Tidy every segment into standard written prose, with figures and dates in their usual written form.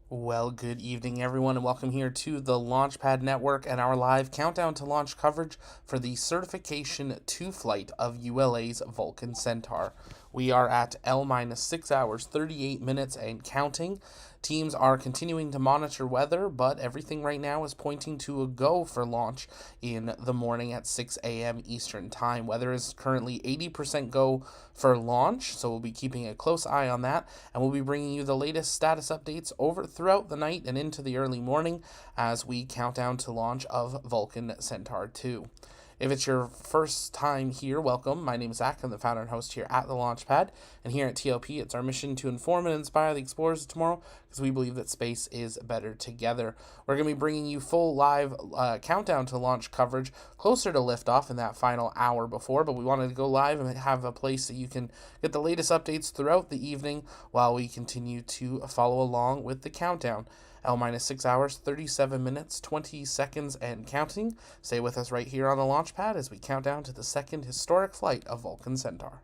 Well, good evening, everyone, and welcome here to the Launchpad Network and our live countdown to launch coverage for the Certification 2 flight of ULA's Vulcan Centaur. We are at L minus 6 hours, 38 minutes, and counting. Teams are continuing to monitor weather, but everything right now is pointing to a go for launch in the morning at 6 a.m. Eastern Time. Weather is currently 80% go for launch, so we'll be keeping a close eye on that, and we'll be bringing you the latest status updates over throughout the night and into the early morning as we count down to launch of Vulcan Centaur 2. If it's your first time here, welcome. My name is Zach. I'm the founder and host here at the Launchpad. And here at TLP, it's our mission to inform and inspire the explorers of tomorrow because we believe that space is better together. We're going to be bringing you full live countdown to launch coverage closer to liftoff in that final hour before, but we wanted to go live and have a place that you can get the latest updates throughout the evening while we continue to follow along with the countdown. L minus 6 hours, 37 minutes, 20 seconds, and counting. Stay with us right here on the launch pad as we count down to the second historic flight of Vulcan Centaur.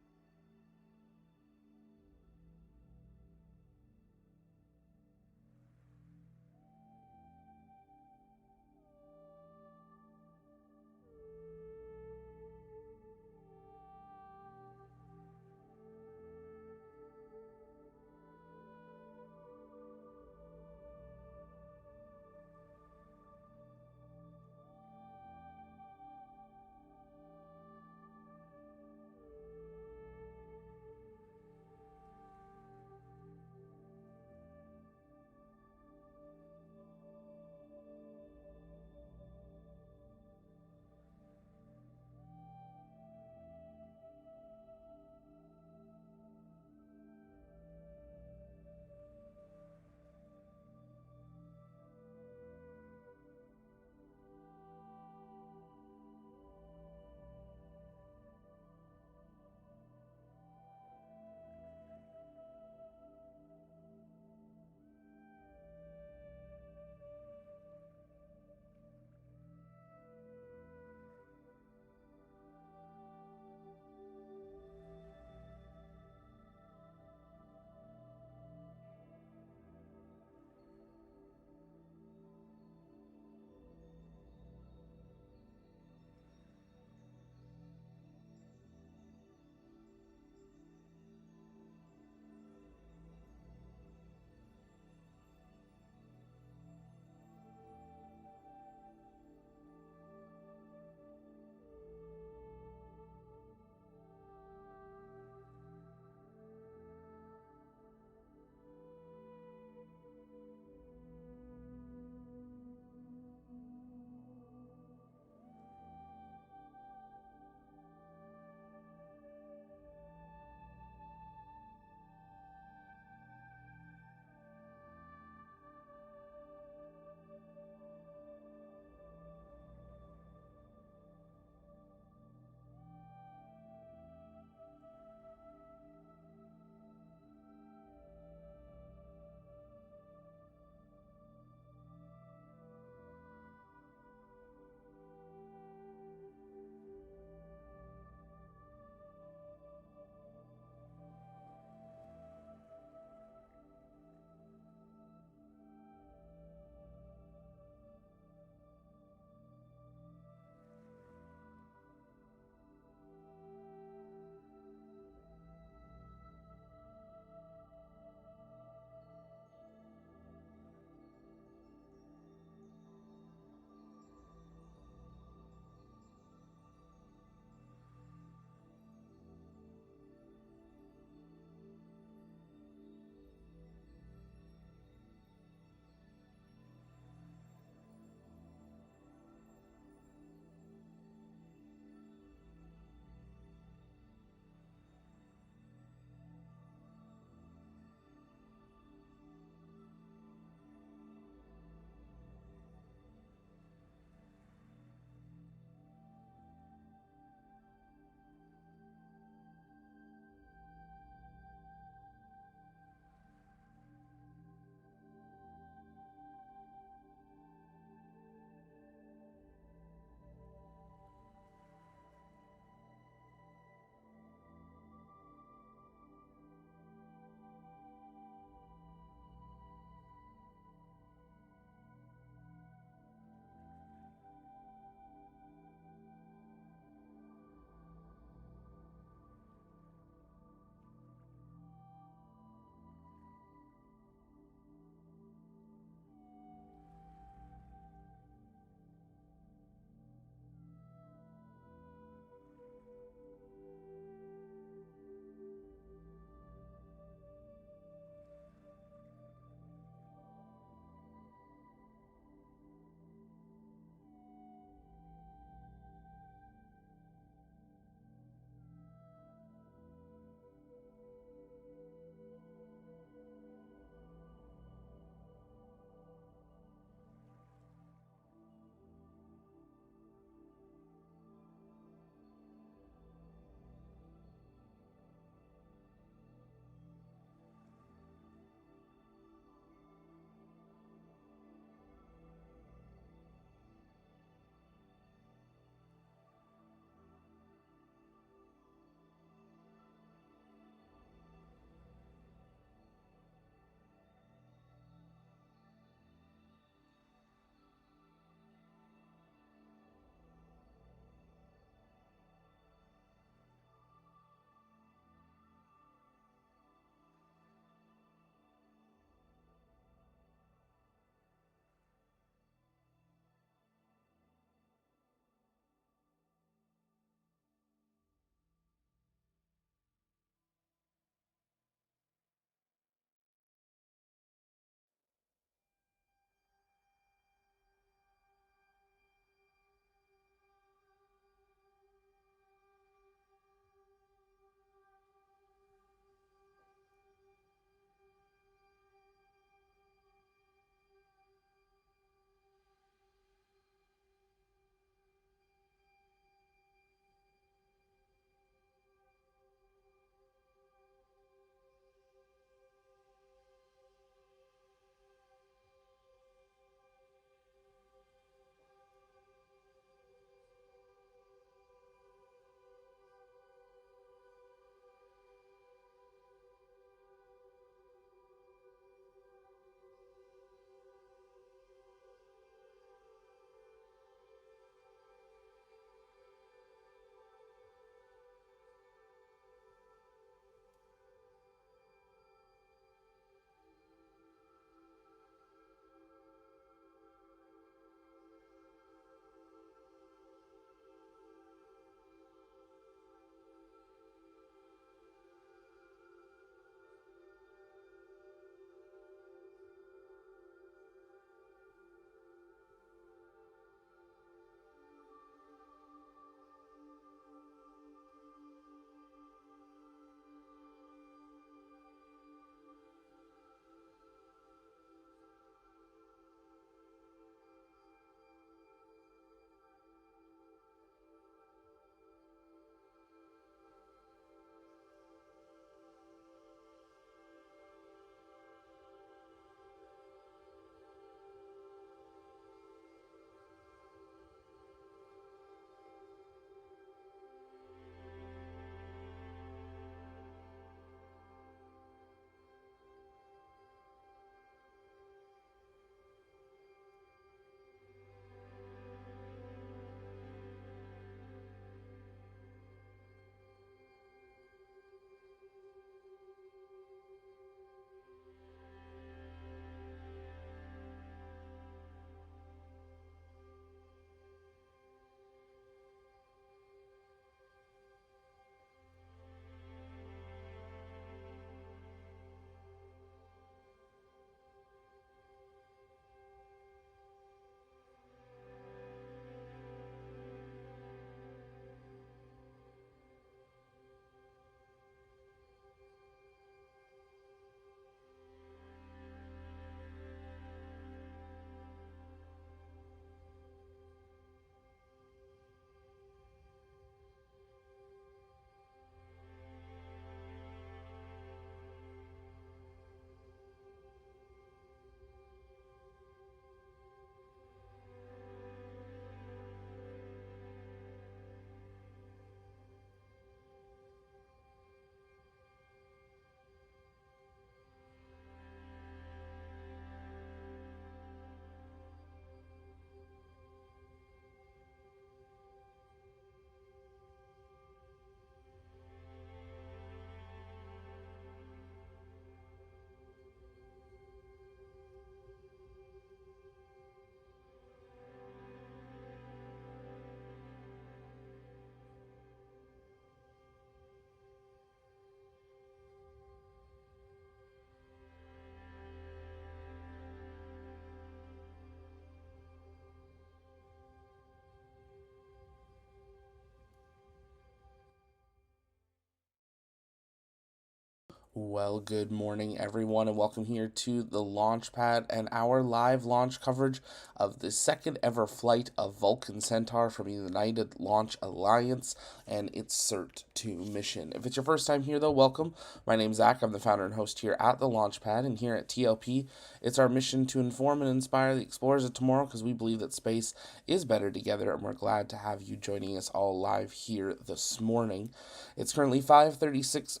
Well, good morning, everyone, and welcome here to the launch pad and our live launch coverage of the second ever flight of Vulcan Centaur from the United Launch Alliance and its Cert-2 mission. If it's your first time here, though, welcome. My name's Zach. I'm the founder and host here at the launch pad, and here at TLP, it's our mission to inform and inspire the explorers of tomorrow because we believe that space is better together, and we're glad to have you joining us all live here this morning. It's currently 5:36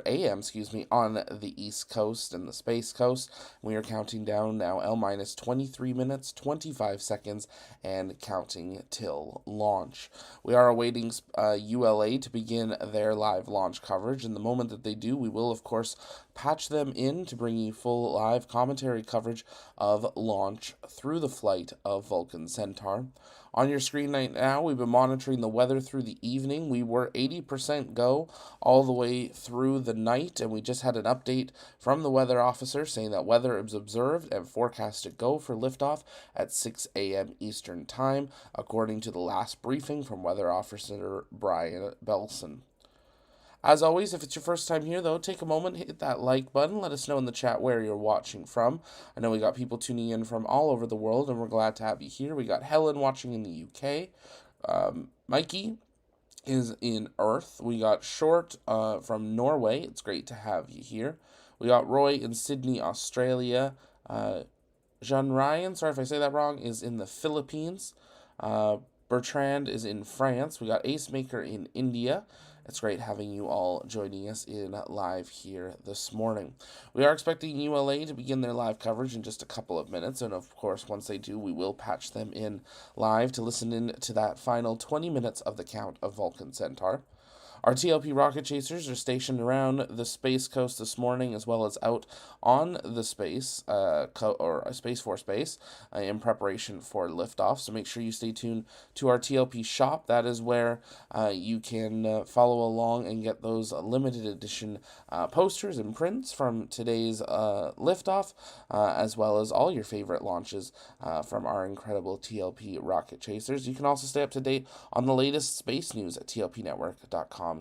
a.m. On the East Coast and the Space Coast. We are counting down now L minus 23 minutes, 25 seconds, and counting till launch. We are awaiting ULA to begin their live launch coverage, and the moment that they do, we will, of course, patch them in to bring you full live commentary coverage of launch through the flight of Vulcan Centaur. On your screen right now, we've been monitoring the weather through the evening. We were 80% go all the way through the night, and we just had an update from the weather officer saying that weather is observed and forecast to go for liftoff at 6 a.m. Eastern Time, according to the last briefing from Weather Officer Brian Belson. As always, if it's your first time here, though, take a moment, hit that like button. Let us know in the chat where you're watching from. I know we got people tuning in from all over the world, and we're glad to have you here. We got Helen watching in the UK. Mikey is in Earth. We got Short from Norway. It's great to have you here. We got Roy in Sydney, Australia. Jean Ryan, sorry if I say that wrong, is in the Philippines. Bertrand is in France. We got Ace Maker in India. It's great having you all joining us in live here this morning. We are expecting ULA to begin their live coverage in just a couple of minutes, and of course, once they do, we will patch them in live to listen in to that final 20 minutes of the count of Vulcan Centaur. Our TLP rocket chasers are stationed around the Space Coast this morning, as well as out on the Space Space Force base in preparation for liftoff. So make sure you stay tuned to our TLP shop. That is where you can follow along and get those limited edition posters and prints from today's liftoff, as well as all your favorite launches from our incredible TLP rocket chasers. You can also stay up to date on the latest space news at tlpnetwork.com/news.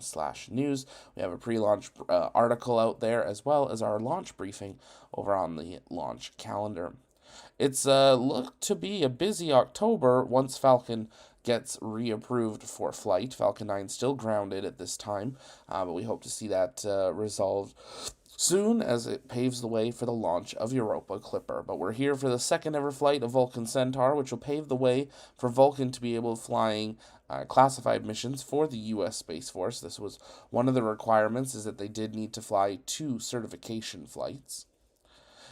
We have a pre-launch article out there, as well as our launch briefing over on the launch calendar. It's looked to be a busy October once Falcon gets reapproved for flight. Falcon 9 still grounded at this time, but we hope to see that resolved soon as it paves the way for the launch of Europa Clipper. But we're here for the second ever flight of Vulcan Centaur, which will pave the way for Vulcan to be able to flying classified missions for the U.S. Space Force. This was one of the requirements, is that they did need to fly 2 certification flights.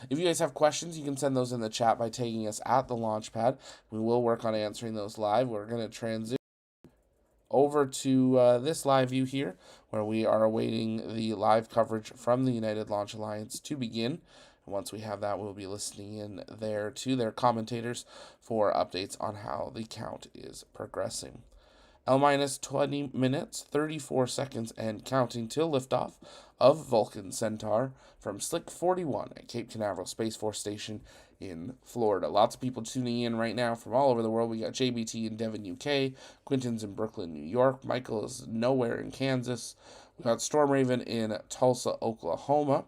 If you guys have questions, you can send those in the chat by tagging us at the launch pad. We will work on answering those live. We're going to transition over to this live view here, where we are awaiting the live coverage from the United Launch Alliance to begin. And once we have that, we'll be listening in there to their commentators for updates on how the count is progressing. L minus 20 minutes, 34 seconds, and counting till liftoff of Vulcan Centaur from Slick 41 at Cape Canaveral Space Force Station in Florida. Lots of people tuning in right now from all over the world. We got JBT in Devon, UK, Quinton's in Brooklyn, New York, Michael is nowhere in Kansas. We got Storm Raven in Tulsa, Oklahoma.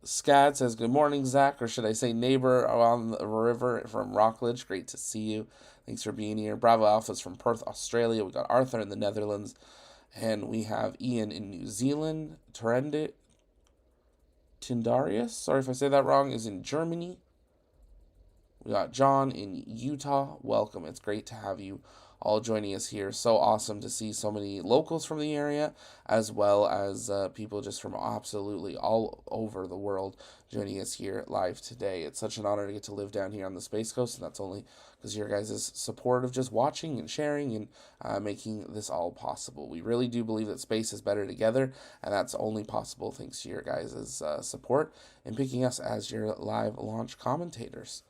Scad says, good morning, Zach, or should I say neighbor on the river from Rockledge. Great to see you. Thanks for being here. Bravo Alpha's from Perth, Australia. We got Arthur in the Netherlands. And we have Ian in New Zealand. Tindarius, sorry if I say that wrong, is in Germany. We got John in Utah. Welcome. It's great to have you all joining us here. So awesome to see so many locals from the area, as well as people just from absolutely all over the world joining us here live today. It's such an honor to get to live down here on the Space Coast, and that's only because your guys' support of just watching and sharing and making this all possible. We really do believe that space is better together, and that's only possible thanks to your guys' support in picking us as your live launch commentators.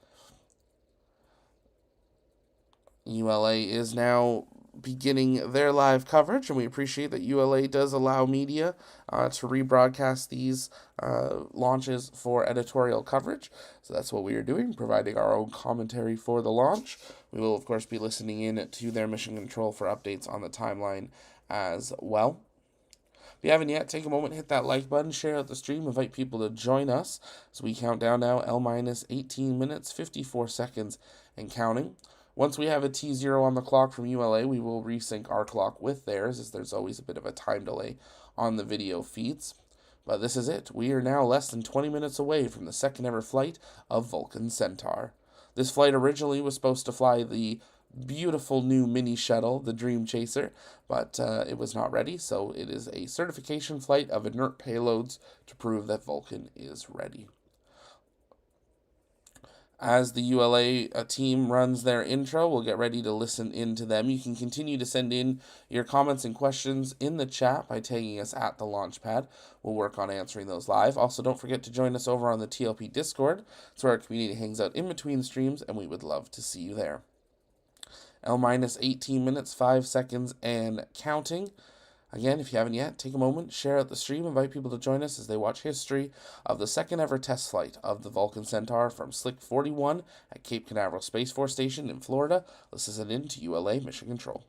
ULA is now beginning their live coverage, and we appreciate that ULA does allow media to rebroadcast these launches for editorial coverage. So that's what we are doing, providing our own commentary for the launch. We will, of course, be listening in to their mission control for updates on the timeline as well. If you haven't yet, take a moment, hit that like button, share out the stream, invite people to join us as we count down now L-minus 18 minutes, 54 seconds, and counting. Once we have a T0 on the clock from ULA, we will resync our clock with theirs, as there's always a bit of a time delay on the video feeds. But this is it. We are now less than 20 minutes away from the second ever flight of Vulcan Centaur. This flight originally was supposed to fly the beautiful new mini shuttle, the Dream Chaser, but it was not ready, so it is a certification flight of inert payloads to prove that Vulcan is ready. As the ULA team runs their intro, we'll get ready to listen in to them. You can continue to send in your comments and questions in the chat by tagging us at the Launchpad. We'll work on answering those live. Also, don't forget to join us over on the TLP Discord. It's where our community hangs out in between streams, and we would love to see you there. L-minus 18 minutes, 5 seconds, and counting. Again, if you haven't yet, take a moment, share out the stream, invite people to join us as they watch history of the second ever test flight of the Vulcan Centaur from Slick 41 at Cape Canaveral Space Force Station in Florida. This is an in to ULA Mission Control.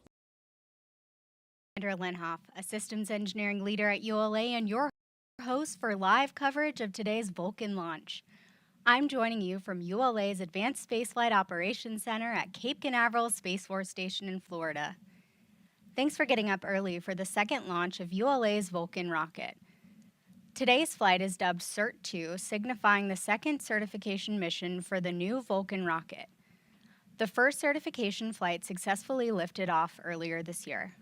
Commander Linhoff, a systems engineering leader at ULA and your host for live coverage of today's Vulcan launch. I'm joining you from ULA's Advanced Spaceflight Operations Center at Cape Canaveral Space Force Station in Florida. Thanks for getting up early for the second launch of ULA's Vulcan rocket. Today's flight is dubbed Cert-2, signifying the second certification mission for the new Vulcan rocket. The first certification flight successfully lifted off earlier this year.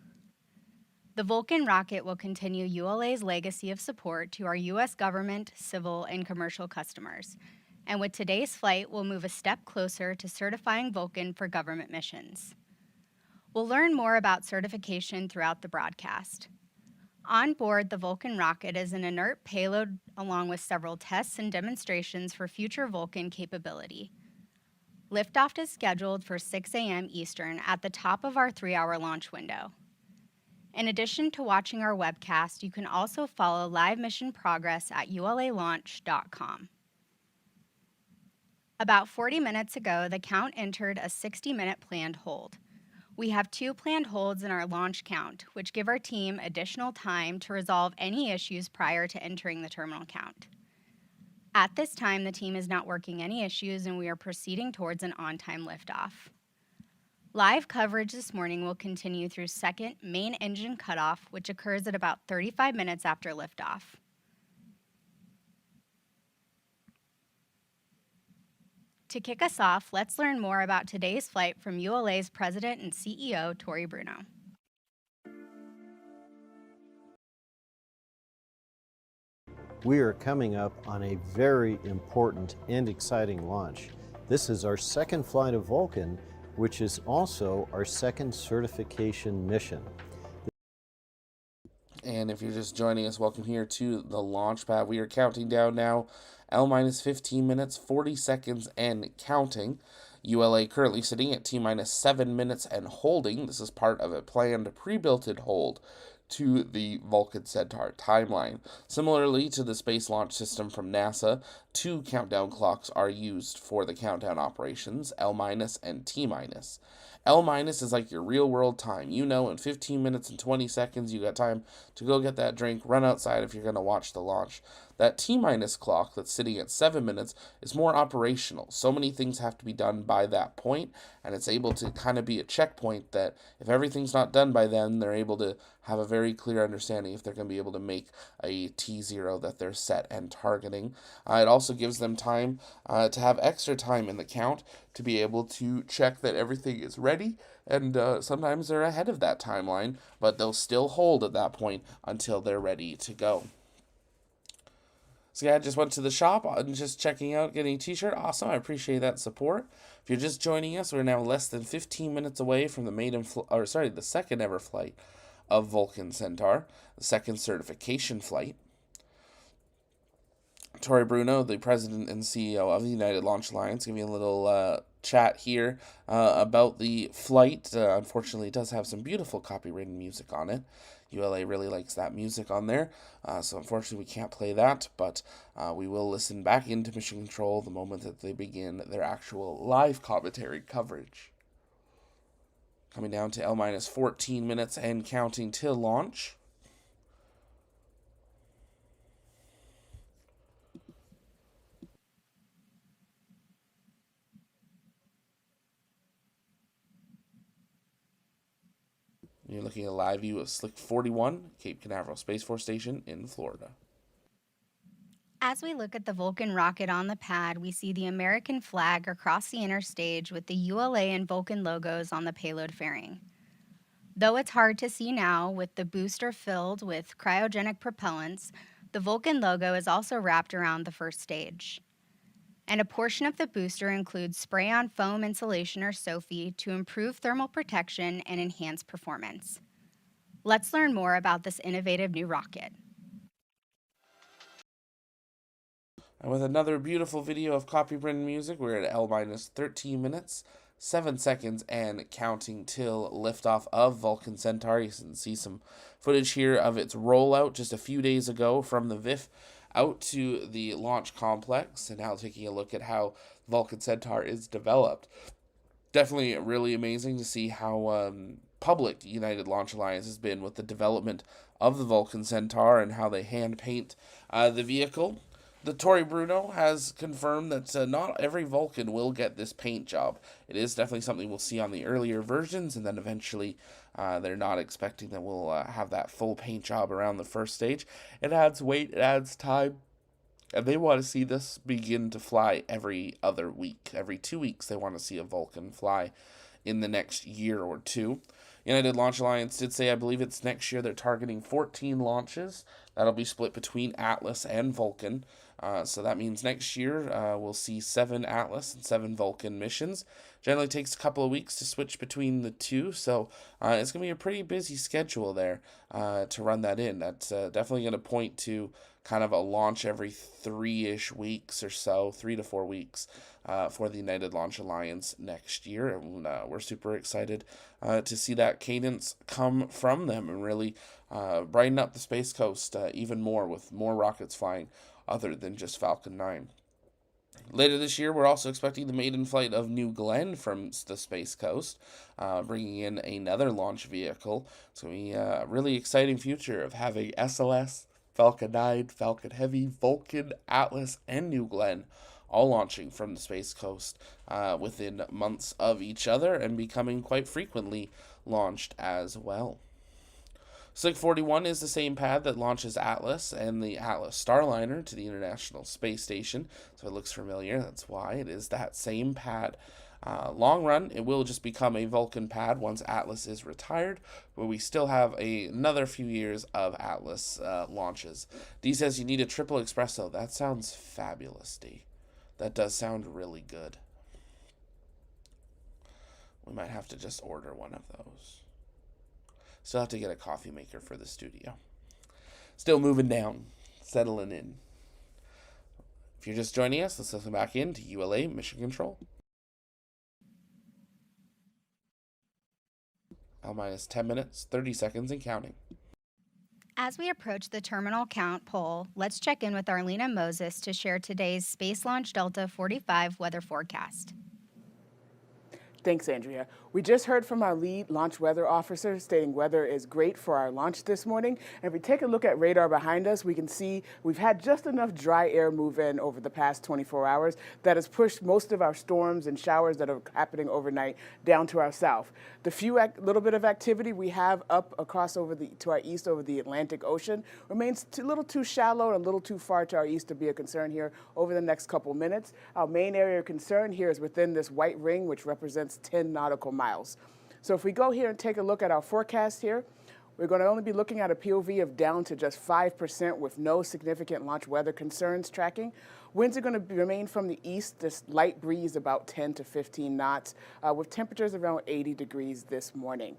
The Vulcan rocket will continue ULA's legacy of support to our U.S. government, civil, and commercial customers. And with today's flight, we'll move a step closer to certifying Vulcan for government missions. We'll learn more about certification throughout the broadcast. On board the Vulcan rocket is an inert payload along with several tests and demonstrations for future Vulcan capability. Liftoff is scheduled for 6 a.m. Eastern at the top of our 3-hour launch window. In addition to watching our webcast, you can also follow live mission progress at ulalaunch.com. About 40 minutes ago, the count entered a 60-minute planned hold. We have 2 planned holds in our launch count, which give our team additional time to resolve any issues prior to entering the terminal count. At this time, the team is not working any issues and we are proceeding towards an on-time liftoff. Live coverage this morning will continue through second main engine cutoff, which occurs at about 35 minutes after liftoff. To kick us off, let's learn more about today's flight from ULA's President and CEO, Tori Bruno. We are coming up on a very important and exciting launch. This is our second flight of Vulcan, which is also our second certification mission. And if you're just joining us, welcome here to the launch pad. We are counting down now, L-minus 15 minutes, 40 seconds, and counting. ULA currently sitting at T-minus 7 minutes and holding. This is part of a planned pre-built hold to the Vulcan Centaur timeline. Similarly to the Space Launch System from NASA, 2 countdown clocks are used for the countdown operations, L- and T-. L- is like your real-world time. You know in 15 minutes and 20 seconds you got time to go get that drink, run outside if you're going to watch the launch. That T- clock that's sitting at 7 minutes is more operational. So many things have to be done by that point, and it's able to kind of be a checkpoint that if everything's not done by then, they're able to have a very clear understanding if they're going to be able to make a T0 that they're set and targeting. It also gives them time to have extra time in the count to be able to check that everything is ready, and sometimes they're ahead of that timeline, but they'll still hold at that point until they're ready to go. So yeah, I just went to the shop and just checking out, getting a t-shirt. Awesome, I appreciate that support. If you're just joining us, we're now less than 15 minutes away from the second ever flight of Vulcan Centaur, the second certification flight. Tori Bruno, the president and CEO of the United Launch Alliance, giving a little chat here about the flight. Unfortunately, it does have some beautiful copywritten music on it. ULA really likes that music on there, so unfortunately we can't play that, but we will listen back into Mission Control the moment that they begin their actual live commentary coverage. Coming down to L- 14 minutes and counting till launch. You're looking at a live view of Slick 41, Cape Canaveral Space Force Station in Florida. As we look at the Vulcan rocket on the pad, we see the American flag across the inner stage with the ULA and Vulcan logos on the payload fairing. Though it's hard to see now with the booster filled with cryogenic propellants, the Vulcan logo is also wrapped around the first stage. And a portion of the booster includes spray-on foam insulation or SOFI to improve thermal protection and enhance performance. Let's learn more about this innovative new rocket. And with another beautiful video of copy-printed music, we're at L-13 minutes, 7 seconds, and counting till liftoff of Vulcan Centaur. You can see some footage here of its rollout just a few days ago from the VIF out to the launch complex, and now taking a look at how Vulcan Centaur is developed. Definitely really amazing to see how public United Launch Alliance has been with the development of the Vulcan Centaur and how they hand paint the vehicle. The Tory Bruno has confirmed that not every Vulcan will get this paint job. It is definitely something we'll see on the earlier versions, and then eventually they're not expecting that we'll have that full paint job around the first stage. It adds weight, it adds time, and they want to see this begin to fly every other week. Every 2 weeks they want to see a Vulcan fly in the next year or two. United Launch Alliance did say, I believe it's next year, they're targeting 14 launches. That'll be split between Atlas and Vulcan. So that means next year we'll see 7 Atlas and 7 Vulcan missions. Generally takes a couple of weeks to switch between the two, so it's going to be a pretty busy schedule there to run that in. That's definitely going to point to kind of a launch every 3-ish weeks or so, 3 to 4 weeks for the United Launch Alliance next year. And we're super excited to see that cadence come from them and really brighten up the Space Coast even more with more rockets flying other than just Falcon 9. Later this year, we're also expecting the maiden flight of New Glenn from the Space Coast, bringing in another launch vehicle. It's going to be a really exciting future of having SLS, Falcon 9, Falcon Heavy, Vulcan, Atlas, and New Glenn all launching from the Space Coast within months of each other and becoming quite frequently launched as well. Slick 41 is the same pad that launches Atlas and the Atlas Starliner to the International Space Station, so it looks familiar. That's why it is that same pad. Long run, it will just become a Vulcan pad once Atlas is retired, but we still have another few years of Atlas launches. D says you need a triple espresso. That sounds fabulous, D. That does sound really good. We might have to just order one of those. Still have to get a coffee maker for the studio. Still moving down, settling in. If you're just joining us, let's listen back in to ULA Mission Control. L-minus 10 minutes, 30 seconds and counting. As we approach the terminal count poll, let's check in with Arlena Moses to share today's Space Launch Delta 45 weather forecast. Thanks, Andrea. We just heard from our lead launch weather officer stating weather is great for our launch this morning. And if we take a look at radar behind us, we can see we've had just enough dry air move in over the past 24 hours that has pushed most of our storms and showers that are happening overnight down to our south. The little bit of activity we have up across to our east over the Atlantic Ocean remains a little too shallow and a little too far to our east to be a concern here over the next couple minutes. Our main area of concern here is within this white ring, which represents 10 nautical miles. So if we go here and take a look at our forecast here, we're going to only be looking at a POV of down to just 5% with no significant launch weather concerns tracking. Winds are going to remain from the east, this light breeze about 10 to 15 knots, with temperatures around 80 degrees this morning.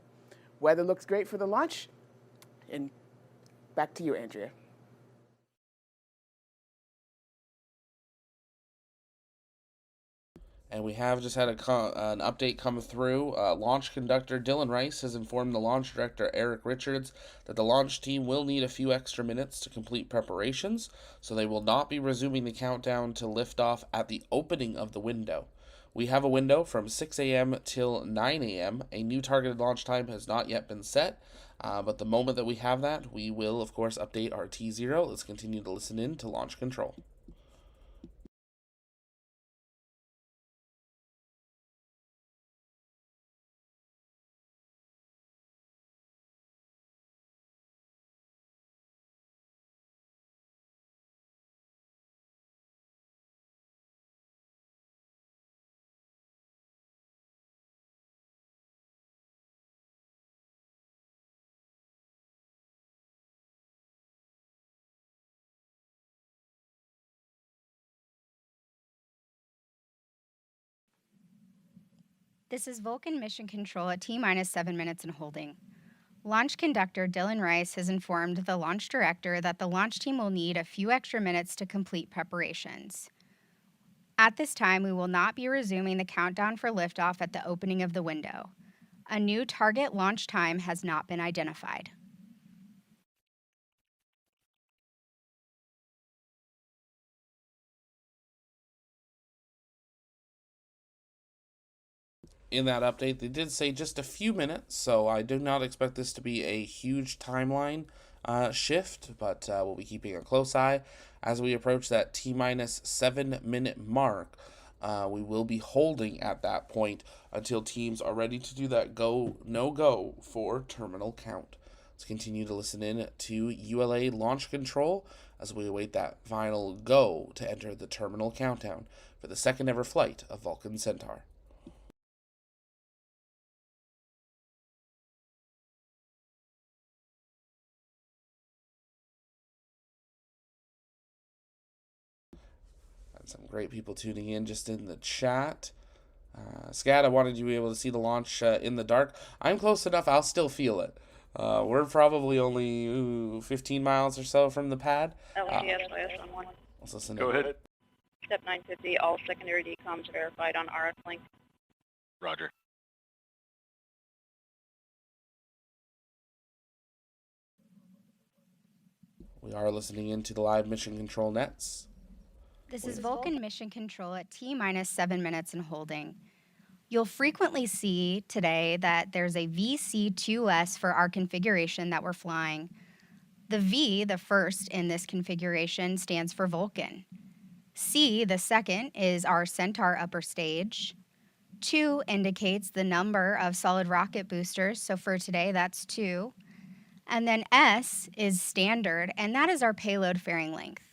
Weather looks great for the launch. And back to you, Andrea. And we have just had an update come through. Launch conductor Dylan Rice has informed the launch director Eric Richards that the launch team will need a few extra minutes to complete preparations, so they will not be resuming the countdown to liftoff at the opening of the window. We have a window from 6 a.m. till 9 a.m. A new targeted launch time has not yet been set, but the moment that we have that, we will, of course, update our T0. Let's continue to listen in to launch control. This is Vulcan Mission Control at T-minus 7 minutes and holding. Launch conductor Dylan Rice has informed the launch director that the launch team will need a few extra minutes to complete preparations. At this time, we will not be resuming the countdown for liftoff at the opening of the window. A new target launch time has not been identified. In that update, they did say just a few minutes, so I do not expect this to be a huge timeline shift, but we'll be keeping a close eye as we approach that T-minus 7-minute mark. We will be holding at that point until teams are ready to do that go, no-go for terminal count. Let's continue to listen in to ULA launch control as we await that final go to enter the terminal countdown for the second ever flight of Vulcan Centaur. Some great people tuning in just in the chat. Scat, I wanted you to be able to see the launch in the dark. I'm close enough, I'll still feel it. We're probably only 15 miles or so from the pad. LCSYS on 1. Let's listen Go ahead. Step 950, all secondary decoms verified on RF link. Roger. We are listening into the live mission control nets. This is Vulcan Mission Control at T-minus 7 minutes and holding. You'll frequently see today that there's a VC2S for our configuration that we're flying. The V, the first in this configuration, stands for Vulcan. C, the second, is our Centaur upper stage. 2 indicates the number of solid rocket boosters, so for today that's 2. And then S is standard, and that is our payload fairing length.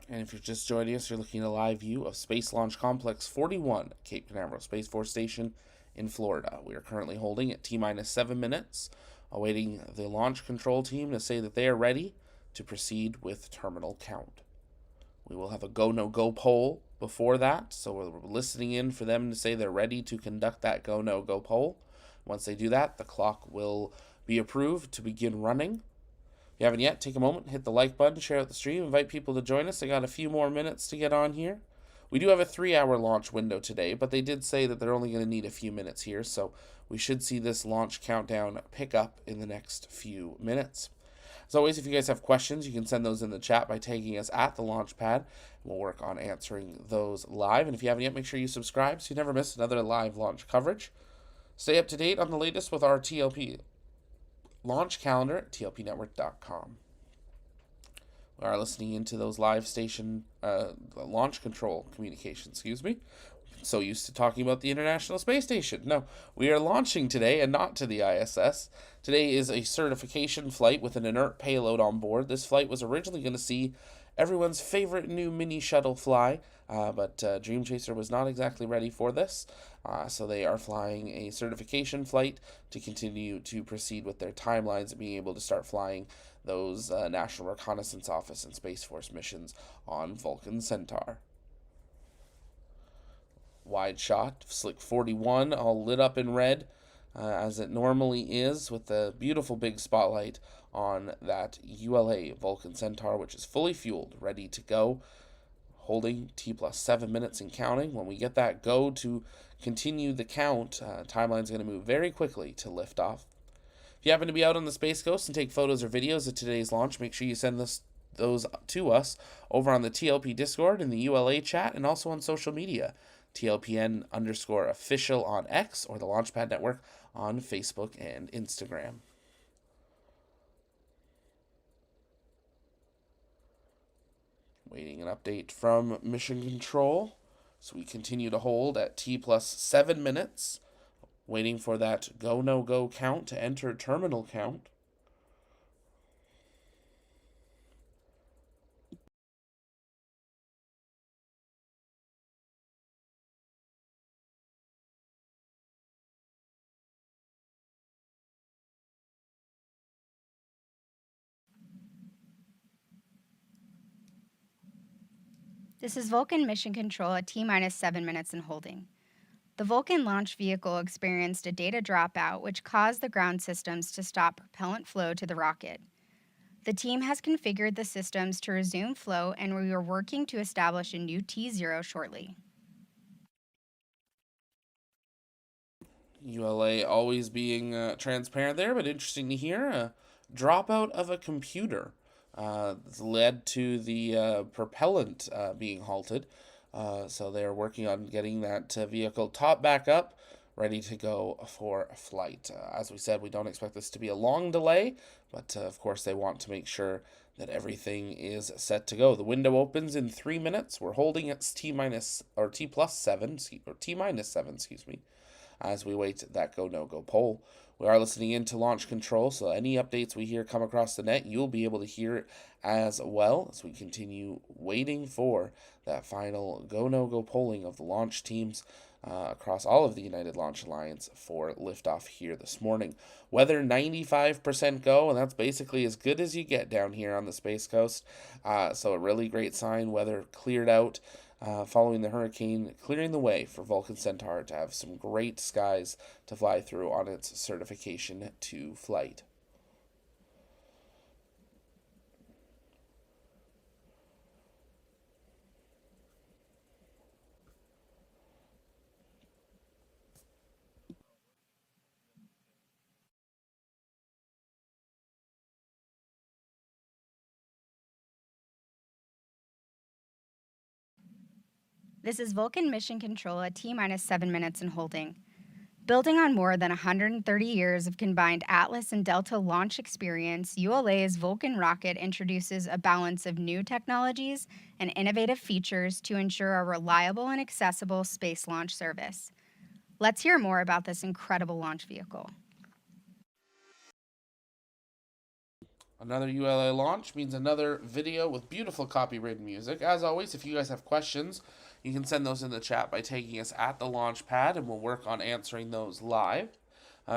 And if you're just joining us, you're looking at a live view of Space Launch Complex 41, Cape Canaveral Space Force Station in Florida. We are currently holding at T-minus 7 minutes, awaiting the launch control team to say that they are ready to proceed with terminal count. We will have a go, no-go poll before that, so we're listening in for them to say they're ready to conduct that go, no-go poll. Once they do that, the clock will be approved to begin running. If you haven't yet, take a moment, hit the like button, share out the stream, invite people to join us. I got a few more minutes to get on here. We do have a 3-hour launch window today, but they did say that they're only going to need a few minutes here, so we should see this launch countdown pick up in the next few minutes. As always, if you guys have questions, you can send those in the chat by tagging us at the launch pad. We'll work on answering those live. And if you haven't yet, make sure you subscribe so you never miss another live launch coverage. Stay up to date on the latest with our TLP launch calendar at tlpnetwork.com. We are listening into those live station launch control communications, So used to talking about the International Space Station. No, we are launching today and not to the ISS. Today is a certification flight with an inert payload on board. This flight was originally going to see everyone's favorite new mini shuttle fly, but Dream Chaser was not exactly ready for this. So they are flying a certification flight to continue to proceed with their timelines and being able to start flying those National Reconnaissance Office and Space Force missions on Vulcan Centaur. Wide shot, Slick 41, all lit up in red, as it normally is, with the beautiful big spotlight on that ULA Vulcan Centaur, which is fully fueled, ready to go, holding T-plus 7 minutes and counting. When we get that go to continue the count, timeline's going to move very quickly to liftoff. If you happen to be out on the Space Coast and take photos or videos of today's launch, make sure you send those to us over on the TLP Discord, in the ULA chat, and also on social media. TLPN_official on X, or the Launchpad Network on Facebook and Instagram. Waiting an update from Mission Control. So we continue to hold at T-plus 7 minutes, waiting for that go, no-go count to enter terminal count. This is Vulcan Mission Control at T-minus 7 minutes in holding. The Vulcan launch vehicle experienced a data dropout, which caused the ground systems to stop propellant flow to the rocket. The team has configured the systems to resume flow, and we are working to establish a new T0 shortly. ULA always being transparent there, but interesting to hear. A dropout of a computer led to the propellant being halted. So they are working on getting that vehicle top back up, ready to go for a flight. As we said, we don't expect this to be a long delay, but of course they want to make sure that everything is set to go. The window opens in 3 minutes. We're holding at T minus or T plus 7 or T minus 7, excuse me, as we wait that go no go poll. We are listening into launch control, so any updates we hear come across the net, you'll be able to hear it as well as we continue waiting for that final go no go polling of the launch teams across all of the United Launch Alliance for liftoff here this morning. Weather 95% go, and that's basically as good as you get down here on the Space Coast. So a really great sign. Weather cleared out following the hurricane, clearing the way for Vulcan Centaur to have some great skies to fly through on its certification to flight. This is Vulcan Mission Control at T-minus 7 minutes in holding. Building on more than 130 years of combined Atlas and Delta launch experience, ULA's Vulcan rocket introduces a balance of new technologies and innovative features to ensure a reliable and accessible space launch service. Let's hear more about this incredible launch vehicle. Another ULA launch means another video with beautiful copyrighted music. As always, if you guys have questions, you can send those in the chat by tagging us at the launch pad, and we'll work on answering those live.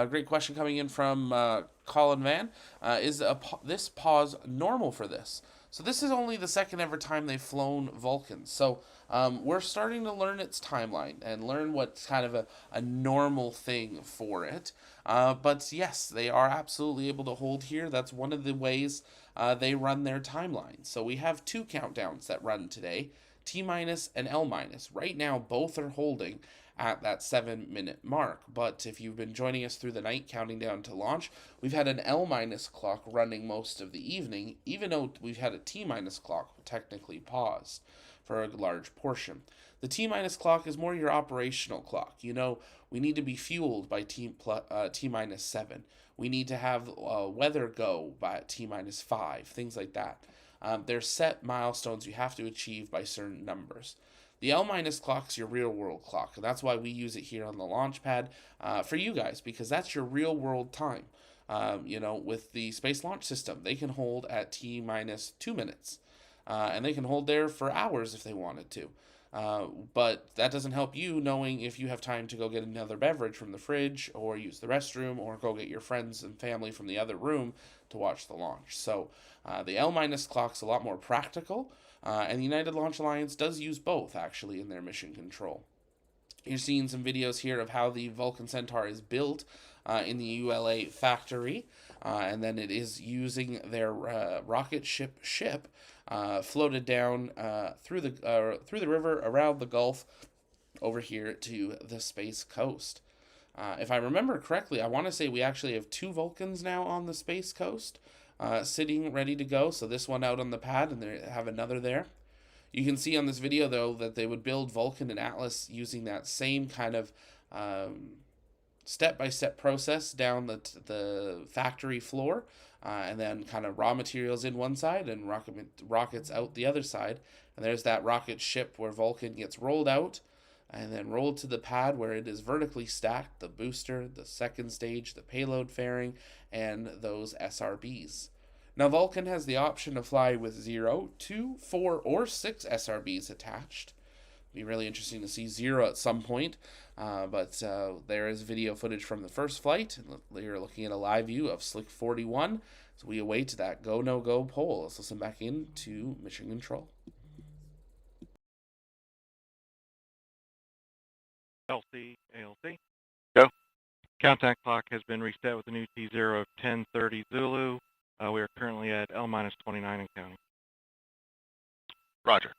Great question coming in from Colin Van. Is this pause normal for this? So this is only the second ever time they've flown Vulcans. So we're starting to learn its timeline and learn what's kind of a normal thing for it. But yes, they are absolutely able to hold here. That's one of the ways they run their timeline. So we have two countdowns that run today, T minus and L minus. Right now, both are holding at that 7-minute mark. But if you've been joining us through the night counting down to launch, we've had an L minus clock running most of the evening, even though we've had a T minus clock technically paused for a large portion. The T minus clock is more your operational clock. You know, we need to be fueled by T minus 7. We need to have weather go by T minus 5, things like that. There's set milestones you have to achieve by certain numbers. The L minus clock is your real world clock, and that's why we use it here on the launch pad for you guys, because that's your real world time. You know, with the Space Launch System, they can hold at T minus 2 minutes, and they can hold there for hours if they wanted to. But that doesn't help you knowing if you have time to go get another beverage from the fridge or use the restroom or go get your friends and family from the other room to watch the launch. So the L minus clock's a lot more practical, and the United Launch Alliance does use both actually in their mission control. You're seeing some videos here of how the Vulcan Centaur is built in the ULA factory, and then it is using their rocket ship floated down through the river around the Gulf over here to the Space Coast. If I remember correctly, I want to say we actually have 2 Vulcans now on the Space Coast sitting ready to go. So this one out on the pad, and they have another there. You can see on this video, though, that they would build Vulcan and Atlas using that same kind of step-by-step process down the factory floor, and then kind of raw materials in one side and rockets out the other side. And there's that rocket ship where Vulcan gets rolled out and then rolled to the pad where it is vertically stacked, the booster, the second stage, the payload fairing, and those SRBs. Now, Vulcan has the option to fly with 0, 2, 4, or 6 SRBs attached. Be really interesting to see 0 at some point, but there is video footage from the first flight. You're looking at a live view of Slick 41, so we await that go no go poll. Let's listen back in to mission control. LC, ALC. Go. Countdown clock has been reset with a new T0 of 10:30 Zulu. We are currently at L-29 and counting. Roger.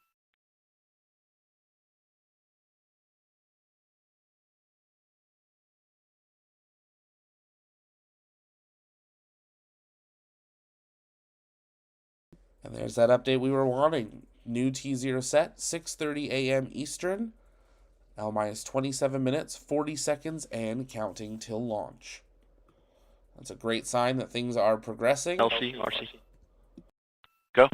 And there's that update we were wanting. New T0 set, 6:30 a.m. Eastern, L minus 27 minutes, 40 seconds, and counting till launch. That's a great sign that things are progressing. LC, RC. Go.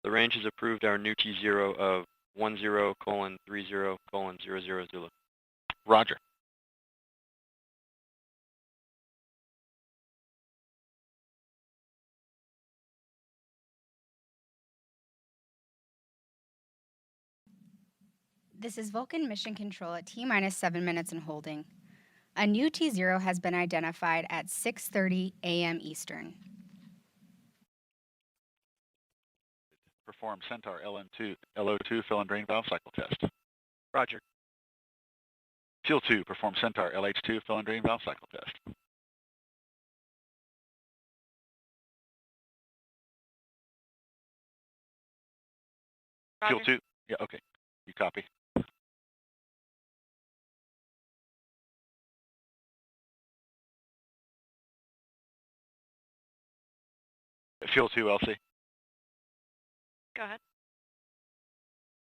The range has approved our new T0 of 10:30:00 Zulu. Roger. This is Vulcan Mission Control at T minus 7 minutes and holding. A new T0 has been identified at 6:30 a.m. Eastern. Perform Centaur LO2 fill and drain valve cycle test. Roger. Fuel 2, perform Centaur LH2 fill and drain valve cycle test. Roger. Fuel 2, yeah, okay. You copy. Fuel 2, LC. Go ahead.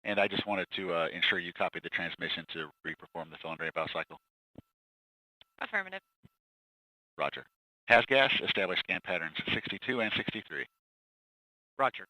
And I just wanted to ensure you copied the transmission to re-perform the fill and drain valve cycle. Affirmative. Roger. Has gas, establish scan patterns 62 and 63. Roger.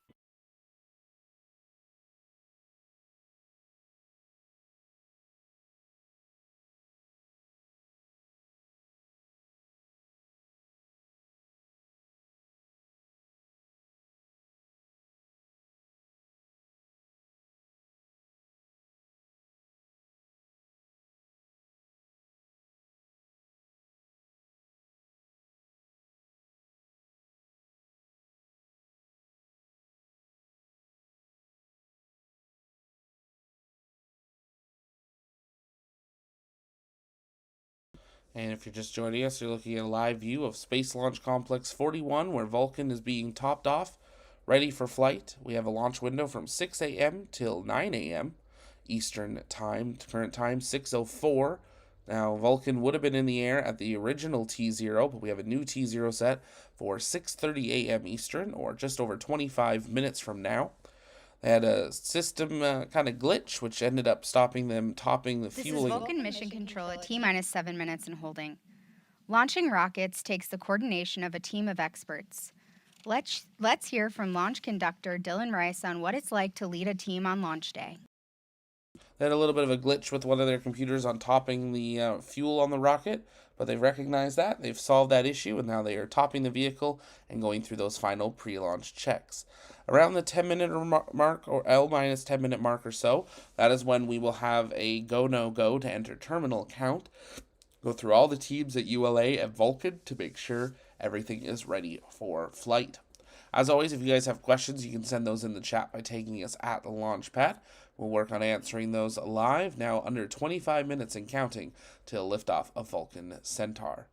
And if you're just joining us, you're looking at a live view of Space Launch Complex 41, where Vulcan is being topped off, ready for flight. We have a launch window from 6 a.m. till 9 a.m. Eastern Time. Current time 6:04. Now, Vulcan would have been in the air at the original T0, but we have a new T0 set for 6:30 a.m. Eastern, or just over 25 minutes from now. They had a system kind of glitch, which ended up stopping them topping the This fueling. is Vulcan Mission Control at T minus 7 minutes and holding. Launching rockets takes the coordination of a team of experts. Let's hear from launch conductor Dylan Rice on what it's like to lead a team on launch day. They had a little bit of a glitch with one of their computers on topping the fuel on the rocket, but they've recognized that, they've solved that issue, and now they are topping the vehicle and going through those final pre-launch checks. Around the 10-minute mark, or L minus 10-minute mark or so, that is when we will have a go-no-go to enter terminal count, go through all the teams at ULA and Vulcan to make sure everything is ready for flight. As always, if you guys have questions, you can send those in the chat by tagging us at the launch pad. We'll work on answering those live. Now under 25 minutes and counting till liftoff of Vulcan Centaur.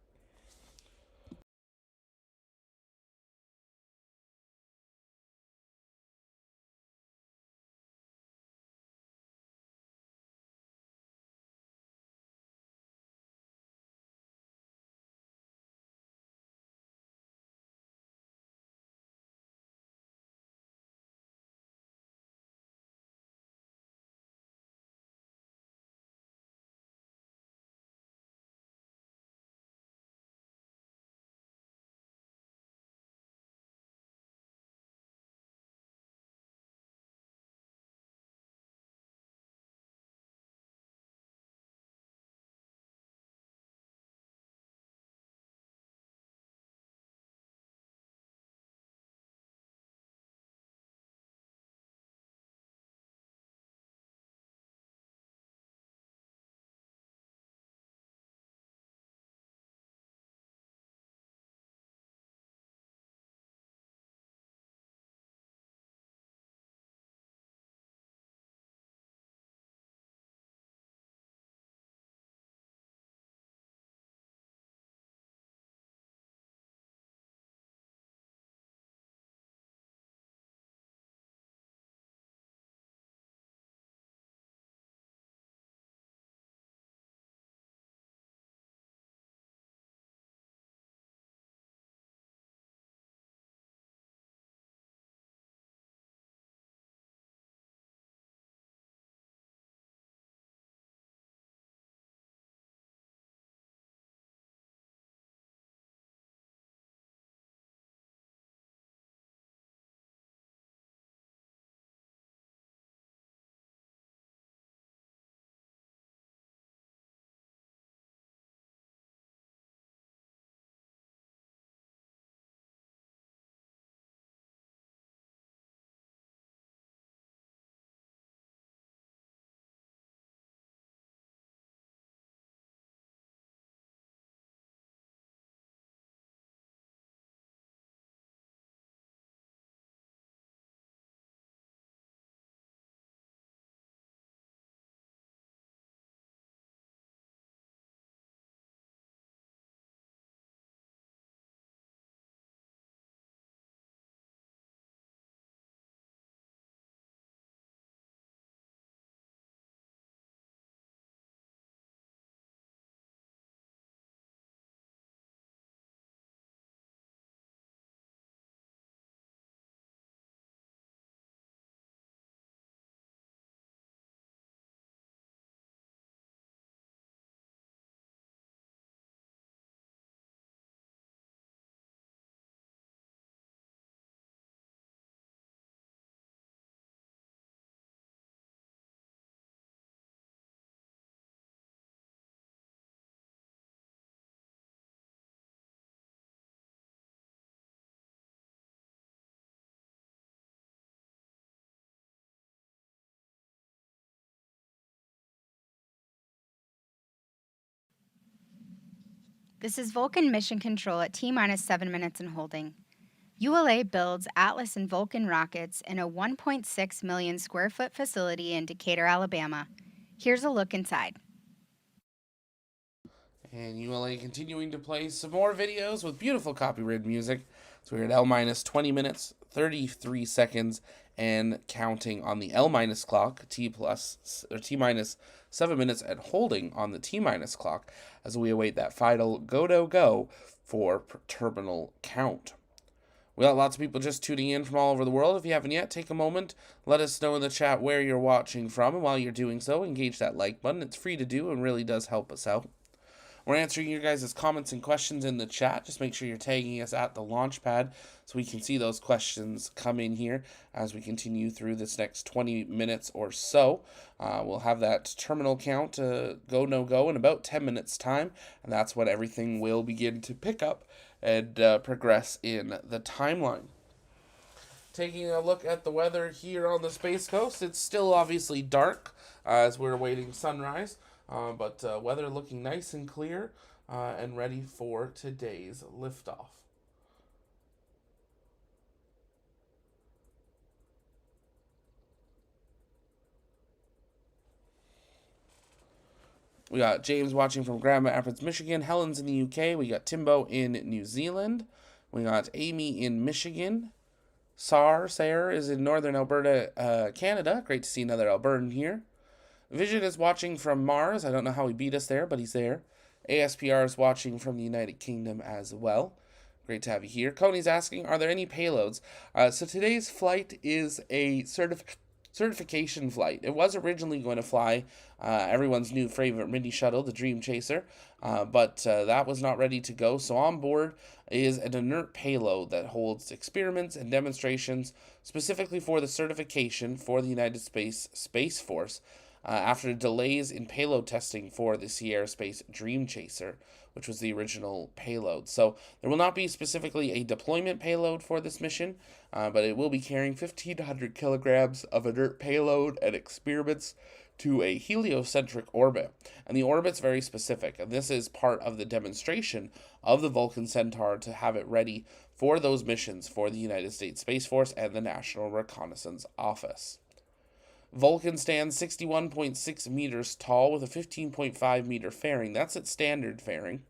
This is Vulcan Mission Control at T-minus 7 minutes and holding. ULA builds Atlas and Vulcan rockets in a 1.6 million square foot facility in Decatur, Alabama. Here's a look inside. And ULA continuing to play some more videos with beautiful copyrighted music. So we're at L-minus 20 minutes, 33 seconds, and counting on the L-minus clock, T-minus 7 minutes, and holding on the T-minus clock as we await that final go for terminal count. We got lots of people just tuning in from all over the world. If you haven't yet, take a moment, let us know in the chat where you're watching from, and while you're doing so, engage that like button. It's free to do and really does help us out. We're answering your guys' comments and questions in the chat. Just make sure you're tagging us at the launch pad so we can see those questions come in here as we continue through this next 20 minutes or so. We'll have that terminal count go, no go in about 10 minutes time, and that's when everything will begin to pick up and progress in the timeline. Taking a look at the weather here on the Space Coast, it's still obviously dark as we're awaiting sunrise. But weather looking nice and clear and ready for today's liftoff. We got James watching from Grand Rapids, Michigan. Helen's in the UK. We got Timbo in New Zealand. We got Amy in Michigan. Sarah is in Northern Alberta, Canada. Great to see another Albertan here. Vision is watching from Mars. I don't know how he beat us there, but he's there. ASPR is watching from the United Kingdom as well. Great to have you here. Coney's asking, are there any payloads? So today's flight is a certification flight. It was originally going to fly everyone's new favorite mini shuttle, the Dream Chaser, but that was not ready to go. So on board is an inert payload that holds experiments and demonstrations specifically for the certification for the United States Space Force. After delays in payload testing for the Sierra Space Dream Chaser, which was the original payload. So there will not be specifically a deployment payload for this mission, but it will be carrying 1,500 kilograms of inert payload and experiments to a heliocentric orbit. And the orbit's very specific, and this is part of the demonstration of the Vulcan Centaur to have it ready for those missions for the United States Space Force and the National Reconnaissance Office. Vulcan stands 61.6 meters tall with a 15.5 meter fairing. That's its standard fairing.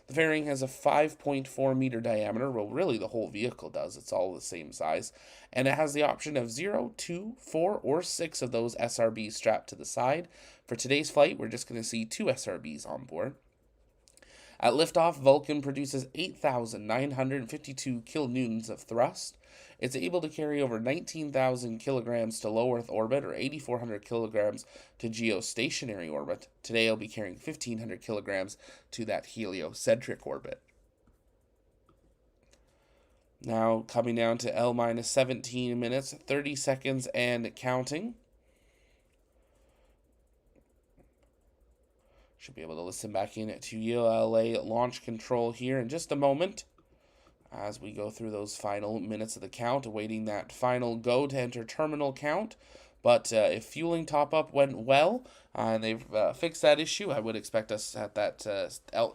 The fairing has a 5.4 meter diameter. Well, really the whole vehicle does. It's all the same size. And it has the option of 0, 2, 4, or 6 of those SRBs strapped to the side. For today's flight, we're just going to see 2 SRBs on board. At liftoff, Vulcan produces 8,952 kilonewtons of thrust. It's able to carry over 19,000 kilograms to low Earth orbit or 8,400 kilograms to geostationary orbit. Today it'll be carrying 1,500 kilograms to that heliocentric orbit. Now coming down to L-minus 17 minutes, 30 seconds and counting. Should be able to listen back in to ULA launch control here in just a moment as we go through those final minutes of the count, awaiting that final go to enter terminal count. But if fueling top-up went well and they've fixed that issue, I would expect us at that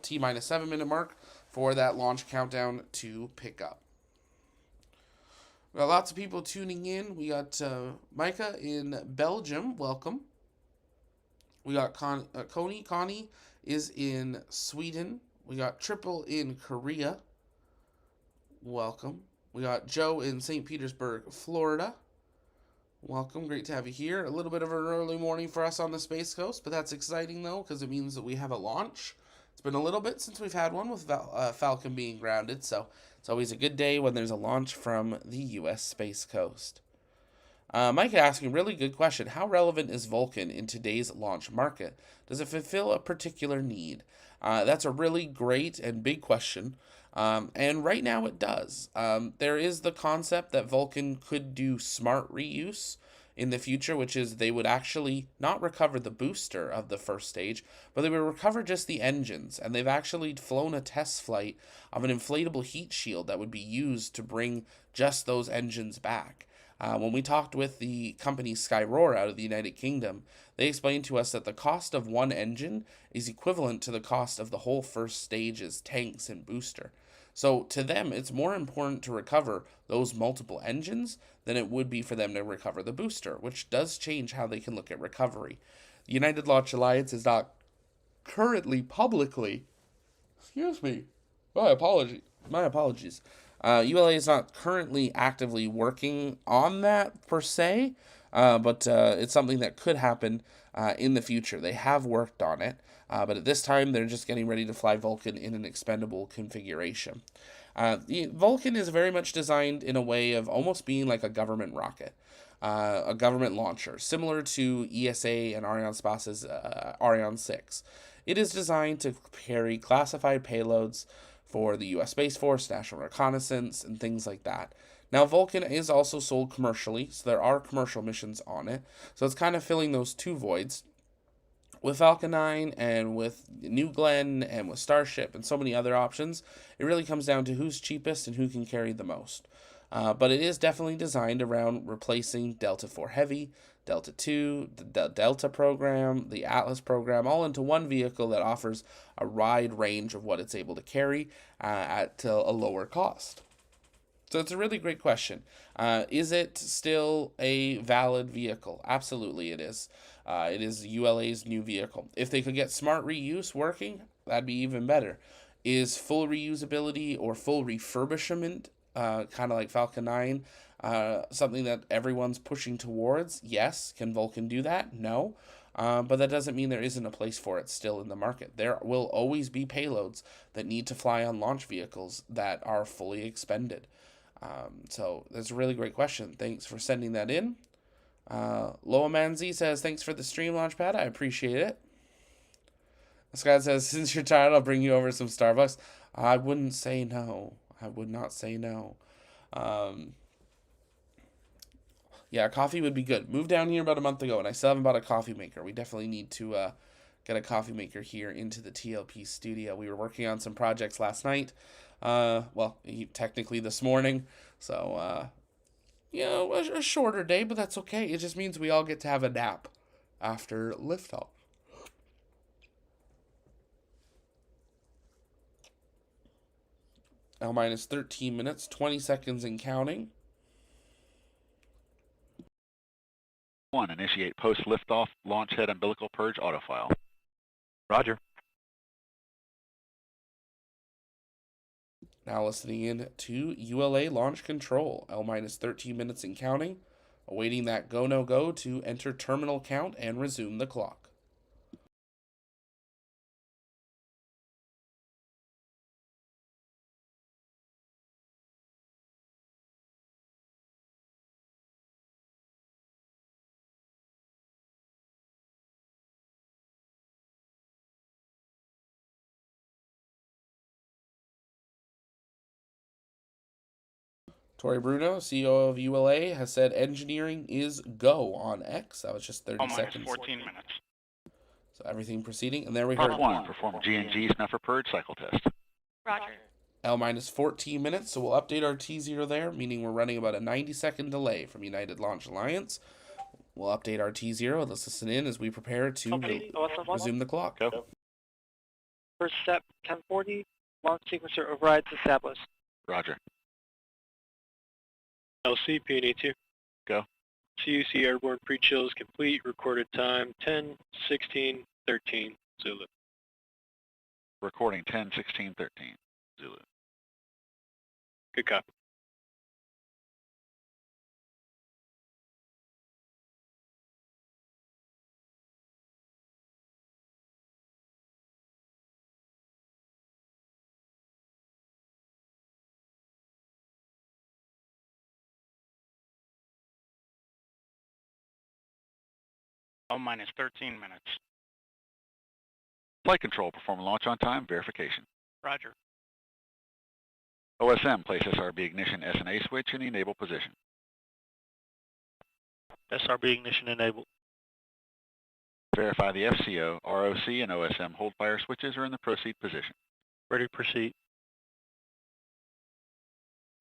T-minus 7 minute mark for that launch countdown to pick up. We got lots of people tuning in. We got Micah in Belgium. Welcome. We got Connie. Connie is in Sweden. We got Triple in Korea. Welcome. We got Joe in St. Petersburg, Florida. Welcome. Great to have you here. A little bit of an early morning for us on the Space Coast, but that's exciting, though, because it means that we have a launch. It's been a little bit since we've had one with Falcon being grounded, so it's always a good day when there's a launch from the U.S. Space Coast. Mike asking, really good question. How relevant is Vulcan in today's launch market? Does it fulfill a particular need? That's a really great and big question. And right now it does. There is the concept that Vulcan could do smart reuse in the future, which is they would actually not recover the booster of the first stage, but they would recover just the engines. And they've actually flown a test flight of an inflatable heat shield that would be used to bring just those engines back. When we talked with the company Skyroar out of the United Kingdom, they explained to us that the cost of one engine is equivalent to the cost of the whole first stage's tanks and booster. So to them, it's more important to recover those multiple engines than it would be for them to recover the booster, which does change how they can look at recovery. The United Launch Alliance is not currently publicly, excuse me, my apologies. ULA is not currently actively working on that per se, but it's something that could happen in the future. They have worked on it, but at this time they're just getting ready to fly Vulcan in an expendable configuration. The Vulcan is very much designed in a way of almost being like a government rocket. A government launcher, similar to ESA and Arianespace's Ariane 6. It is designed to carry classified payloads for the U.S. Space Force, National Reconnaissance, and things like that. Now, Vulcan is also sold commercially, so there are commercial missions on it. So it's kind of filling those two voids. With Falcon 9 and with New Glenn and with Starship and so many other options, it really comes down to who's cheapest and who can carry the most. But it is definitely designed around replacing Delta IV Heavy, Delta II, the Delta program, the Atlas program, all into one vehicle that offers a wide range of what it's able to carry at a lower cost. So it's a really great question. Is it still a valid vehicle? Absolutely it is. It is ULA's new vehicle. If they could get smart reuse working, that'd be even better. Is full reusability or full refurbishment, kind of like Falcon 9, something that everyone's pushing towards? Yes. Can Vulcan do that? No. But that doesn't mean there isn't a place for it still in the market. There will always be payloads that need to fly on launch vehicles that are fully expended. So that's a really great question. Thanks for sending that in. Loa Manzi says, thanks for the stream, Launchpad. I appreciate it. Scott says, since you're tired, I'll bring you over some Starbucks. I wouldn't say no. I would not say no. Yeah, coffee would be good. Moved down here about a month ago, and I still haven't bought a coffee maker. We definitely need to get a coffee maker here into the TLP studio. We were working on some projects last night. Well, technically this morning. So, a shorter day, but that's okay. It just means we all get to have a nap after liftoff. L minus 13 minutes, 20 seconds and counting. 1, initiate post liftoff launch head umbilical purge autofile. Roger. Now listening in to ULA launch control. L minus 13 minutes and counting. Awaiting that go no go to enter terminal count and resume the clock. Tori Bruno, CEO of ULA, has said engineering is go on X. That was just 30 seconds. 14 minutes. So everything proceeding, and there we Prop heard 1, perform G&G snuffer purge cycle test. Roger. L minus 14 minutes, so we'll update our T0 there, meaning we're running about a 90-second delay from United Launch Alliance. We'll update our T0. Let's listen in as we prepare to resume the clock. Go. First step, 1040, launch sequencer overrides established. Roger. LC, PNA2. Go. CUC airborne pre-chill is complete. Recorded time 10, 16, 13, Zulu. Recording 10, 16, 13, Zulu. Good copy. L minus 13 minutes. Flight control, perform launch on time, verification. Roger. OSM, place SRB ignition SNA switch in the enable position. SRB ignition enabled. Verify the FCO, ROC, and OSM hold fire switches are in the proceed position. Ready to proceed.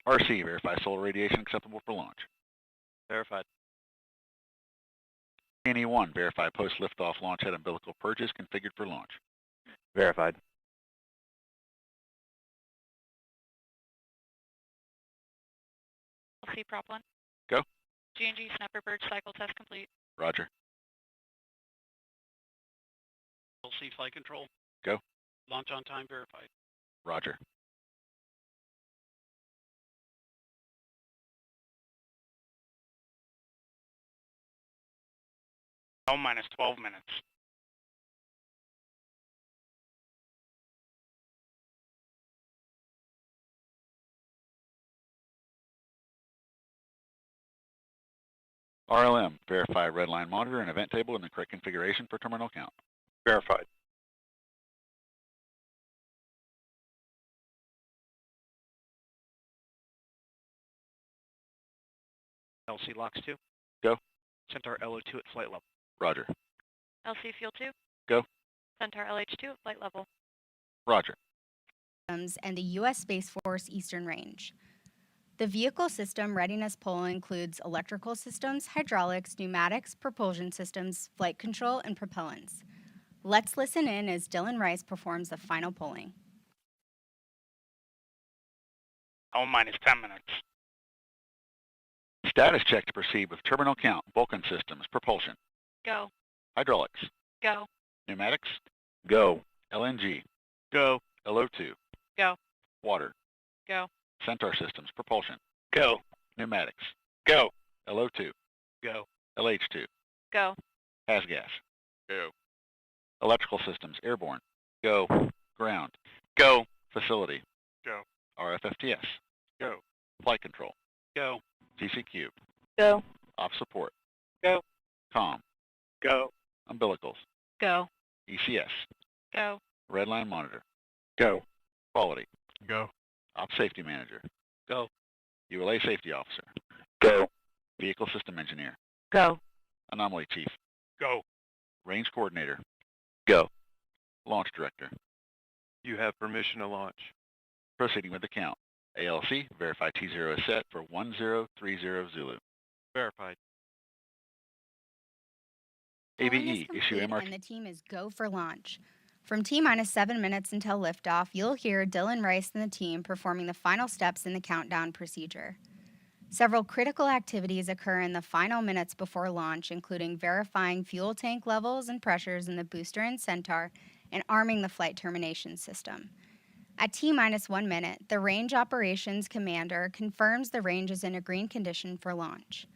RC, verify solar radiation acceptable for launch. Verified. NE1, verify post liftoff launch head umbilical purge is configured for launch. Verified. LC Prop 1. Go. G&G Snapper Bridge cycle test complete. Roger. LC flight control. Go. Launch on time verified. Roger. minus 12 minutes. RLM, verify red line monitor and event table in the correct configuration for terminal count. Verified. LC LOX 2. Go. Centaur LO2 at flight level. Roger. LC Fuel 2. Go. Centaur LH2 at flight level. Roger. And the U.S. Space Force Eastern Range. The vehicle system readiness poll includes electrical systems, hydraulics, pneumatics, propulsion systems, flight control, and propellants. Let's listen in as Dylan Rice performs the final polling. minus 10 minutes. Status check to proceed with terminal count, Vulcan systems, propulsion, Go. hydraulics, Go. pneumatics, go, LNG, Go. LO2, Go. water, Go. Centaur systems, propulsion, Go. pneumatics, Go. LO2, Go. LH2, Go. has gas, Go. electrical systems, airborne, go, ground, Go. facility, Go. RFFTS, Go. flight control, Go. TCQ, Go. off support, Go. comm, Go. umbilicals, Go. ECS, Go. red line monitor, Go. quality, Go. op safety manager, Go. ULA safety officer, Go. vehicle system engineer, Go. anomaly chief, Go. range coordinator, Go. launch director. You have permission to launch. Proceeding with the count. ALC, verify T0 is set for 1030 Zulu. Verified. Polling is ABE, complete issue MRT. and the team is go for launch. From T-minus 7 minutes until liftoff, you'll hear Dylan Rice and the team performing the final steps in the countdown procedure. Several critical activities occur in the final minutes before launch, including verifying fuel tank levels and pressures in the booster and Centaur and arming the flight termination system. At T-minus 1 minute, the Range Operations Commander confirms the range is in a green condition for launch.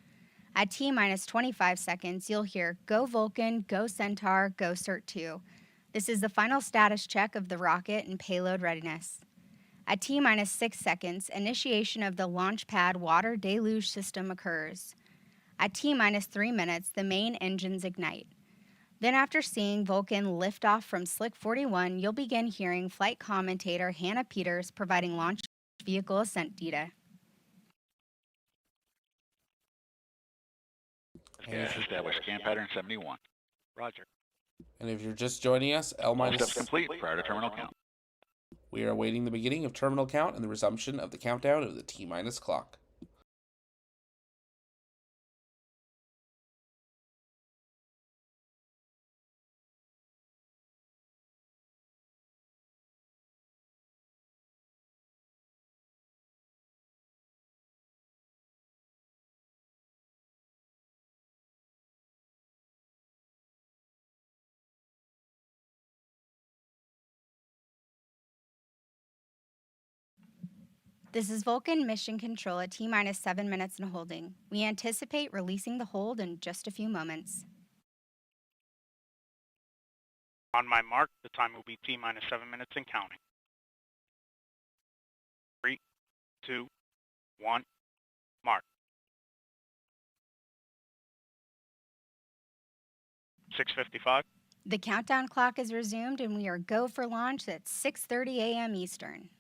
At T-minus 25 seconds, you'll hear Go Vulcan, Go Centaur, Go Cert-2. This is the final status check of the rocket and payload readiness. At T-minus 6 seconds, initiation of the launch pad water deluge system occurs. At T-minus 3 minutes, the main engines ignite. Then after seeing Vulcan lift off from Slick 41, you'll begin hearing flight commentator Hannah Peters providing launch vehicle ascent data. Established scan pattern 71. Roger. And if you're just joining us, All L-minus, steps complete prior to terminal count. we are awaiting the beginning of terminal count and the resumption of the countdown of the T-minus clock. This is Vulcan Mission Control at T-minus 7 minutes and holding. We anticipate releasing the hold in just a few moments. On my mark, the time will be T-minus 7 minutes and counting. 3, 2, 1, mark. 6:55. The countdown clock is resumed and we are go for launch at 6:30 a.m. Eastern.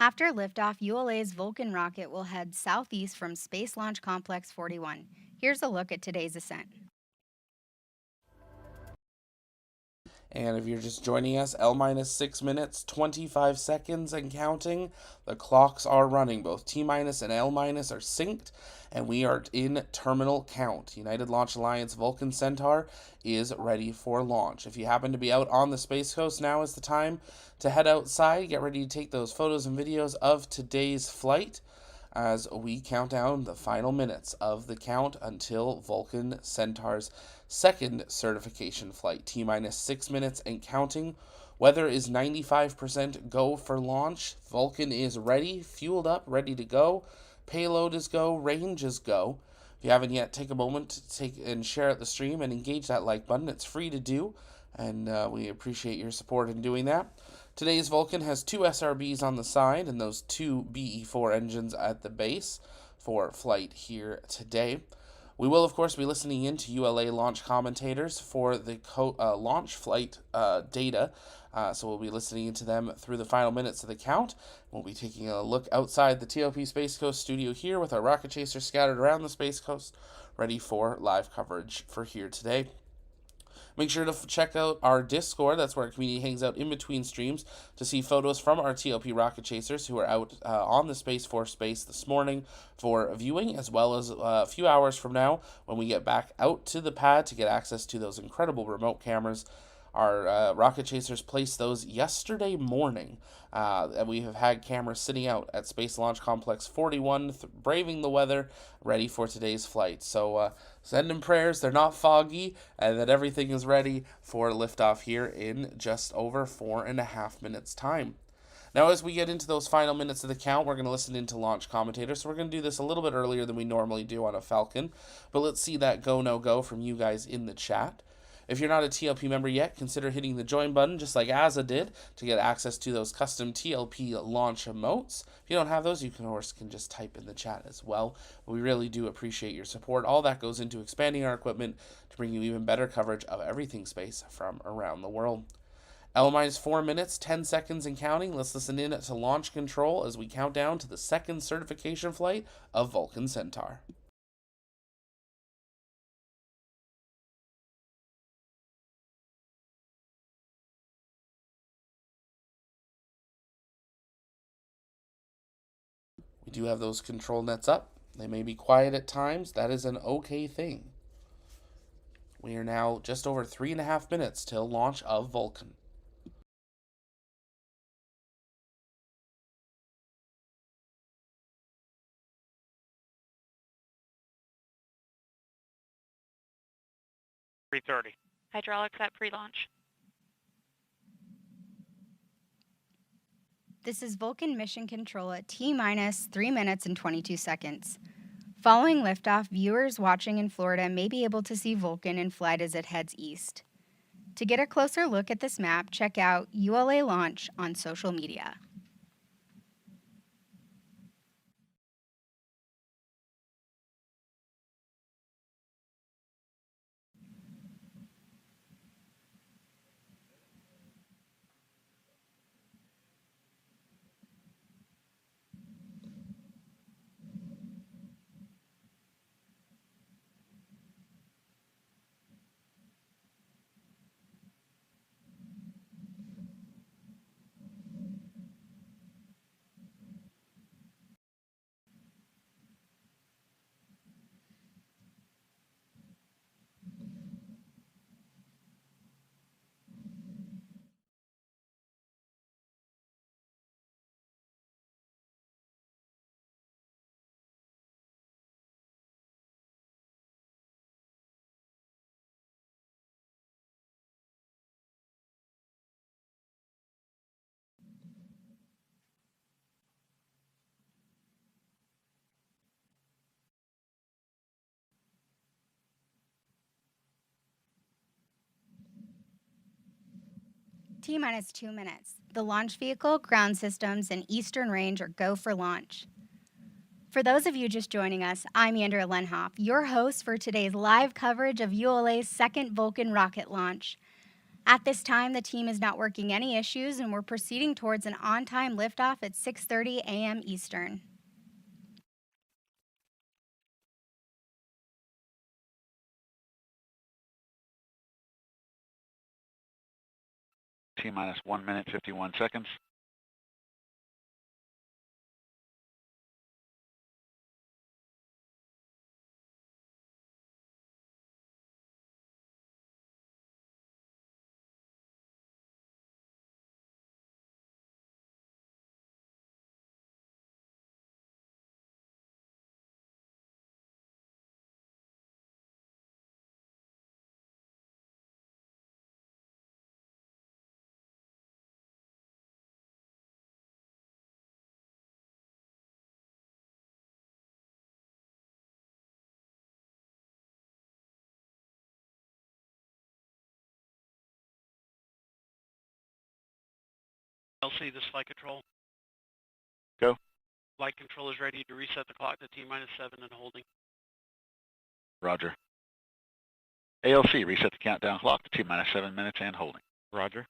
After liftoff, ULA's Vulcan rocket will head southeast from Space Launch Complex 41. Here's a look at today's ascent. And if you're just joining us, L minus 6 minutes, 25 seconds and counting. The clocks are running. Both T minus and L minus are synced, and we are in terminal count. United Launch Alliance Vulcan Centaur is ready for launch. If you happen to be out on the Space Coast, now is the time to head outside. Get ready to take those photos and videos of today's flight as we count down the final minutes of the count until Vulcan Centaur's second certification flight. T minus 6 minutes and counting. Weather is 95% go for launch. Vulcan is ready, fueled up, ready to go. Payload is go, range is go. If you haven't yet, take a moment to take and share out the stream and engage that like button. It's free to do, and we appreciate your support in doing that. Today's Vulcan has 2 SRBs on the side and those 2 BE-4 engines at the base for flight here today. We will, of course, be listening in to ULA launch commentators for the launch flight data, so we'll be listening into them through the final minutes of the count. We'll be taking a look outside the TLP Space Coast studio here with our rocket chasers scattered around the Space Coast, ready for live coverage for here today. Make sure to check out our Discord. That's where our community hangs out in between streams to see photos from our TLP rocket chasers who are out on the Space Force base this morning for viewing, as well as a few hours from now when we get back out to the pad to get access to those incredible remote cameras. Our rocket chasers placed those yesterday morning, and we have had cameras sitting out at Space Launch Complex 41, braving the weather, ready for today's flight. So send in prayers they're not foggy, and that everything is ready for liftoff here in just over 4.5 minutes time. Now, as we get into those final minutes of the count, we're going to listen into launch commentators. So we're going to do this a little bit earlier than we normally do on a Falcon, but let's see that go, no go from you guys in the chat. If you're not a TLP member yet, consider hitting the join button just like Azza did to get access to those custom TLP launch emotes. If you don't have those, you can, of course, just type in the chat as well. We really do appreciate your support. All that goes into expanding our equipment to bring you even better coverage of everything space from around the world. L minus 4 minutes, 10 seconds and counting. Let's listen in to launch control as we count down to the second certification flight of Vulcan Centaur. We do have those control nets up. They may be quiet at times. That is an okay thing. We are now just over 3.5 minutes till launch of Vulcan. Hydraulics at pre-launch. This is Vulcan Mission Control at T minus 3 minutes and 22 seconds. Following liftoff, viewers watching in Florida may be able to see Vulcan in flight as it heads east. To get a closer look at this map, check out ULA Launch on social media. T minus 2 minutes. The launch vehicle, ground systems, and eastern range are go for launch. For those of you just joining us, I'm Andrea Lenhoff, your host for today's live coverage of ULA's second Vulcan rocket launch. At this time, the team is not working any issues, and we're proceeding towards an on-time liftoff at 6:30 a.m. Eastern. T-minus 1 minute, 51 seconds. LC, this is flight control. Go. Flight control is ready to reset the clock to T-minus 7 and holding. Roger. ALC, reset the countdown clock to T-minus 7 minutes and holding. Roger.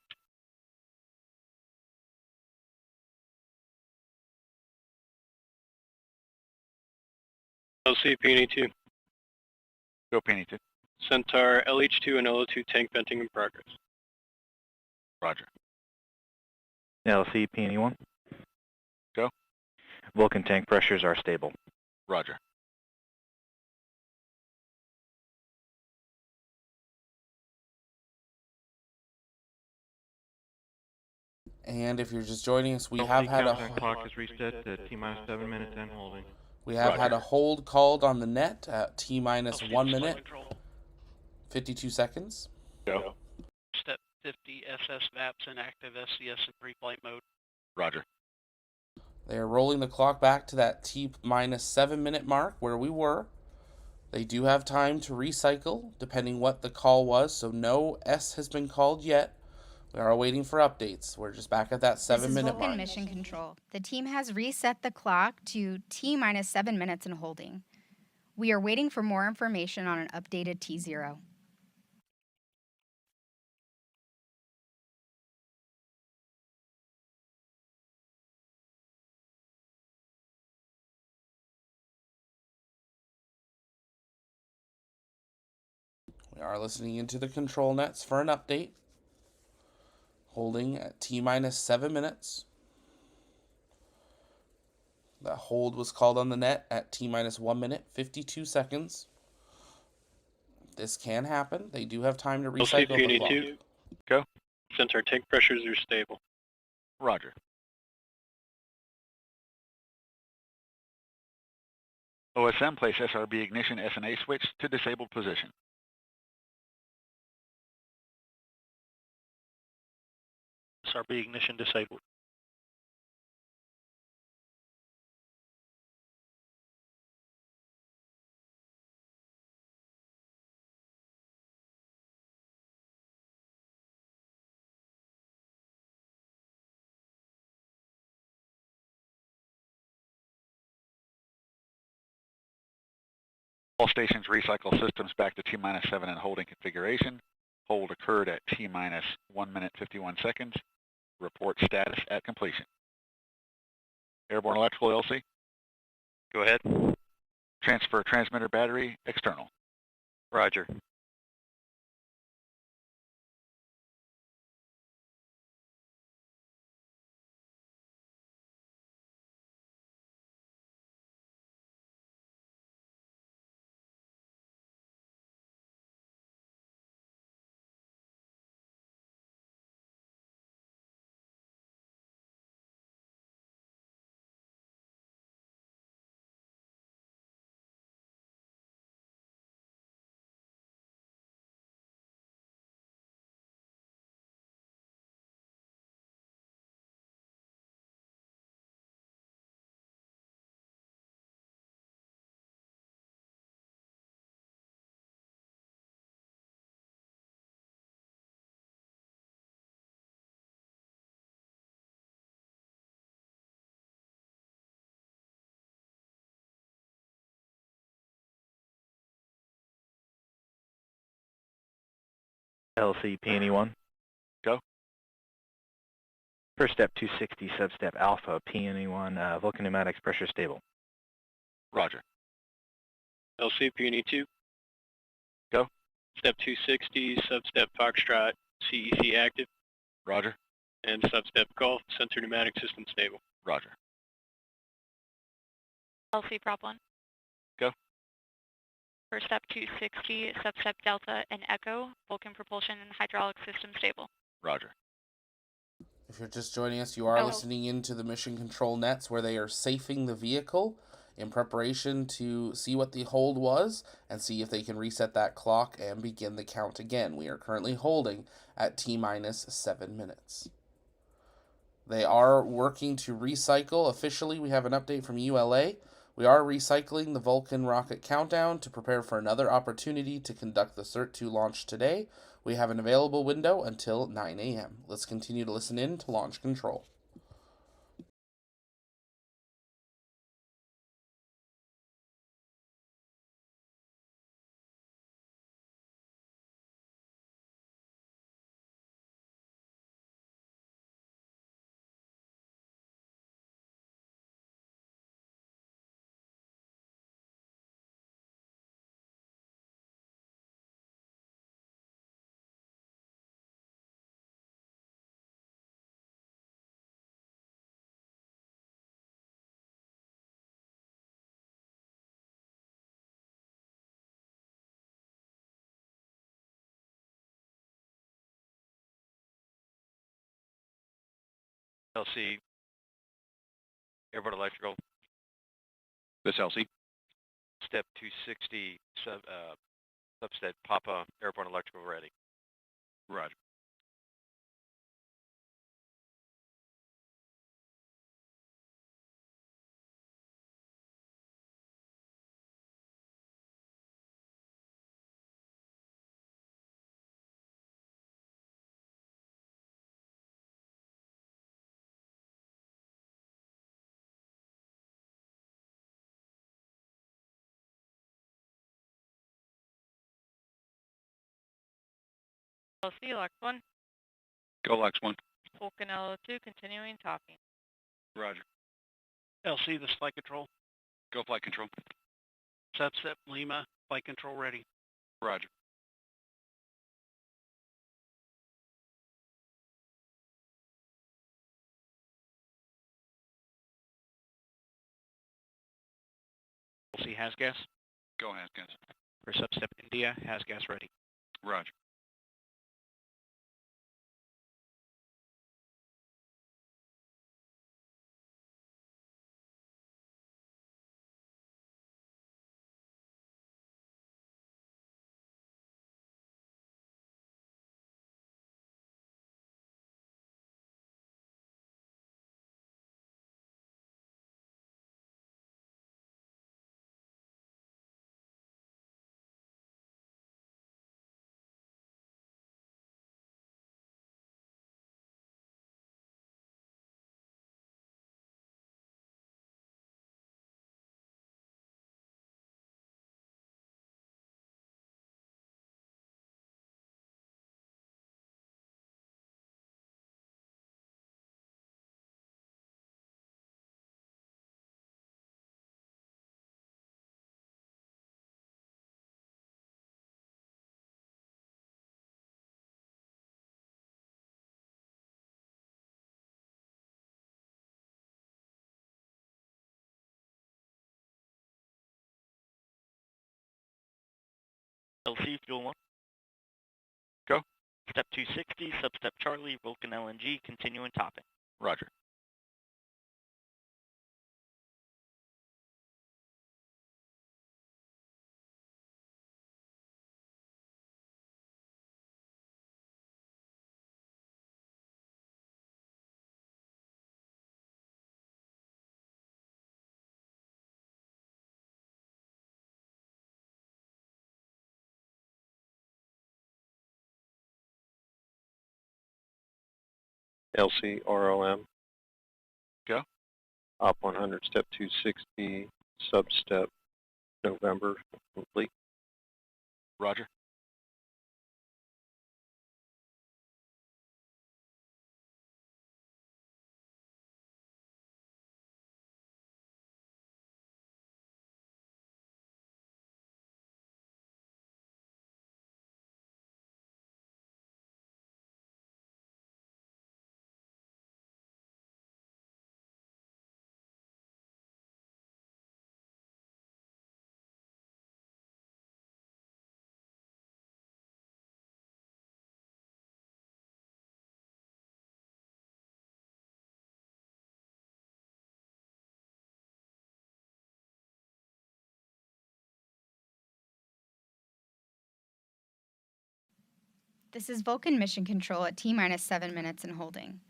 LC, Peony 2. Go, Peony 2. Centaur, LH2 and LO2 tank venting in progress. Roger. LC, Peony 1. Go. Vulcan tank pressures are stable. Roger. And if you're just joining us, we LC have had countdown clock is reset to T-minus 7 minutes and holding. we have had a hold called on the net at T-minus LC, 1 this is minute, flight control. 52 seconds. Go. Step 50 SS VAPS and active SCS in pre-flight mode. Roger. They are rolling the clock back to that T-minus 7 minute mark where we were. They do have time to recycle, depending what the call was, so no S has been called yet. We are waiting for updates. We're just back at that 7 minute Vulcan mark. Mission Control. The team has reset the clock to T-minus 7 minutes and holding. We are waiting for more information on an updated T0. We are listening into the control nets for an update. Holding at T-minus 7 minutes. The hold was called on the net at T-minus 1 minute, 52 seconds. This can happen. They do have time to LC, recycle the Peony clock. 2. Go. Centaur tank pressures are stable. Roger. OSM, place SRB ignition SNA switch to disabled position. SRB ignition disabled. All stations recycle systems back to T-minus 7 and holding configuration. Hold occurred at T-minus 1 minute, 51 seconds. Report status at completion. Airborne electrical LC. Go ahead. Transfer transmitter battery external. Roger. LC, Peony 1. Go. First step 260, substep alpha, Peony 1, Vulcan pneumatics pressure stable. Roger. LC, Peony 2. Go. Step 260, substep Foxtrot, CEC active. Roger. And substep Golf, sensor pneumatic system stable. Roger. LC Prop 1. Go. For step 260, substep Delta and Echo, Vulcan propulsion and hydraulic system stable. Roger. If you're just joining us, you are listening into the mission control nets where they are safing the vehicle in preparation to see what the hold was and see if they can reset that clock and begin the count again. We are currently holding at T-minus 7 minutes. They are working to recycle. Officially, we have an update from ULA. We are recycling the Vulcan rocket countdown to prepare for another opportunity to conduct the Cert-2 launch today. We have an available window until 9 a.m. Let's continue to listen in to launch control. LC, airborne electrical, This LC. step 260, subset Papa, airborne electrical ready. Roger. LC Lock 1. Go Lex 1. Vulcan LO2 continuing topping. Roger. LC, this flight control. Go flight control. Substep Lima, flight control ready. Roger. LC has gas. Go has gas. For substep India, has gas ready. Roger. LC Fuel 1. Go. Step 260, substep Charlie, Vulcan LNG, continuing topping. Roger. LC RLM. Go. Op 100, step 260, substep November, complete. Roger. This is Vulcan Mission Control at T-minus 7 minutes and holding.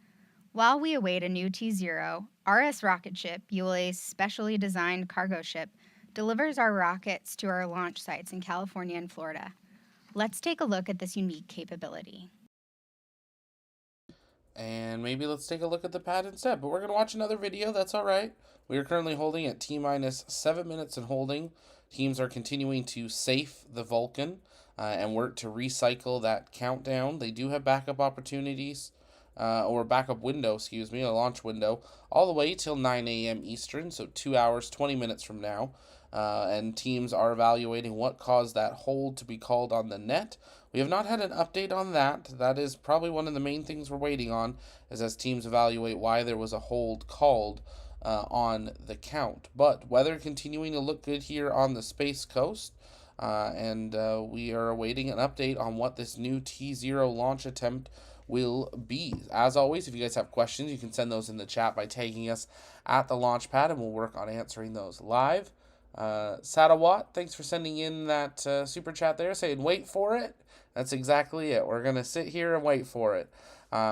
While we await a new T0, RS rocket ship, ULA's specially designed cargo ship, delivers our rockets to our launch sites in California and Florida. Let's take a look at this unique capability. And maybe let's take a look at the pad instead, but we're going to watch another video, that's all right. We are currently holding at T-minus 7 minutes and holding. Teams are continuing to safe the Vulcan and work to recycle that countdown. They do have backup opportunities, or backup window, a launch window, all the way till 9 a.m. Eastern, so 2 hours, 20 minutes from now. And teams are evaluating what caused that hold to be called on the net. We have not had an update on that. That is probably one of the main things we're waiting on, is as teams evaluate why there was a hold called on the count. But weather continuing to look good here on the Space Coast, and we are awaiting an update on what this new T0 launch attempt will be. As always, if you guys have questions, you can send those in the chat by tagging us at the launch pad, and we'll work on answering those live. Sadawat, thanks for sending in that super chat there, saying wait for it. That's exactly it. We're going to sit here and wait for it.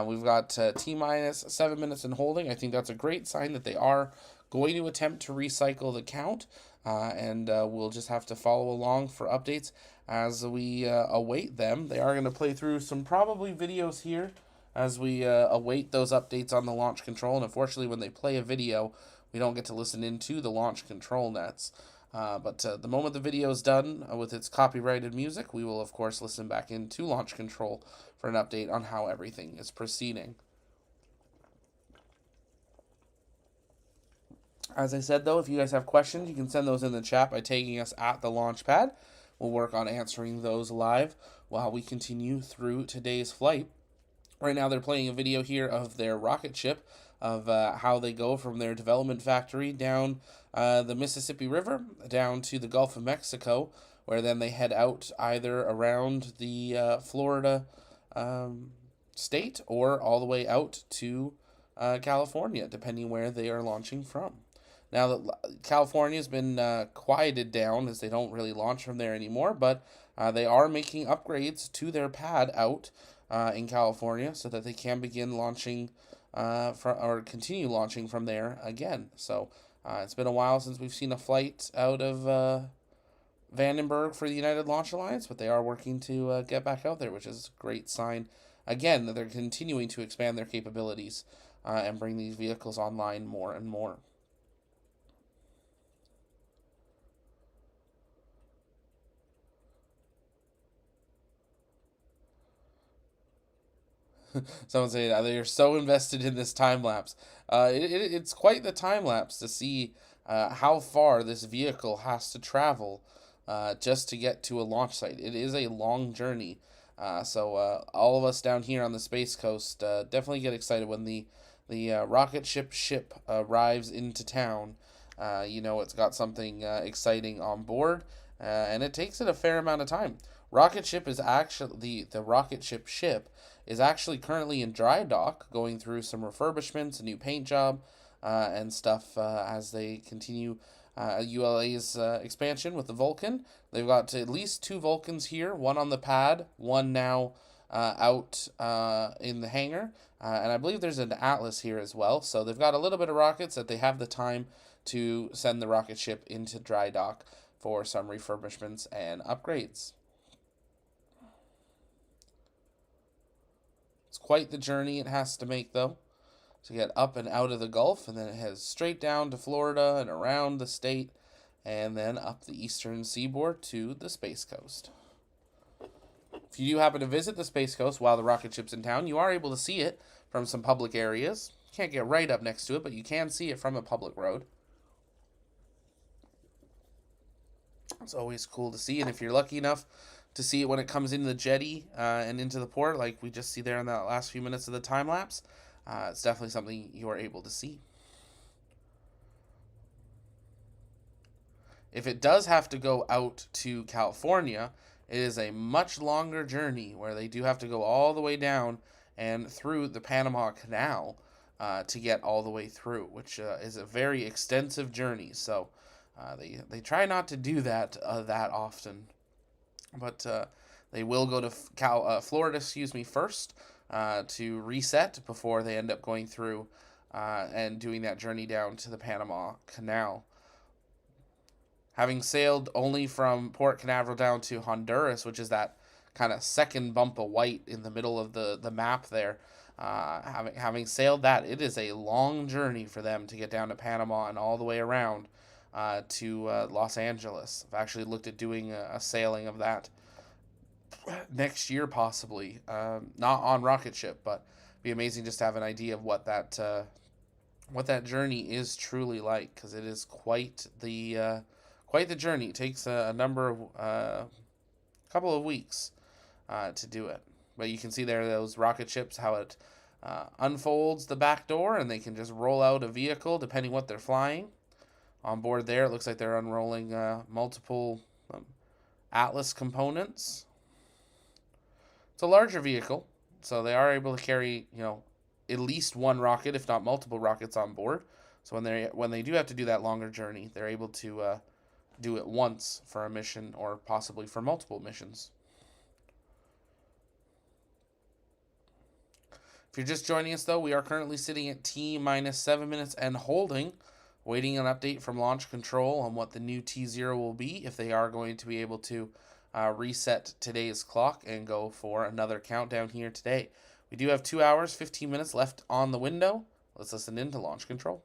We've got T-minus 7 minutes and holding. I think that's a great sign that they are going to attempt to recycle the count, and we'll just have to follow along for updates as we await them. They are going to play through some probably videos here as we await those updates on the launch control, and unfortunately when they play a video, we don't get to listen into the launch control nets. But the moment the video is done with its copyrighted music, we will, of course, listen back into launch control for an update on how everything is proceeding. As I said, though, if you guys have questions, you can send those in the chat by tagging us at the launch pad. We'll work on answering those live while we continue through today's flight. Right now, they're playing a video here of their rocket ship, of how they go from their development factory down the Mississippi River, down to the Gulf of Mexico, where then they head out either around the Florida state or all the way out to California, depending where they are launching from. Now that California's been quieted down, as they don't really launch from there anymore, but they are making upgrades to their pad out in California so that they can begin launching or continue launching from there again. So it's been a while since we've seen a flight out of Vandenberg for the United Launch Alliance, but they are working to get back out there, which is a great sign, again, that they're continuing to expand their capabilities and bring these vehicles online more and more. Someone say they are so invested in this time lapse. It's quite the time lapse to see how far this vehicle has to travel just to get to a launch site. It is a long journey. So all of us down here on the Space Coast definitely get excited when the rocket ship arrives into town. It's got something exciting on board, and it takes it a fair amount of time. Rocket ship is actually the rocket ship is actually currently in dry dock, going through some refurbishments, a new paint job, and stuff as they continue ULA's expansion with the Vulcan. They've got at least 2 Vulcans here, one on the pad, one now out in the hangar, and I believe there's an Atlas here as well. So they've got a little bit of rockets that they have the time to send the rocket ship into dry dock for some refurbishments and upgrades. It's quite the journey it has to make, though, to get up and out of the Gulf, and then it heads straight down to Florida and around the state, and then up the eastern seaboard to the Space Coast. If you do happen to visit the Space Coast while the rocket ship's in town, you are able to see it from some public areas. You can't get right up next to it, but you can see it from a public road. It's always cool to see, and if you're lucky enough to see it when it comes into the jetty and into the port, like we just see there in the last few minutes of the time lapse, it's definitely something you are able to see. If it does have to go out to California, it is a much longer journey where they do have to go all the way down and through the Panama Canal to get all the way through, which is a very extensive journey. So they try not to do that that often. But They will go to Florida, first to reset before they end up going through and doing that journey down to the Panama Canal. Having sailed only from Port Canaveral down to Honduras, which is that kind of second bump of white in the middle of the map there, having sailed that, it is a long journey for them to get down to Panama and all the way around to Los Angeles. I've actually looked at doing a sailing of that next year, possibly. Not on rocket ship, but it'd be amazing just to have an idea of what that journey is truly like, because it is quite the journey. It takes a couple of weeks to do it. But you can see there those rocket ships, how it unfolds the back door, and they can just roll out a vehicle depending what they're flying. On board there, it looks like they're unrolling multiple Atlas components. It's a larger vehicle, so they are able to carry, at least one rocket, if not multiple rockets on board. So when they do have to do that longer journey, they're able to do it once for a mission, or possibly for multiple missions. If you're just joining us, though, we are currently sitting at T-minus 7 minutes and holding, waiting an update from Launch Control on what the new T0 will be, if they are going to be able to reset today's clock and go for another countdown here today. We do have 2 hours, 15 minutes left on the window. Let's listen in to Launch Control.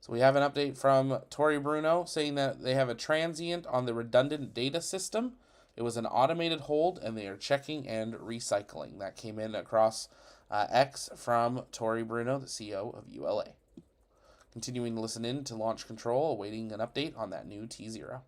So we have an update from Tori Bruno saying that they have a transient on the redundant data system. It was an automated hold, and they are checking and recycling. That came in across X from Tori Bruno, the CEO of ULA. Continuing to listen in to Launch Control, awaiting an update on that new T0.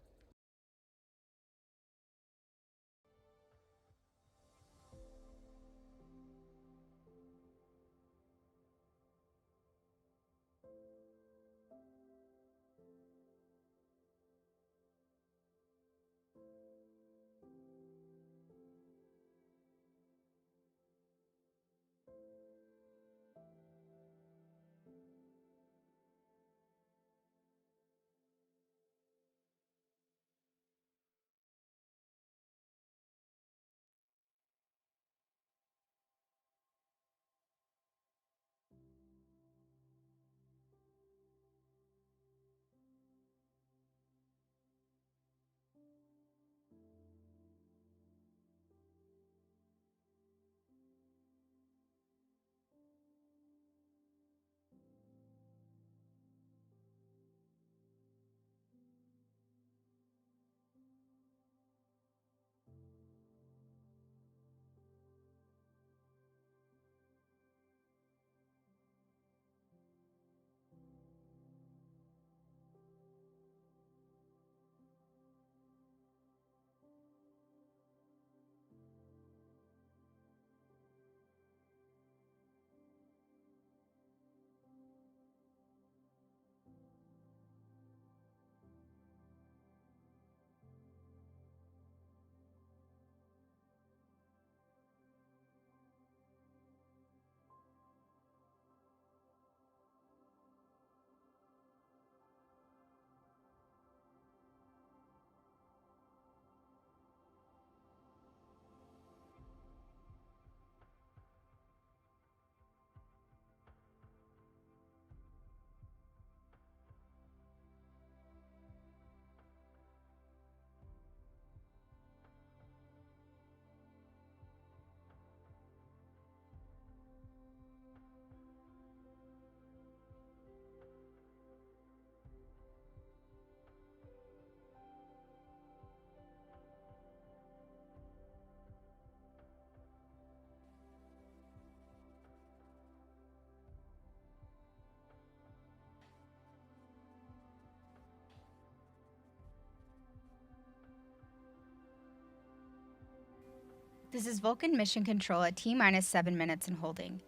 This is Vulcan Mission Control at T-minus 7 minutes and holding.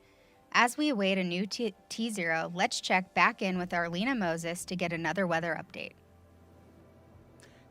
As we await a new T0, let's check back in with Arlena Moses to get another weather update.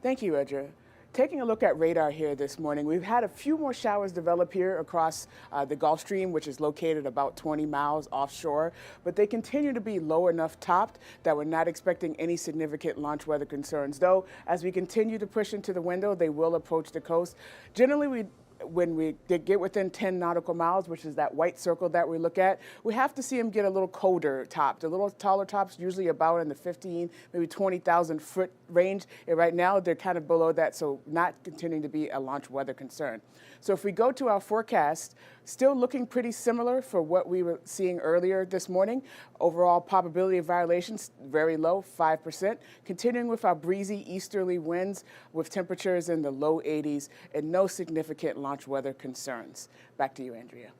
Thank you, Edra. Taking a look at radar here this morning, we've had a few more showers develop here across the Gulf Stream, which is located about 20 miles offshore, but they continue to be low enough topped that we're not expecting any significant launch weather concerns. Though, as we continue to push into the window, they will approach the coast. Generally, when we get within 10 nautical miles, which is that white circle that we look at, we have to see them get a little colder topped, a little taller tops, usually about in the 15, maybe 20,000 foot range. And right now, they're kind of below that, so not continuing to be a launch weather concern. So if we go to our forecast, still looking pretty similar for what we were seeing earlier this morning. Overall probability of violations, very low, 5%. Continuing with our breezy easterly winds with temperatures in the low 80s and no significant launch weather concerns. Back to you, Andrea.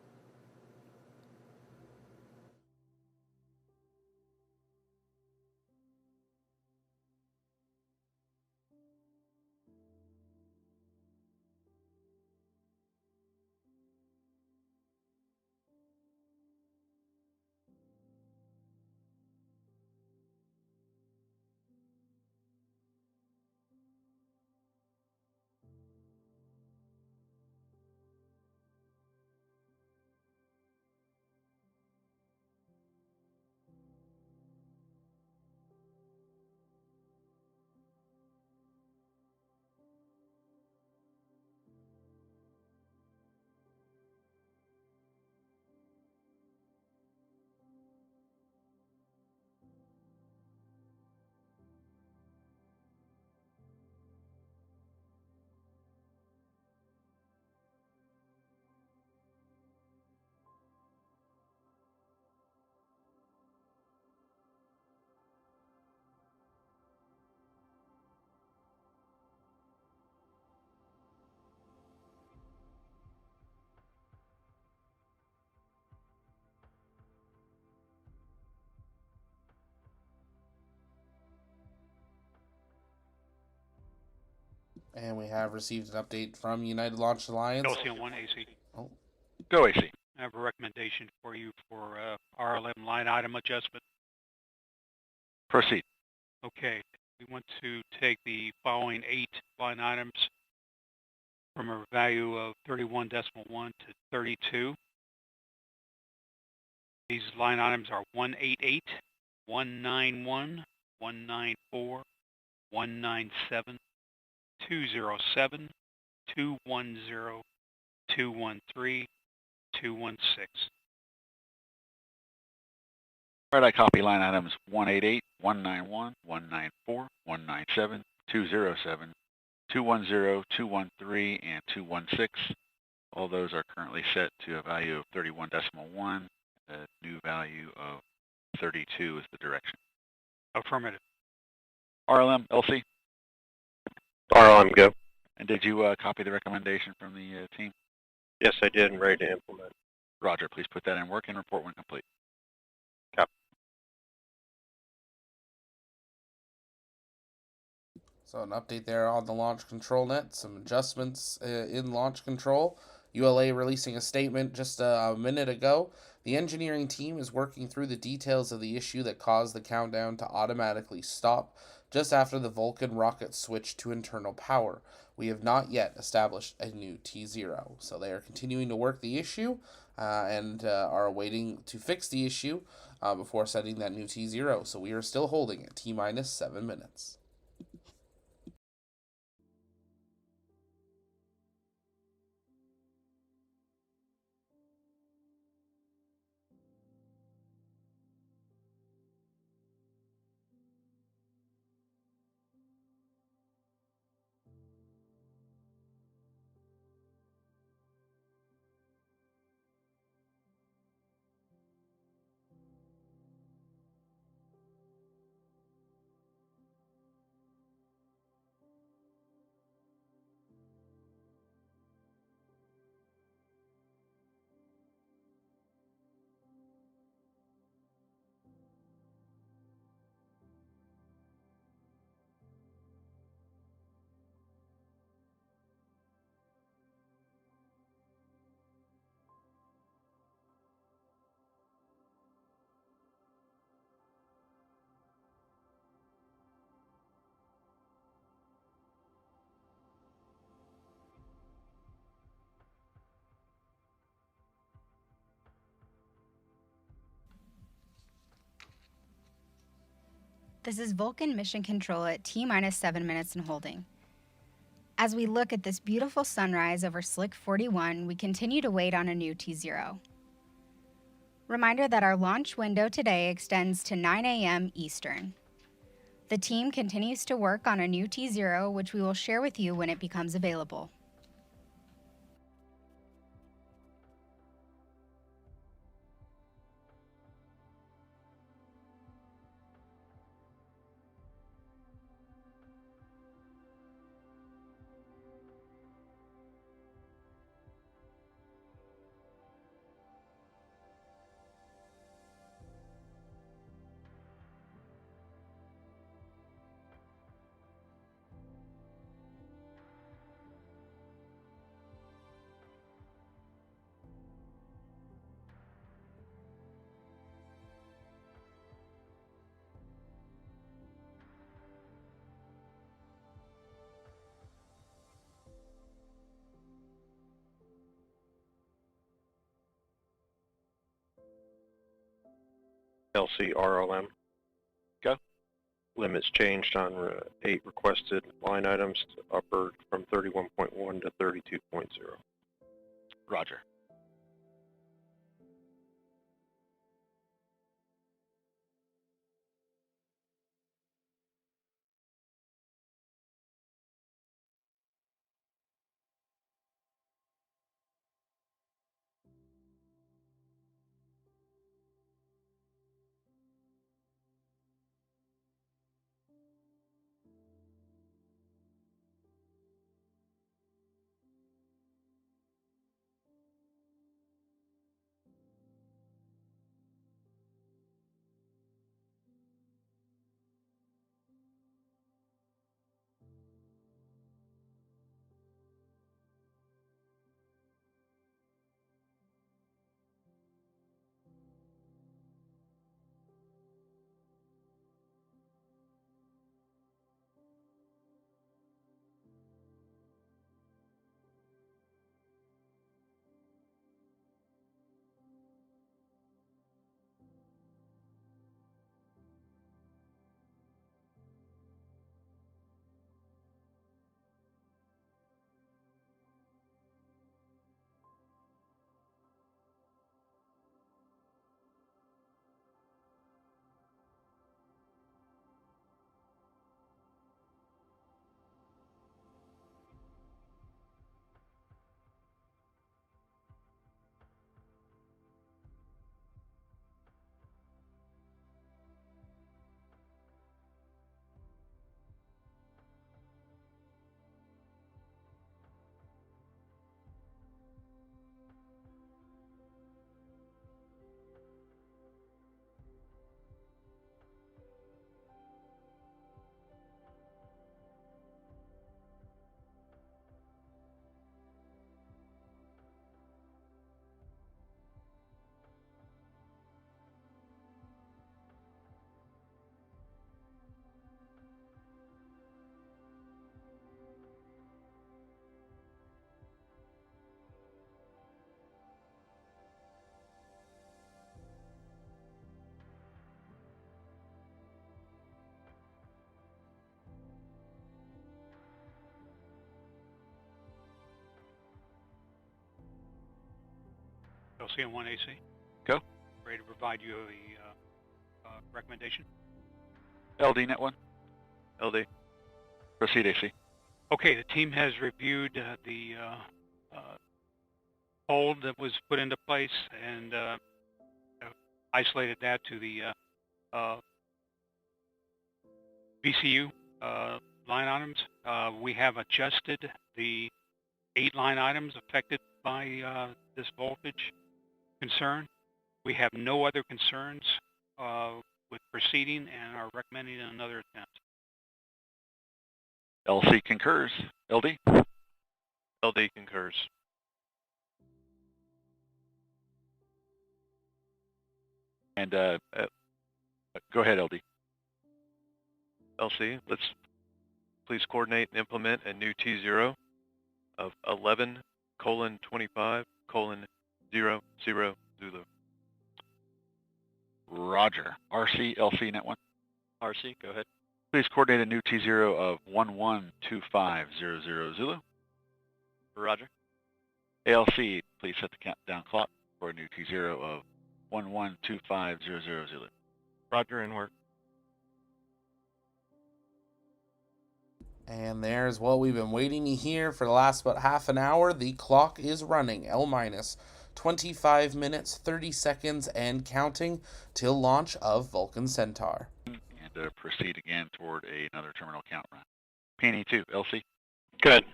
And we have received an update from United Launch Alliance. LCM1 AC. Oh. Go AC. I have a recommendation for you for R11 line item adjustment. Proceed. Okay, we want to take the following 8 line items from a value of 31.1 to 32. These line items are 188, 191, 194, 197, 207, 210, 213, 216. All right, I copy line items 188, 191, 194, 197, 207, 210, 213, and 216. All those are currently set to a value of 31.1. The new value of 32 is the direction. Affirmative. RLM, LC? RLM, go. And did you copy the recommendation from the team? Yes, I did, and ready to implement. Roger, please put that in work and report when complete. Copy. So an update there on the launch control net, some adjustments in launch control. ULA releasing a statement just a minute ago. The engineering team is working through the details of the issue that caused the countdown to automatically stop just after the Vulcan rocket switched to internal power. We have not yet established a new T0. So they are continuing to work the issue and are waiting to fix the issue before setting that new T0. So we are still holding it, T-minus 7 minutes. This is Vulcan Mission Control at T-minus 7 minutes and holding. As we look at this beautiful sunrise over Slick 41, we continue to wait on a new T0. Reminder that our launch window today extends to 9 a.m. Eastern. The team continues to work on a new T0, which we will share with you when it becomes available. LCRLM. Go. Limits changed on 8 requested line items to upper from 31.1 to 32.0. Roger. LCM1 AC. Go. Ready to provide you a recommendation. LD Net 1. LD. Proceed, AC. Okay, the team has reviewed the hold that was put into place and isolated that to the VCU line items. We have adjusted the 8 line items affected by this voltage concern. We have no other concerns with proceeding and are recommending another attempt. LC concurs. LD. LD concurs. And go ahead, LD. LC, let's please coordinate and implement a new T0 of 11:25:0:00 Zulu. Roger. RC, LC Net 1. RC, go ahead. Please coordinate a new T0 of 112500 Zulu. Roger. ALC, please set the countdown clock for a new T0 of 112500 Zulu. Roger, in work. And there's what we've been waiting to hear for the last about half an hour. The clock is running, L minus 25 minutes, 30 seconds, and counting till launch of Vulcan Centaur. And proceed again toward another terminal count run. PNE2, LC. Good.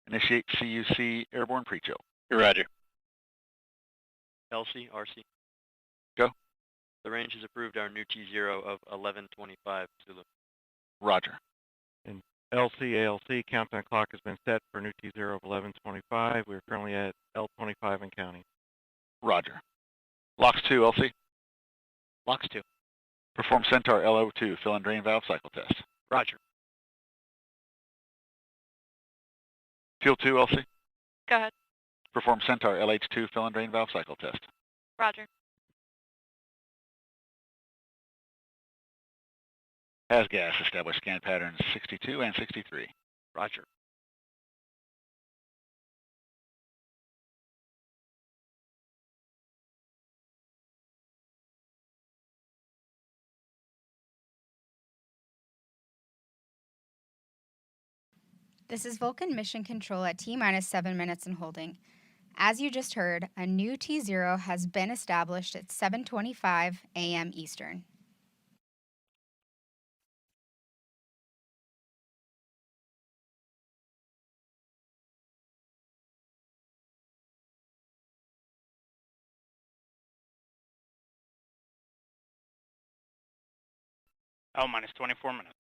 Initiate CUC airborne pre-chill. Roger. LC, RC. Go. The range has approved our new T0 of 1125 Zulu. Roger. And LC, ALC, countdown clock has been set for new T0 of 1125. We're currently at L25 and counting. Roger. LOX 2, LC. LOX 2. Perform Centaur LO2 fill and drain valve cycle test. Roger. Fuel 2, LC. Go ahead. Perform Centaur LH2 fill and drain valve cycle test. Roger. Has gas, establish scan patterns 62 and 63. Roger. This is Vulcan Mission Control at T-minus 7 minutes and holding. As you just heard, a new T0 has been established at 7:25 a.m. Eastern. L minus 24 minutes.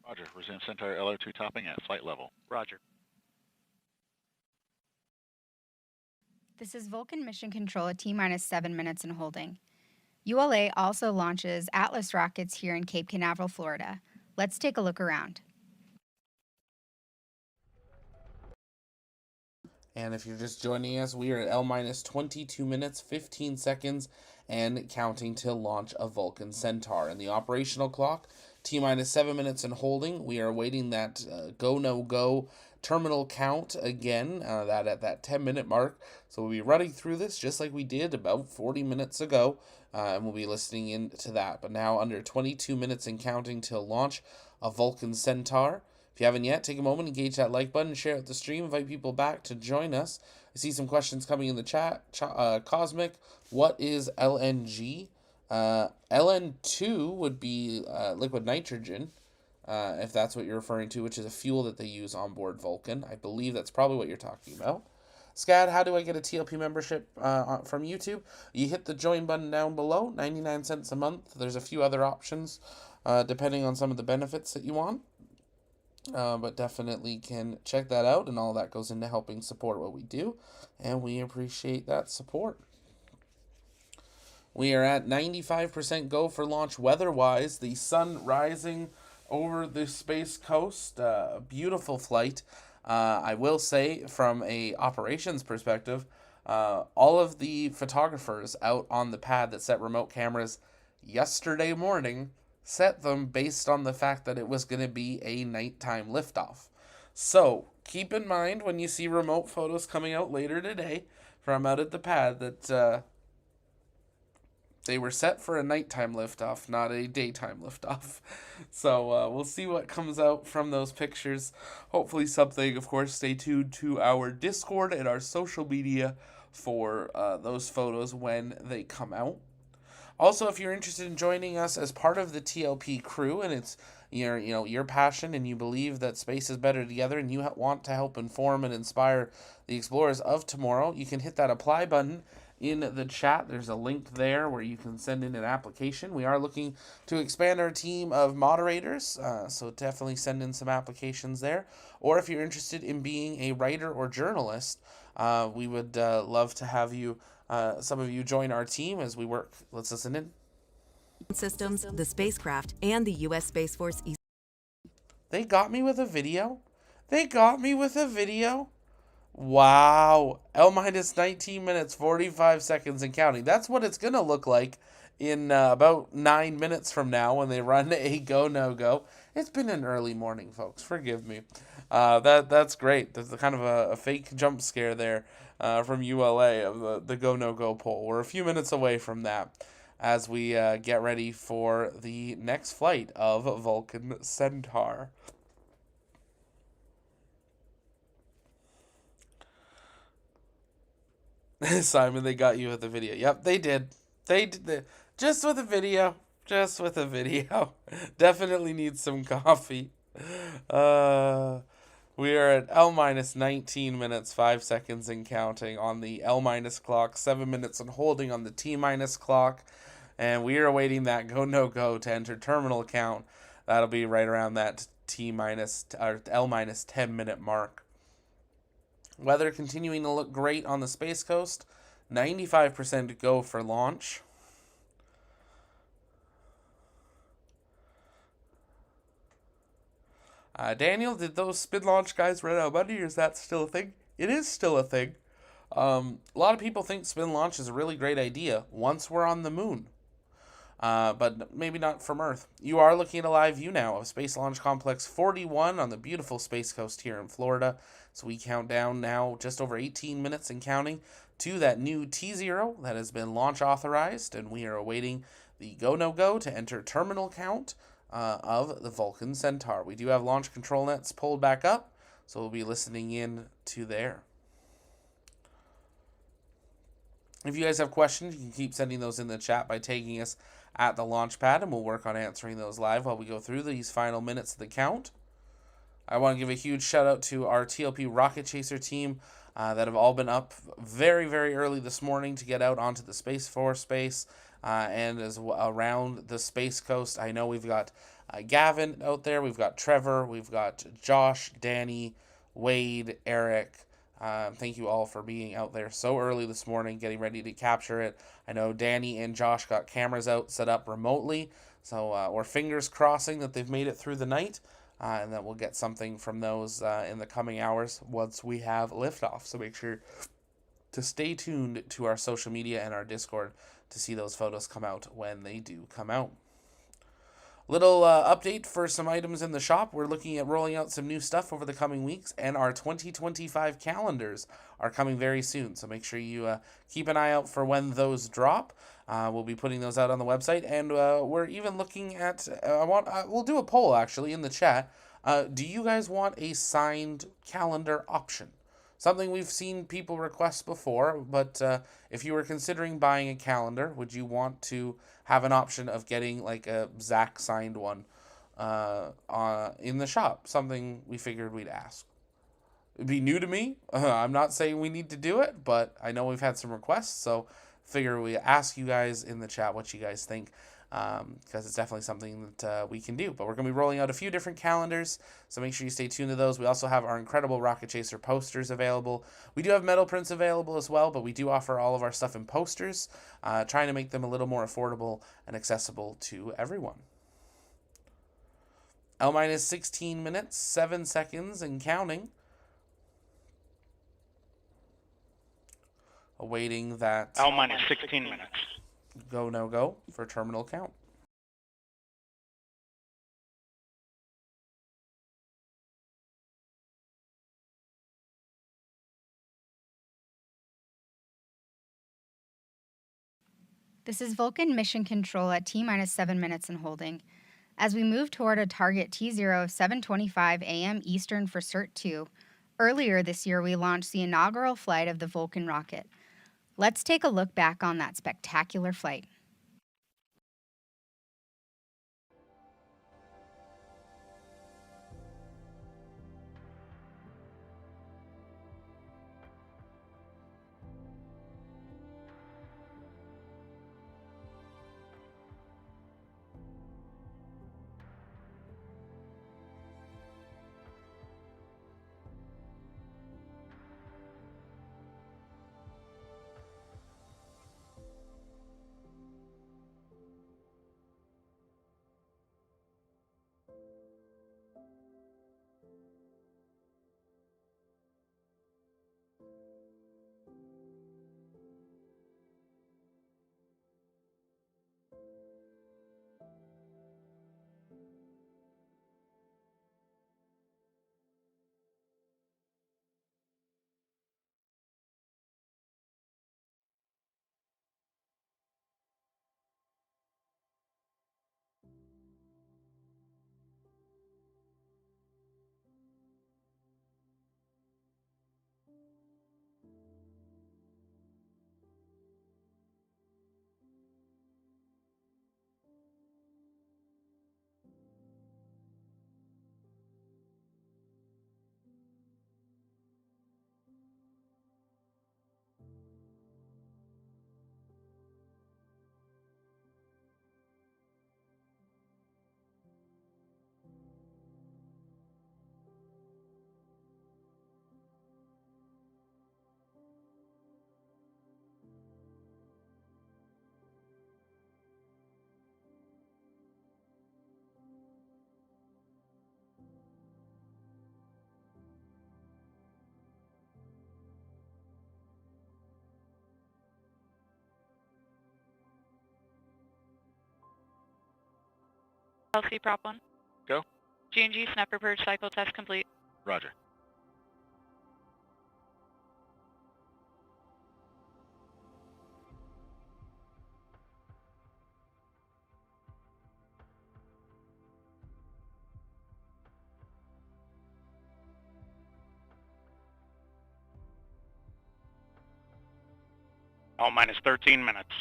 Roger. Resume Centaur LO2 topping at flight level. Roger. This is Vulcan Mission Control at T-minus 7 minutes and holding. ULA also launches Atlas rockets here in Cape Canaveral, Florida. Let's take a look around. And if you're just joining us, we are at L minus 22 minutes, 15 seconds, and counting till launch of Vulcan Centaur. And the operational clock, T minus 7 minutes and holding. We are awaiting that go, no go terminal count again, that at that 10-minute mark. So we'll be running through this just like we did about 40 minutes ago, and we'll be listening into that. But now under 22 minutes and counting till launch of Vulcan Centaur. If you haven't yet, take a moment, engage that like button, share out the stream, invite people back to join us. I see some questions coming in the chat. Cosmic, what is LNG? LN2 would be liquid nitrogen, if that's what you're referring to, which is a fuel that they use on board Vulcan. I believe that's probably what you're talking about. Scad, how do I get a TLP membership from YouTube? You hit the join button down below, 99 cents a month. There's a few other options depending on some of the benefits that you want. But definitely can check that out, and all that goes into helping support what we do, and we appreciate that support. We are at 95% go for launch weather-wise. The sun rising over the Space Coast. Beautiful flight. I will say, from a operations perspective, All of the photographers out on the pad that set remote cameras yesterday morning set them based on the fact that it was going to be a nighttime liftoff. So keep in mind when you see remote photos coming out later today from out at the pad that they were set for a nighttime liftoff, not a daytime liftoff. So we'll see what comes out from those pictures. Hopefully something, of course, stay tuned to our Discord and our social media for those photos when they come out. Also, if you're interested in joining us as part of the TLP crew and it's your passion and you believe that space is better together and you want to help inform and inspire the explorers of tomorrow, you can hit that apply button in the chat. There's a link there where you can send in an application. We are looking to expand our team of moderators, so definitely send in some applications there. Or if you're interested in being a writer or journalist, we would love to have you, some of you, join our team as we work. Let's listen in. Systems, the spacecraft, and the U.S. Space Force. They got me with a video? They got me with a video? Wow. L-minus 19 minutes, 45 seconds and counting. That's what it's going to look like in about 9 minutes from now when they run a go, no-go. It's been an early morning, folks. Forgive me. That's great. There's kind of a fake jump scare there from ULA of the go, no-go poll. We're a few minutes away from that as we get ready for the next flight of Vulcan Centaur. Simon, they got you with the video. Yep, they did. They did. Just with a video. Just with a video. Definitely need some coffee. We are at L-minus 19 minutes, 5 seconds and counting on the L-minus clock, 7 minutes and holding on the T-minus clock. And we are awaiting that go, no-go to enter terminal count. That'll be right around that T-minus, or L-minus 10-minute mark. Weather continuing to look great on the Space Coast. 95% go for launch. Daniel, did those spin launch guys run out of money, or is that still a thing? It is still a thing. A lot of people think spin launch is a really great idea once we're on the moon. But maybe not from Earth. You are looking at a live view now of Space Launch Complex 41 on the beautiful Space Coast here in Florida. So we count down now just over 18 minutes and counting to that new T0 that has been launch authorized, and we are awaiting the go, no-go to enter terminal count of the Vulcan Centaur. We do have launch control nets pulled back up, so we'll be listening in to there. If you guys have questions, you can keep sending those in the chat by tagging us at the launch pad, and we'll work on answering those live while we go through these final minutes of the count. I want to give a huge shout out to our TLP Rocket Chaser team that have all been up very, very early this morning to get out onto the Space Force space and as around the Space Coast. I know we've got Gavin out there, we've got Trevor, we've got Josh, Danny, Wade, Eric. Thank you all for being out there so early this morning, getting ready to capture it. I know Danny and Josh got cameras out set up remotely, so we're fingers crossing that they've made it through the night, and that we'll get something from those in the coming hours once we have liftoff. So make sure to stay tuned to our social media and our Discord to see those photos come out when they do come out. Little update for some items in the shop. We're looking at rolling out some new stuff over the coming weeks, and our 2025 calendars are coming very soon. So make sure you keep an eye out for when those drop. We'll be putting those out on the website, and we're even looking at. We'll do a poll actually in the chat. Do you guys want a signed calendar option? Something we've seen people request before, but if you were considering buying a calendar, would you want to have an option of getting like a Zach signed one in the shop? Something we figured we'd ask. It'd be new to me. I'm not saying we need to do it, but I know we've had some requests, so figure we ask you guys in the chat what you guys think. Because it's definitely something that we can do. But we're going to be rolling out a few different calendars, so make sure you stay tuned to those. We also have our incredible Rocket Chaser posters available. We do have metal prints available as well, but we do offer all of our stuff in posters, trying to make them a little more affordable and accessible to everyone. L-minus 16 minutes, 7 seconds, and counting. Awaiting that L minus 16 minutes. go, no go for terminal count. This is Vulcan Mission Control at T-minus 7 minutes and holding. As we move toward a target T0 7:25 a.m. Eastern for Cert-2, earlier this year we launched the inaugural flight of the Vulcan rocket. Let's take a look back on that spectacular flight. LC Prop 1. Go. G&G Snapper Purge cycle test complete. Roger. L minus 13 minutes.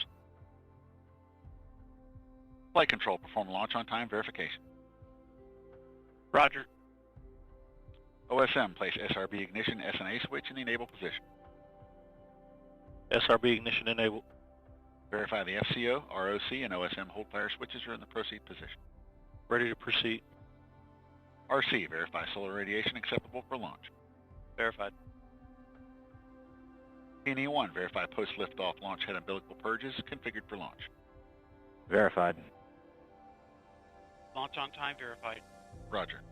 Flight control, perform launch on time verification. Roger. OSM, place SRB ignition SNA switch in the enable position. SRB ignition enabled. Verify the FCO, ROC, and OSM hold fire switches are in the proceed position. Ready to proceed. RC, verify solar radiation acceptable for launch. Verified. PNE-1, verify post-liftoff launch head umbilical purges configured for launch. Verified. Launch on time verified. Roger.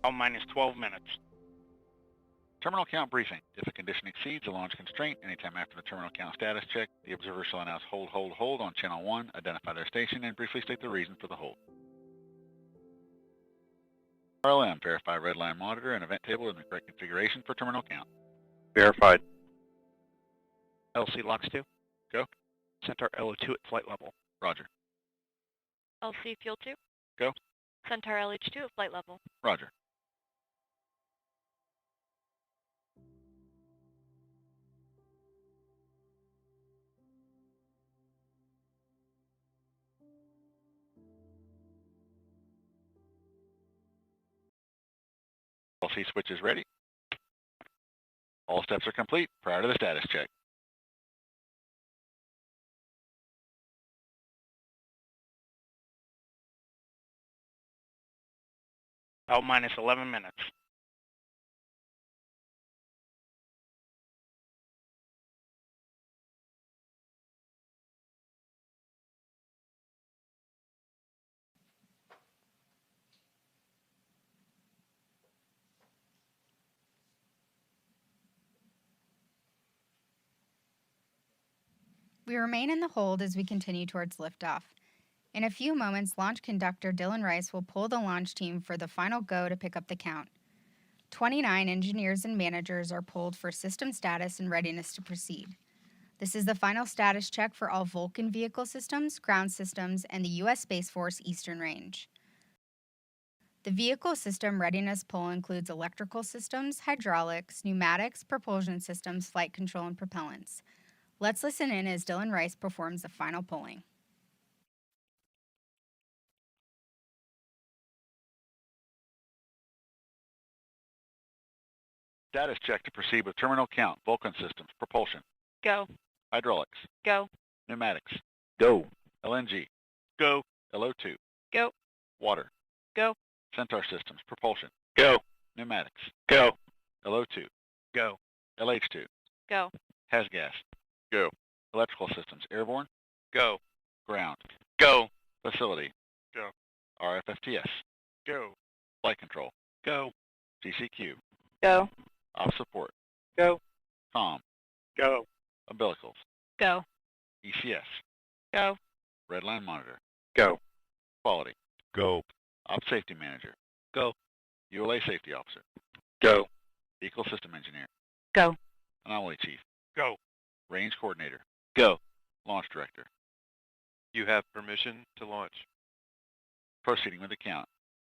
L minus 12 minutes. Terminal count briefing. If a condition exceeds a launch constraint anytime after the terminal count status check, the observer shall announce hold, hold, hold on channel 1, identify their station, and briefly state the reason for the hold. RLM, verify red line monitor and event table in the correct configuration for terminal count. Verified. LC LOX 2. Go. Centaur LO2 at flight level. Roger. LC Fuel 2. Go. Centaur LH2 at flight level. Roger. LC switch is ready. All steps are complete prior to the status check. Out minus 11 minutes. We remain in the hold as we continue towards liftoff. In a few moments, launch conductor Dylan Rice will pull the launch team for the final go to pick up the count. 29 engineers and managers are pulled for system status and readiness to proceed. This is the final status check for all Vulcan vehicle systems, ground systems, and the U.S. Space Force Eastern Range. The vehicle system readiness pull includes electrical systems, hydraulics, pneumatics, propulsion systems, flight control, and propellants. Let's listen in as Dylan Rice performs the final pulling. Status check to proceed with terminal count, Vulcan systems, propulsion, Go. hydraulics, Go. pneumatics, Go. LNG, Go. LO2, Go. water, Go. Centaur systems, propulsion, Go. pneumatics, Go. LO2, Go. LH2, Go. HASGAS, Go. electrical systems, airborne, Go. ground, Go. facility, Go. RFFTS, Go. flight control, Go. CCQ, Go. op support, Go. comm, Go. umbilicals, Go. ECS, Go. redline monitor, Go. quality, Go. op safety manager, Go. ULA safety officer, Go. vehicle system engineer, Go. anomaly chief, Go. range coordinator, Go. launch director. You have permission to launch. Proceeding with the count.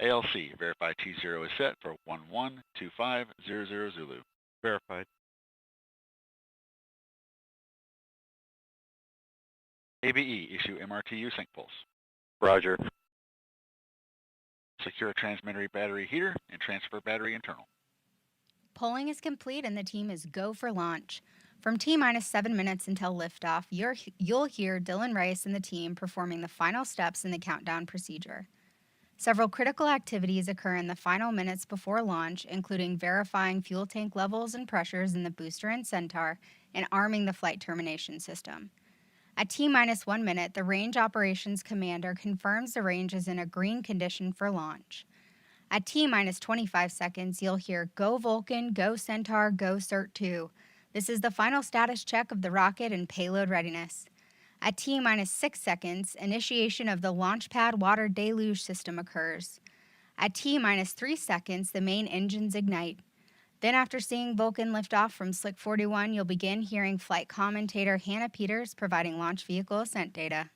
ALC, verify T0 is set for 112500 Zulu. Verified. ABE, issue MRTU sync pulse. Roger. Secure transmitter battery heater and transfer battery internal. Polling is complete and the team is go for launch. From T-minus 7 minutes until liftoff, you'll hear Dylan Rice and the team performing the final steps in the countdown procedure. Several critical activities occur in the final minutes before launch, including verifying fuel tank levels and pressures in the booster and Centaur and arming the flight termination system. At T-minus 1 minute, the Range Operations Commander confirms the range is in a green condition for launch. At T-minus 25 seconds, you'll hear Go Vulcan, Go Centaur, Go Cert-2. This is the final status check of the rocket and payload readiness. At T-minus 6 seconds, initiation of the launch pad water deluge system occurs. At T-minus 3 seconds, the main engines ignite. Then after seeing Vulcan lift off from Slick 41, you'll begin hearing flight commentator Hannah Peters providing launch vehicle ascent data.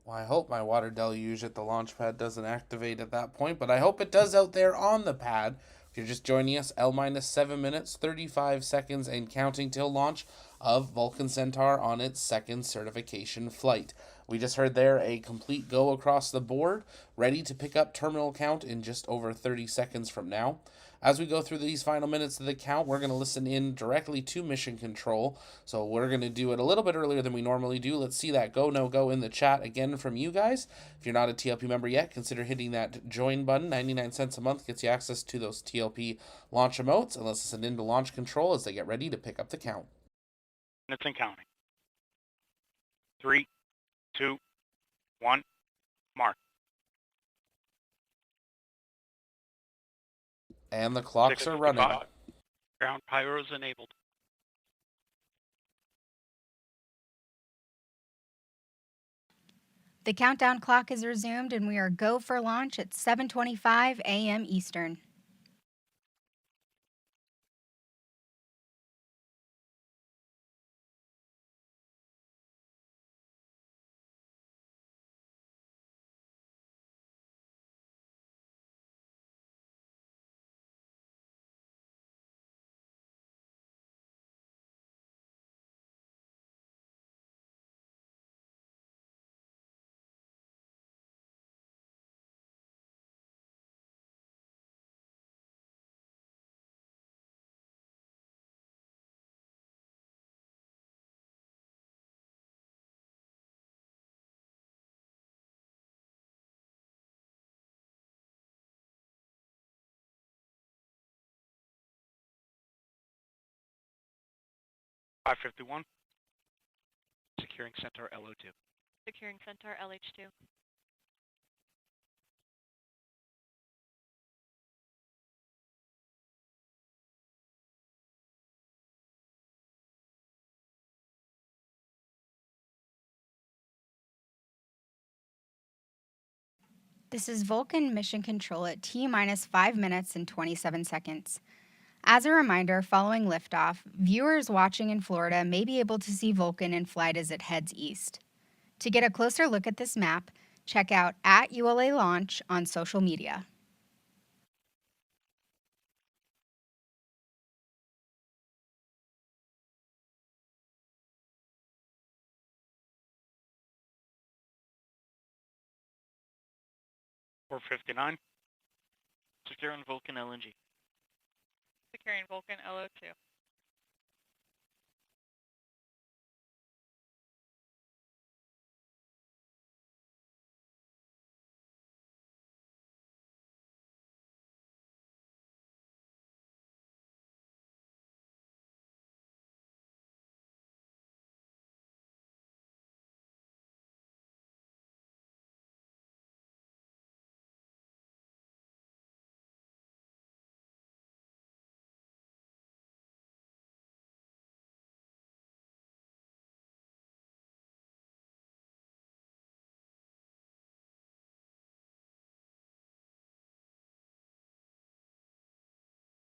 Well, I hope my water deluge at the launch pad doesn't activate at that point, but I hope it does out there on the pad. If you're just joining us, L-7 minutes, 35 seconds, and counting till launch of Vulcan Centaur on its second certification flight. We just heard there a complete go across the board, ready to pick up terminal count in just over 30 seconds from now. As we go through these final minutes of the count, we're going to listen in directly to mission control. So we're going to do it a little bit earlier than we normally do. Let's see that go, no go in the chat again from you guys. If you're not a TLP member yet, consider hitting that join button. 99 cents a month gets you access to those TLP launch emotes. And let's listen into launch control as they get ready to pick up the count. Minutes and counting. 3, 2, 1, mark. And the clocks are running. Ground pyros enabled. The countdown clock is resumed and we are go for launch at 7:25 a.m. Eastern. 551. Securing Centaur LO2. Securing Centaur LH2. This is Vulcan Mission Control at T-minus 5 minutes and 27 seconds. As a reminder, following liftoff, viewers watching in Florida may be able to see Vulcan in flight as it heads east. To get a closer look at this map, check out @ULA Launch on social media. .459. Securing Vulcan LNG. Securing Vulcan LO2.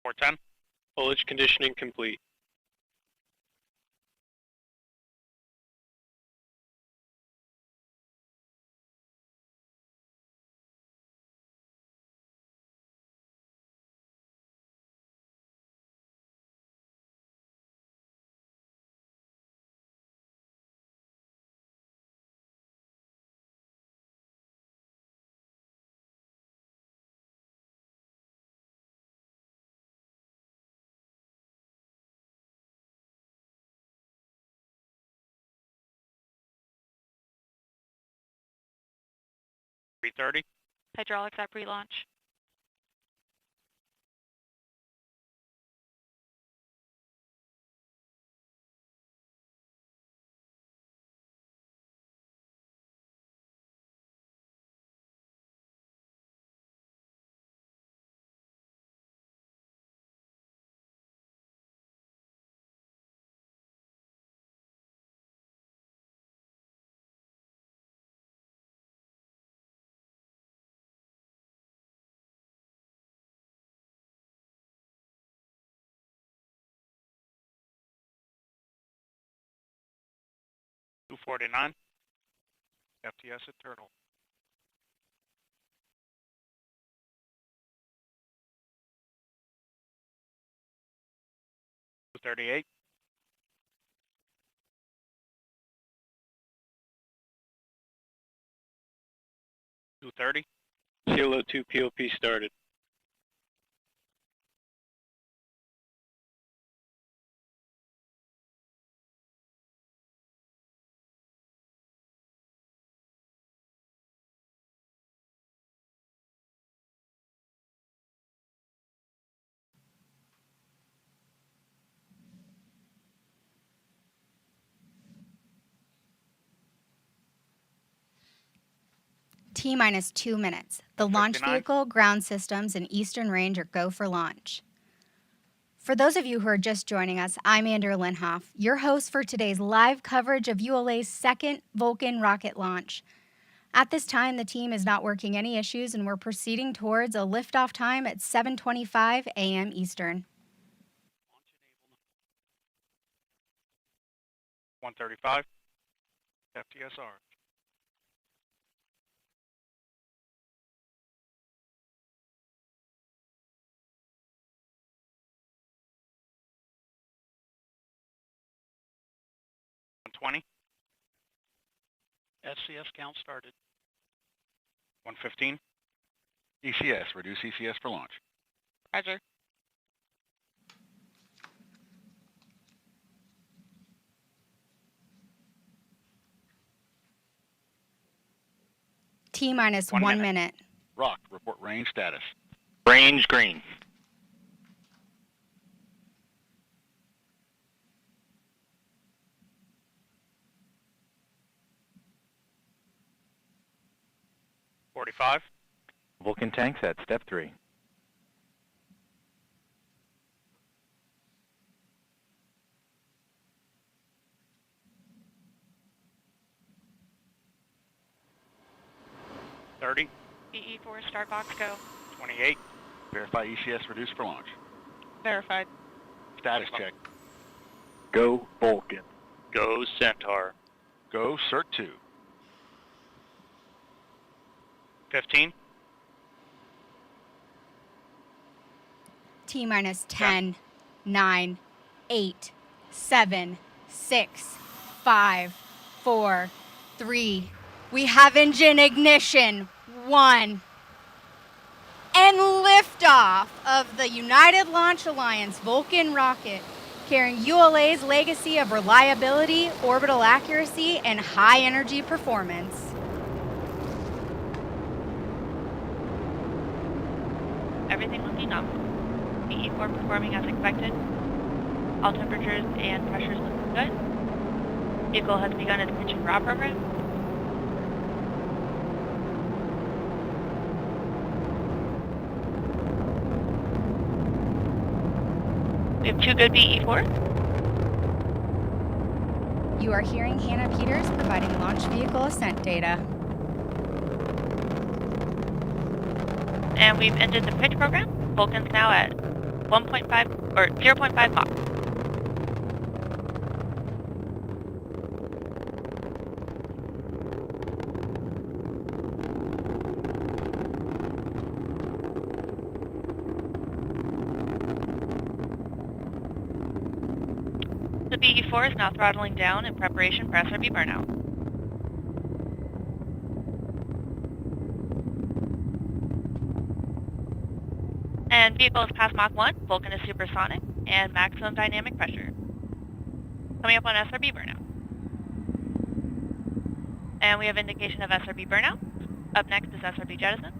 .410. Foliage conditioning complete. .330. Hydraulics at pre-launch. .249. FTS at Turtle. .238. .230. CLO2 POP started. T-minus 2 minutes. The launch 59. vehicle, ground systems, and eastern range are go for launch. For those of you who are just joining us, I'm Andrew Linhoff, your host for today's live coverage of ULA's second Vulcan rocket launch. At this time, the team is not working any issues, and we're proceeding towards a liftoff time at 7:25 a.m. Eastern. 135. FTSR. .120. SCS count started. 115. ECS, reduce ECS for launch. Roger. T-minus 1 minute. Rock, report range status. Range green. 45. Vulcan tanks at step 3. BE4 start box go. 28. Verify ECS reduced for launch. Verified. Status check. Go Vulcan. Go Centaur. Go Cert-2. 15. T minus 10, 9, 8, 7, 6, 5, 4, 3. We have engine ignition. 1. And liftoff of the United Launch Alliance Vulcan rocket, carrying ULA's legacy of reliability, orbital accuracy, and high energy performance. Everything looking nominal. BE4 performing as expected. All temperatures and pressures looking good. Vehicle has begun its pitch and raw program. We have 2 good BE4s. You are hearing Hannah Peters providing launch vehicle ascent data. And we've ended the pitch program. Vulcan's now at 1.5 or 0.5 Mach. The BE4 is now throttling down in preparation for SRB burnout. And vehicle is past Mach 1, Vulcan is supersonic, and maximum dynamic pressure. Coming up on SRB burnout. And we have indication of SRB burnout. Up next is SRB jettison.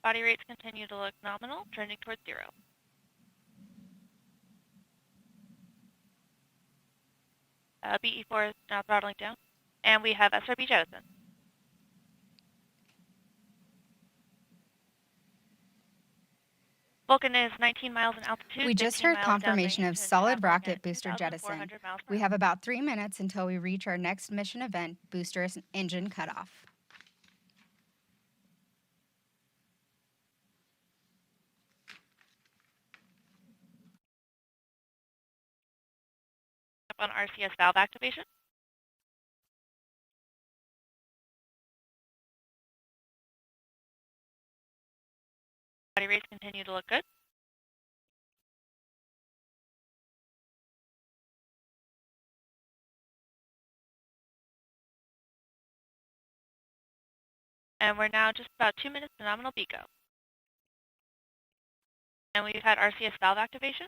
Body rates continue to look nominal, trending towards 0. BE4 is now throttling down, and we have SRB jettison. Vulcan is 19 miles in altitude. We just heard confirmation of solid rocket booster jettison. We have about 3 minutes until we reach our next mission event, booster engine cutoff. On RCS valve activation. Body rates continue to look good. And we're now just about 2 minutes to nominal BECO. And we've had RCS valve activation.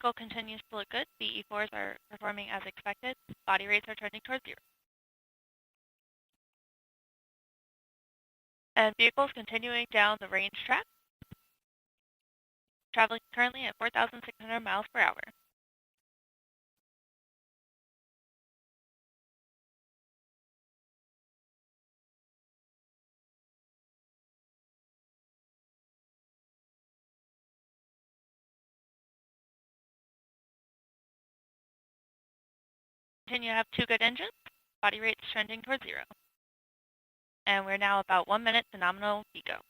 Vehicle continues to look good. BE4s are performing as expected. Body rates are trending towards 0. And vehicles continuing down the range track, traveling currently at 4,600 miles per hour. Continue to have 2 good engines. Body rates trending towards 0. And we're now about 1 minute to nominal BECO.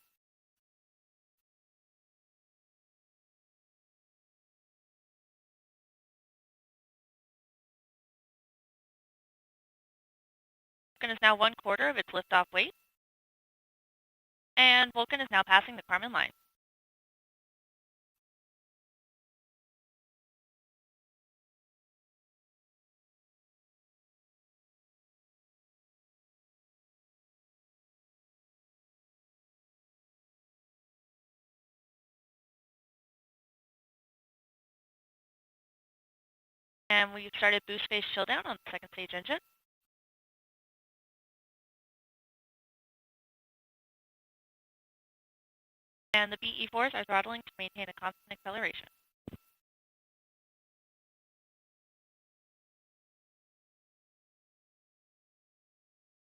Vulcan is now 1/4 of its liftoff weight. And Vulcan is now passing the Kármán line. And we've started boost phase chill down on the second stage engine. And the BE4s are throttling to maintain a constant acceleration.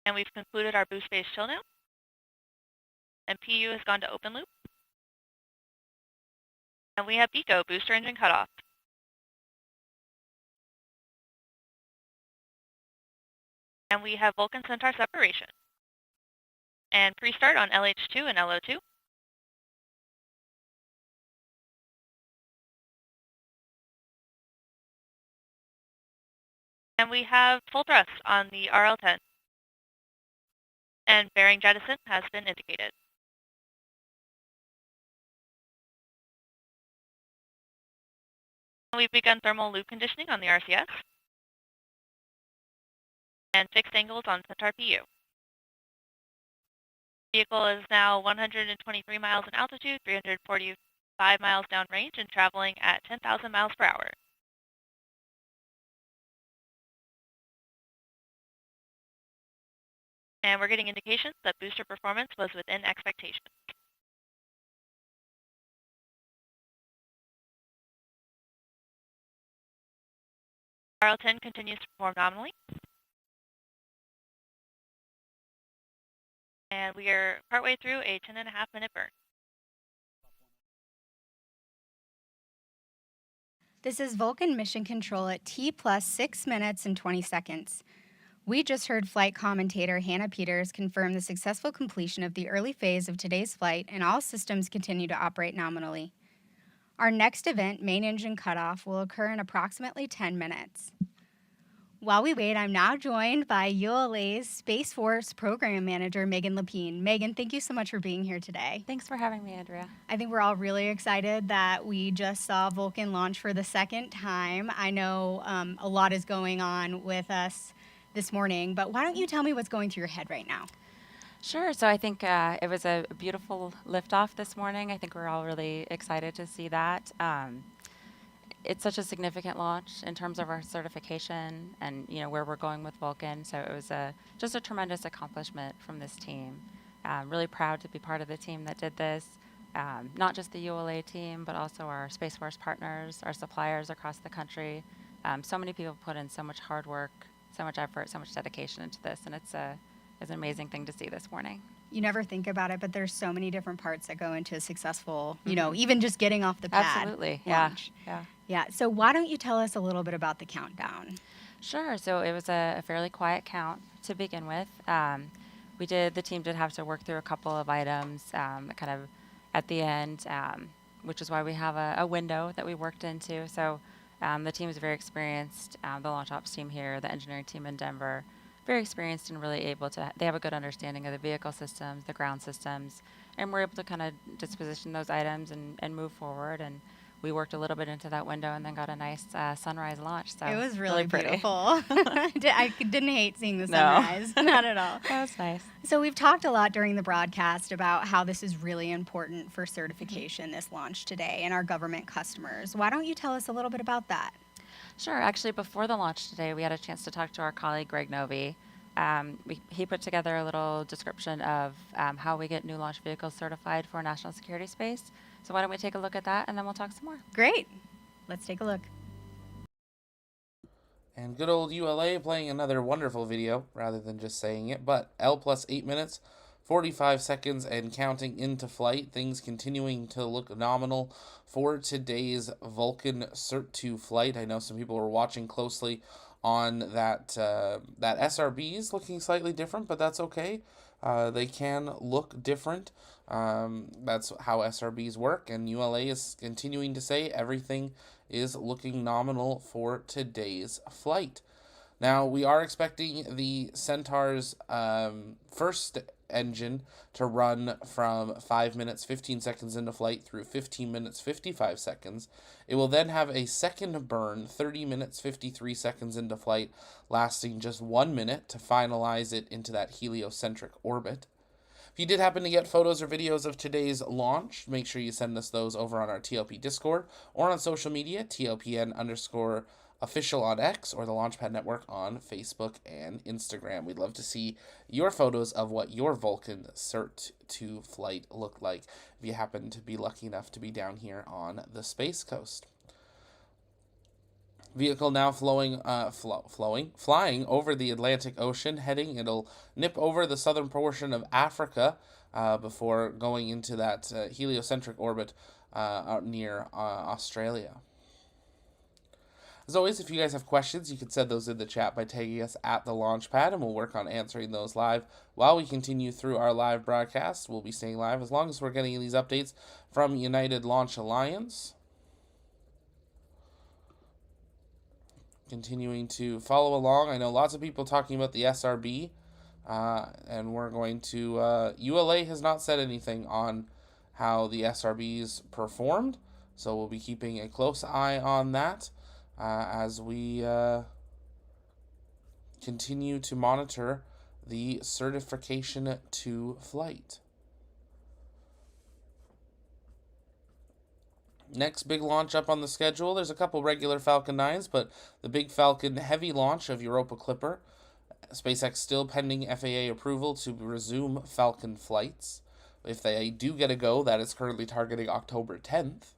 And we've concluded our boost phase chill now. And PU has gone to open loop. And we have BECO, booster engine cutoff. And we have Vulcan Centaur separation. And pre-start on LH2 and LO2. And we have full thrust on the RL10. And bearing jettison has been indicated. We've begun thermal loop conditioning on the RCS. And fixed angles on Centaur PU. Vehicle is now 123 miles in altitude, 345 miles downrange, and traveling at 10,000 miles per hour. And we're getting indications that booster performance was within expectations. RL10 continues to perform nominally. And we are partway through a 10.5-minute burn. This is Vulcan Mission Control at T plus 6 minutes and 20 seconds. We just heard flight commentator Hannah Peters confirm the successful completion of the early phase of today's flight, and all systems continue to operate nominally. Our next event, main engine cutoff, will occur in approximately 10 minutes. While we wait, I'm now joined by ULA's Space Force Program Manager, Megan Lapine. Megan, thank you so much for being here today. Thanks for having me, Andrea. I think we're all really excited that we just saw Vulcan launch for the second time. I know a lot is going on with us this morning, but why don't you tell me what's going through your head right now? Sure. So I think it was a beautiful liftoff this morning. I think we're all really excited to see that. It's such a significant launch in terms of our certification and where we're going with Vulcan. So it was just a tremendous accomplishment from this team. Really proud to be part of the team that did this. Not just the ULA team, but also our Space Force partners, our suppliers across the country. So many people put in so much hard work, so much effort, so much dedication into this, and it's an amazing thing to see this morning. You never think about it, but there's so many different parts that go into a successful, even just getting off the pad. Absolutely, launch. Yeah. So why don't you tell us a little bit about the countdown? Sure. So it was a fairly quiet count to begin with. The team did have to work through a couple of items kind of at the end, which is why we have a window that we worked into. So the team is very experienced. The launch ops team here, the engineering team in Denver, very experienced and really able to, they have a good understanding of the vehicle systems, the ground systems, and we're able to kind of disposition those items and move forward. And we worked a little bit into that window and then got a nice sunrise launch. So it was really pretty. Beautiful. I didn't hate seeing the sunrise. No. Not at all. That was nice. So we've talked a lot during the broadcast about how this is really important for certification, this launch today, and our government customers. Why don't you tell us a little bit about that? Sure. Actually, before the launch today, we had a chance to talk to our colleague, Greg Novi. He put together a little description of how we get new launch vehicles certified for national security space. So why don't we take a look at that, and then we'll talk some more. Great. Let's take a look. And good old ULA playing another wonderful video, rather than just saying it, but L plus 8 minutes, 45 seconds, and counting into flight. Things continuing to look nominal for today's Vulcan Cert-2 flight. I know some people were watching closely on that SRB is looking slightly different, but that's okay. They can look different. That's how SRBs work, and ULA is continuing to say everything is looking nominal for today's flight. Now, we are expecting the Centaur's first engine to run from 5 minutes 15 seconds into flight through 15 minutes 55 seconds. It will then have a second burn 30 minutes 53 seconds into flight, lasting just 1 minute to finalize it into that heliocentric orbit. If you did happen to get photos or videos of today's launch, make sure you send us those over on our TLP Discord or on social media, TLPN_official on X or the Launchpad Network on Facebook and Instagram. We'd love to see your photos of what your Vulcan Cert-2 flight looked like if you happen to be lucky enough to be down here on the Space Coast. Vehicle now flying over the Atlantic Ocean, it'll nip over the southern portion of Africa before going into that heliocentric orbit out near Australia. As always, if you guys have questions, you can send those in the chat by tagging us at the Launchpad, and we'll work on answering those live while we continue through our live broadcast. We'll be staying live as long as we're getting these updates from United Launch Alliance. Continuing to follow along. I know lots of people talking about the SRB, and we're going to... ULA has not said anything on how the SRBs performed, so we'll be keeping a close eye on that as we continue to monitor the certification to flight. Next big launch up on the schedule, there's a couple regular Falcon 9s, but the big Falcon Heavy launch of Europa Clipper. SpaceX still pending FAA approval to resume Falcon flights. If they do get a go, that is currently targeting October 10th.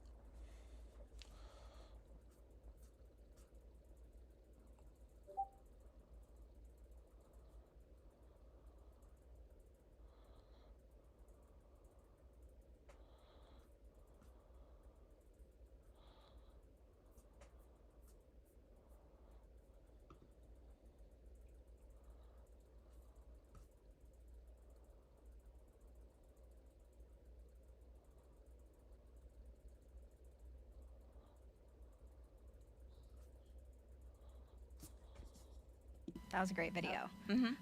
That was a great video.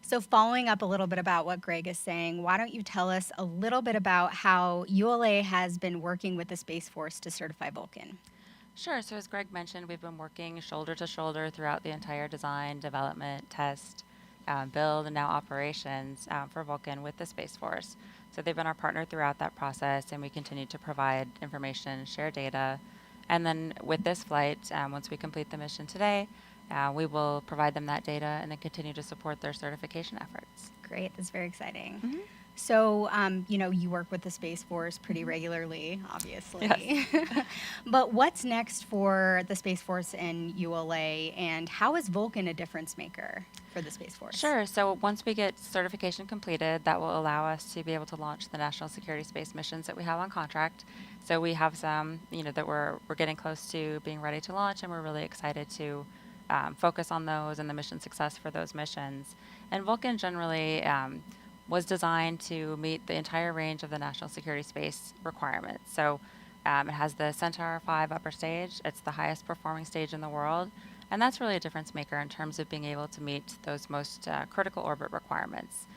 So following up a little bit about what Greg is saying, why don't you tell us a little bit about how ULA has been working with the Space Force to certify Vulcan? Sure. So as Greg mentioned, we've been working shoulder to shoulder throughout the entire design, development, test, build, and now operations for Vulcan with the Space Force. So they've been our partner throughout that process, and we continue to provide information, share data. And then with this flight, once we complete the mission today, we will provide them that data and then continue to support their certification efforts. Great, that's very exciting. So, you work with the Space Force pretty regularly, obviously. Yes. But what's next for the Space Force and ULA, and how is Vulcan a difference maker for the Space Force? Sure. So once we get certification completed, that will allow us to be able to launch the national security space missions that we have on contract. So we have some, that we're getting close to being ready to launch, and we're really excited to focus on those and the mission success for those missions. And Vulcan generally was designed to meet the entire range of the national security space requirements. So it has the Centaur 5 upper stage. It's the highest performing stage in the world. And that's really a difference maker in terms of being able to meet those most critical orbit requirements,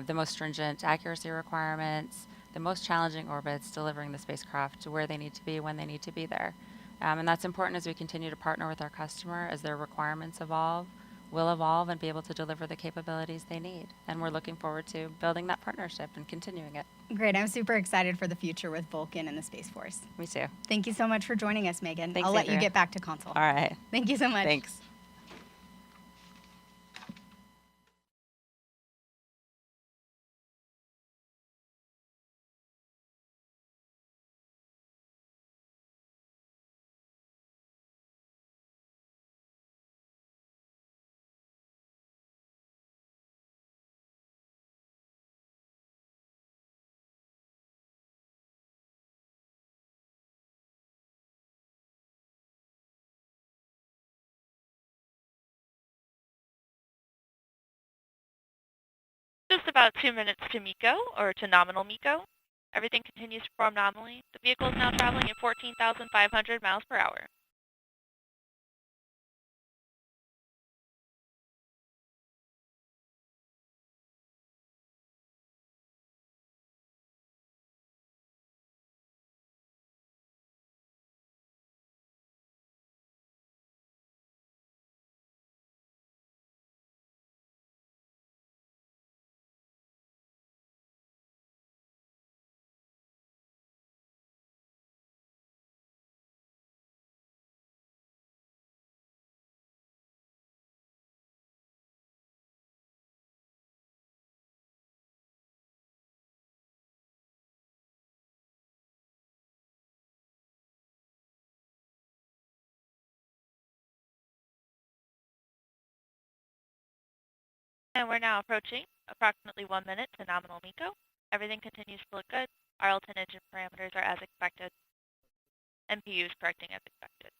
the most stringent accuracy requirements, the most challenging orbits, delivering the spacecraft to where they need to be when they need to be there. And that's important as we continue to partner with our customer as their requirements will evolve and be able to deliver the capabilities they need. And we're looking forward to building that partnership and continuing it. Great. I'm super excited for the future with Vulcan and the Space Force. Me too. Thank you so much for joining us, Megan. Thanks, I'll let Andrea. you get back to console. All right. Thank you so much. Thanks. Just about 2 minutes to MECO, or to nominal MECO. Everything continues to perform nominally. The vehicle is now traveling at 14,500 miles per hour. And we're now approaching approximately 1 minute to nominal MECO. Everything continues to look good. Our Alton engine parameters are as expected. MPU is correcting as expected.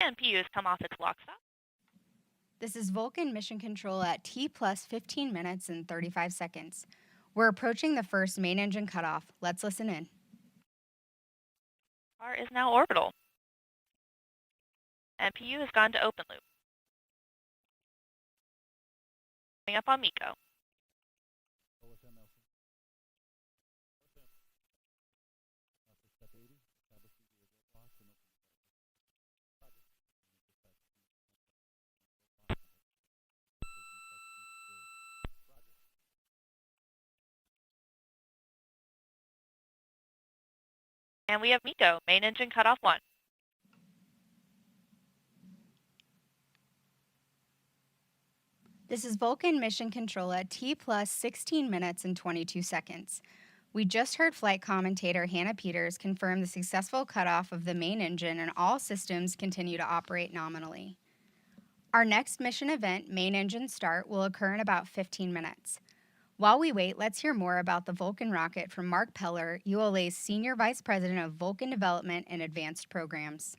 And MPU has come off its lock stop. This is Vulcan Mission Control at T plus 15 minutes and 35 seconds. We're approaching the first main engine cutoff. Let's listen in. Car is now orbital. MPU has gone to open loop. Coming up on MECO. And we have MECO, main engine cutoff 1. This is Vulcan Mission Control at T plus 16 minutes and 22 seconds. We just heard flight commentator Hannah Peters confirm the successful cutoff of the main engine and all systems continue to operate nominally. Our next mission event, main engine start, will occur in about 15 minutes. While we wait, let's hear more about the Vulcan rocket from Mark Peller, ULA's Senior Vice President of Vulcan Development and Advanced Programs.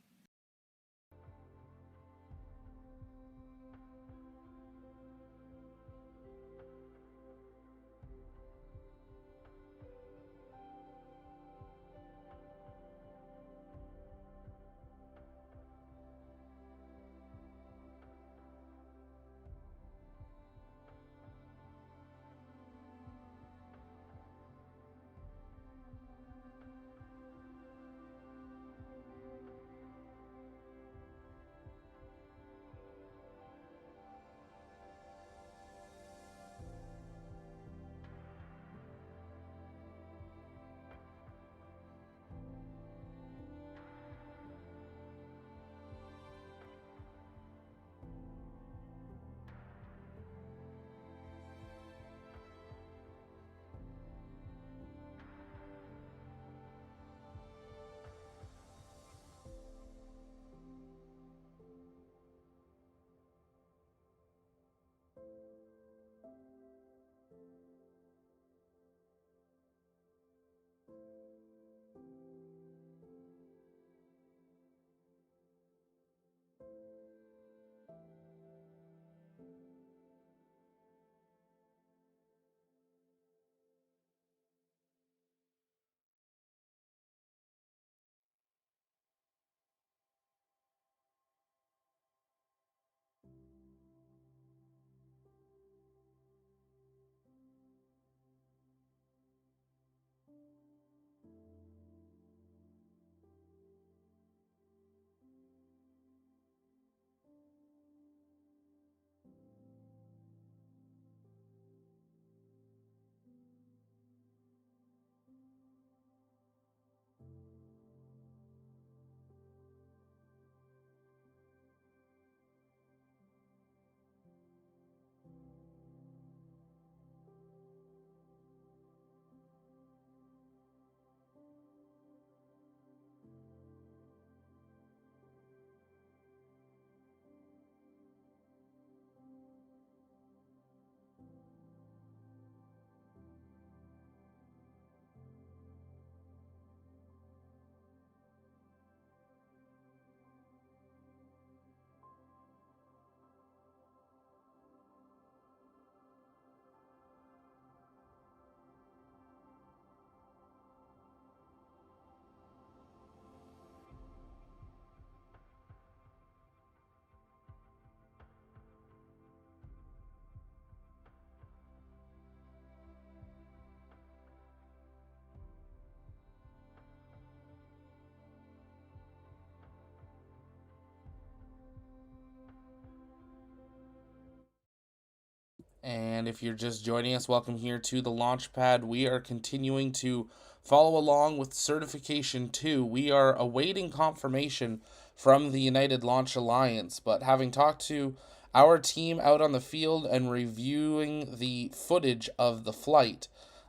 And if you're just joining us, welcome here to the launch pad. We are continuing to follow along with Certification 2. We are awaiting confirmation from the United Launch Alliance, but having talked to our team out on the field and reviewing the footage of the flight,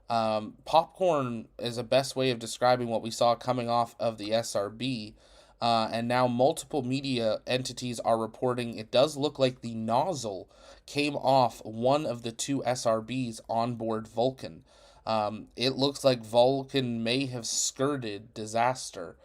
popcorn is a best way of describing what we saw coming off of the SRB. And now multiple media entities are reporting it does look like the nozzle came off one of the two SRBs on board Vulcan. It looks like Vulcan may have skirted disaster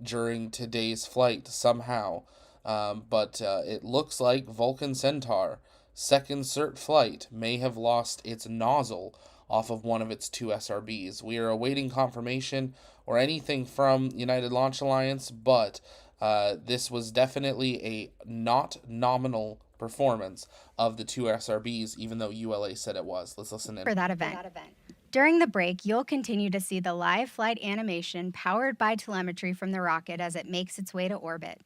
during today's flight somehow. But it looks like Vulcan Centaur, second cert flight, may have lost its nozzle off of one of its two SRBs. We are awaiting confirmation or anything from United Launch Alliance, but this was definitely a not nominal performance of the two SRBs, even though ULA said it was. Let's listen in. For that event. During the break, you'll continue to see the live flight animation powered by telemetry from the rocket as it makes its way to orbit.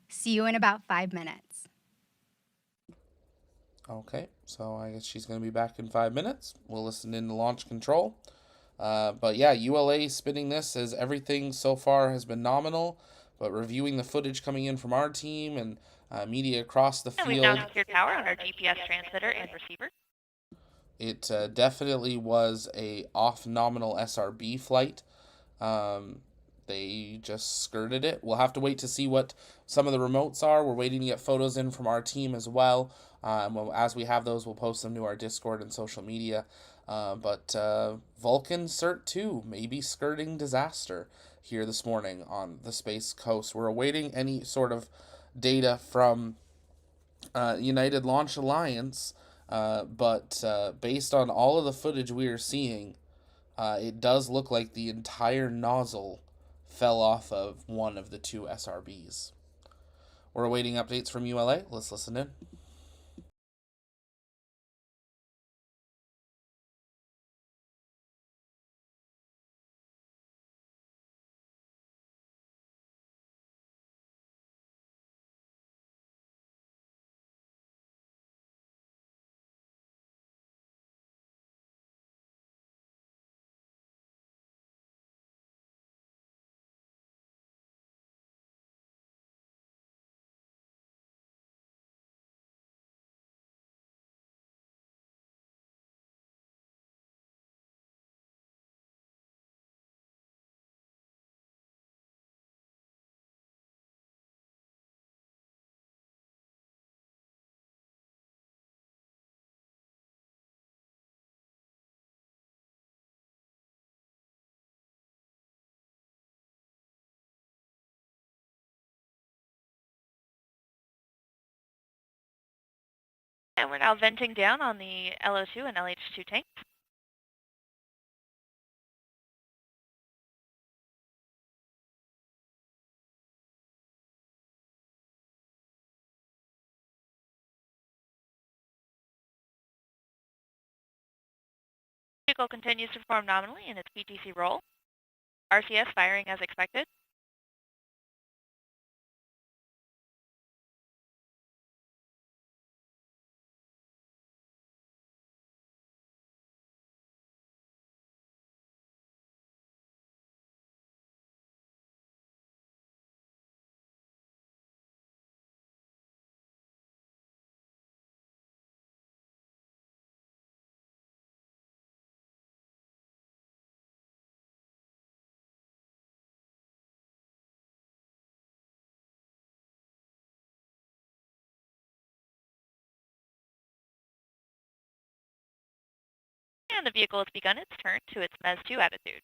See you in about 5 minutes. Okay, so I guess she's going to be back in 5 minutes. We'll listen in to launch control. But yeah, ULA spinning this as everything so far has been nominal, but reviewing the footage coming in from our team and media across the And we've now field, secured power on our GPS transmitter and receiver. it definitely was a off-nominal SRB flight. They just skirted it. We'll have to wait to see what some of the remotes are. We're waiting to get photos in from our team as well. As we have those, we'll post them to our Discord and social media. But Vulcan Cert-2 may be skirting disaster here this morning on the Space Coast. We're awaiting any sort of data from United Launch Alliance, but based on all of the footage we are seeing, it does look like the entire nozzle fell off of one of the two SRBs. We're awaiting updates from ULA. Let's listen in. And we're now venting down on the LO2 and LH2 tanks. Vehicle continues to perform nominally in its PTC role. RCS firing as expected. And the vehicle has begun its turn to its MES-2 attitude.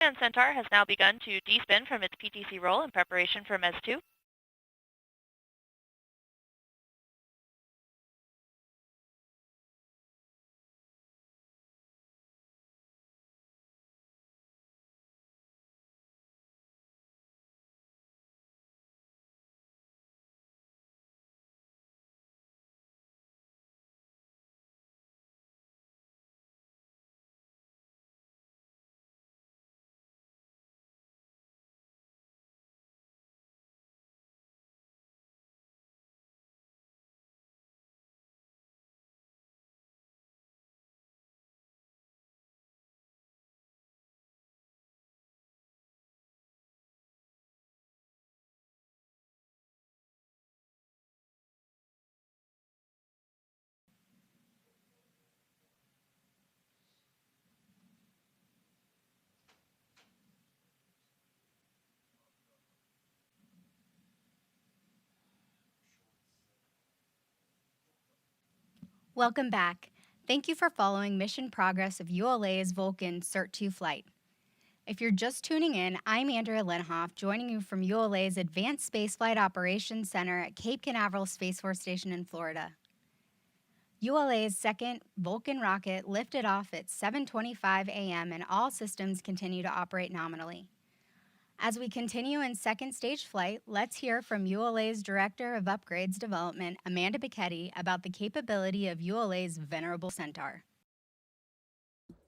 And Centaur has now begun to despin from its PTC roll in preparation for MES-2. Welcome back. Thank you for following mission progress of ULA's Vulcan Cert-2 flight. If you're just tuning in, I'm Andrea Lenhoff, joining you from ULA's Advanced Spaceflight Operations Center at Cape Canaveral Space Force Station in Florida. ULA's second Vulcan rocket lifted off at 7:25 a.m. and all systems continue to operate nominally. As we continue in second stage flight, let's hear from ULA's Director of Upgrades Development, Amanda Bicchetti, about the capability of ULA's venerable Centaur.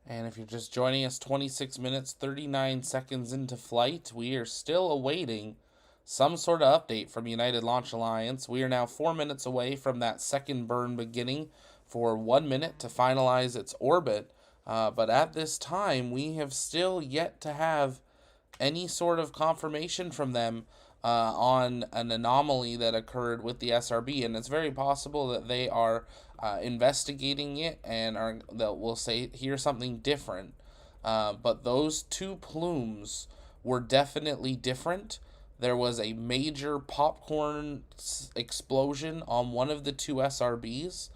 And if you're just joining us 26 minutes, 39 seconds into flight, we are still awaiting some sort of update from United Launch Alliance. We are now 4 minutes away from that second burn beginning for 1 minute to finalize its orbit. But at this time, we have still yet to have any sort of confirmation from them on an anomaly that occurred with the SRB, and it's very possible that they are investigating it and that will say here's something different. But those two plumes were definitely different. There was a major popcorn explosion on one of the two SRBs,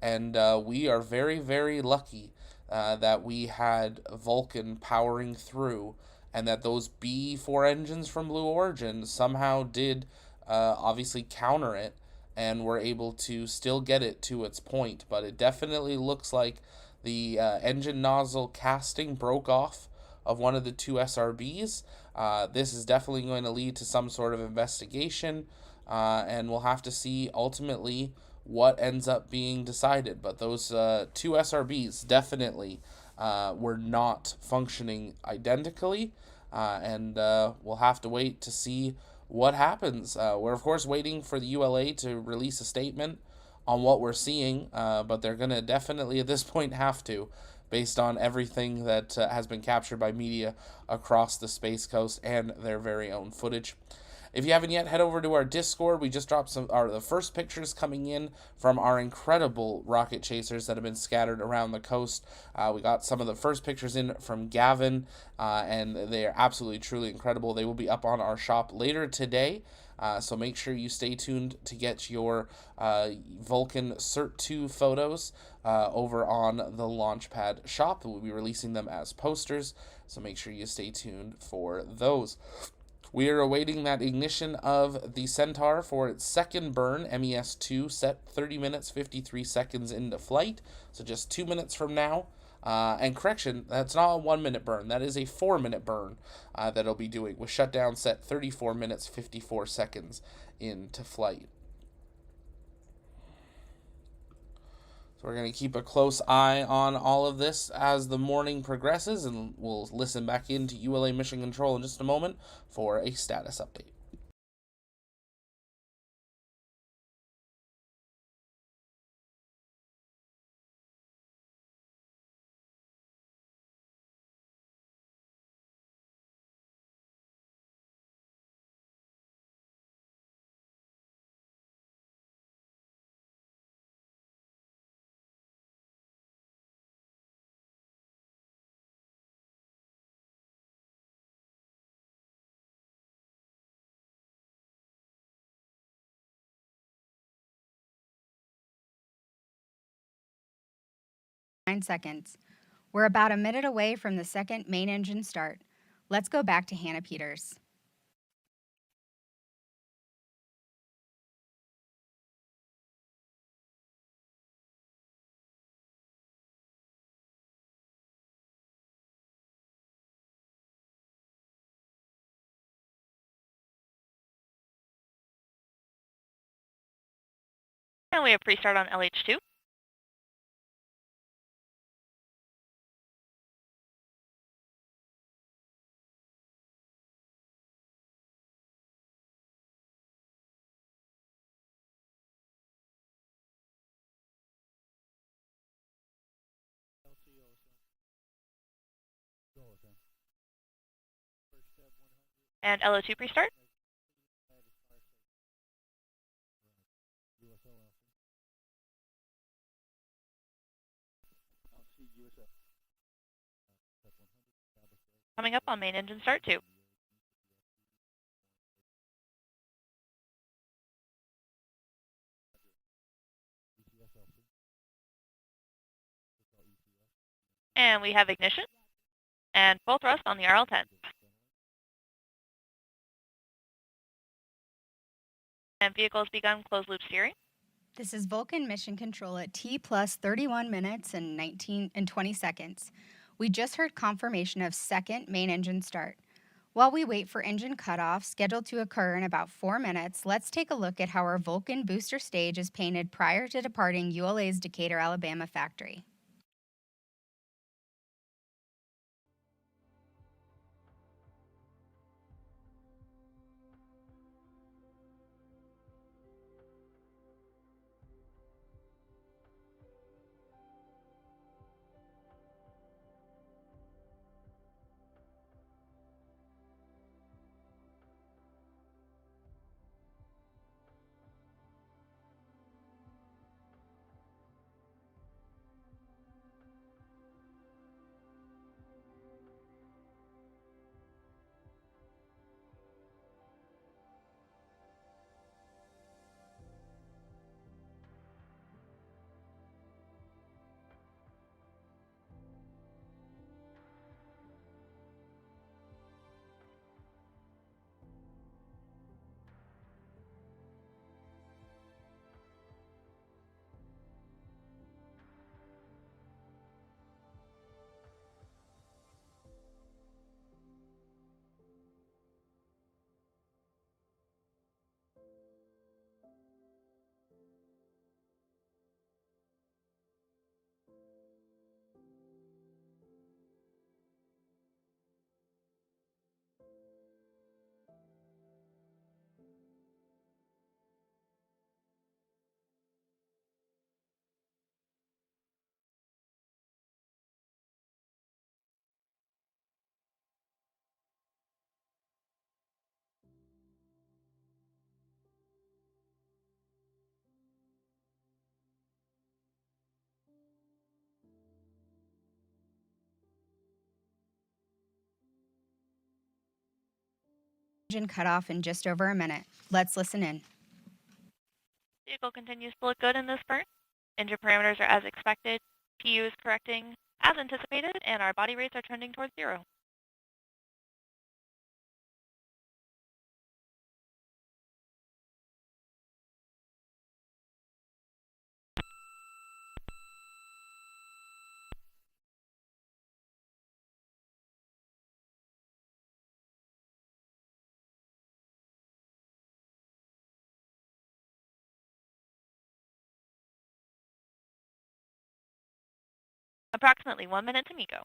and we are very, very lucky that we had Vulcan powering through, and that those B4 engines from Blue Origin somehow did obviously counter it and were able to still get it to its point. But it definitely looks like the engine nozzle casting broke off of one of the two SRBs. This is definitely going to lead to some sort of investigation, and we'll have to see ultimately what ends up being decided. But those two SRBs definitely were not functioning identically, and we'll have to wait to see what happens. We're, of course, waiting for the ULA to release a statement on what we're seeing, but they're going to definitely at this point have to, based on everything that has been captured by media across the Space Coast and their very own footage. If you haven't yet, head over to our Discord. We just dropped the first pictures coming in from our incredible rocket chasers that have been scattered around the coast. We got some of the first pictures in from Gavin, and they are absolutely, truly incredible. They will be up on our shop later today. So make sure you stay tuned to get your Vulcan Cert-2 photos over on the Launchpad shop. We'll be releasing them as posters, so make sure you stay tuned for those. We are awaiting that ignition of the Centaur for its second burn, MES-2, set 30 minutes, 53 seconds into flight, so just 2 minutes from now. And correction, that's not a 1 minute burn, that is a 4 minute burn that it'll be doing, with shutdown set 34 minutes, 54 seconds into flight. So we're going to keep a close eye on all of this as the morning progresses, and we'll listen back into ULA Mission Control in just a moment for a status update. Seconds. We're about a minute away from the second main engine start. Let's go back to Hannah Peters. And we have pre-start on LH2. And LO2 pre-start. Coming up on main engine start 2. And we have ignition and full thrust on the RL-10. And vehicles begun closed loop steering. This is Vulcan Mission Control at T plus 31 minutes and 20 seconds. We just heard confirmation of second main engine start. While we wait for engine cutoff, scheduled to occur in about 4 minutes, let's take a look at how our Vulcan booster stage is painted prior to departing ULA's Decatur, Alabama factory. Engine cutoff in just over a minute. Let's listen in. Vehicle continues to look good in this burn. Engine parameters are as expected. PU is correcting as anticipated, and our body rates are trending towards 0. Approximately 1 minute to MECO.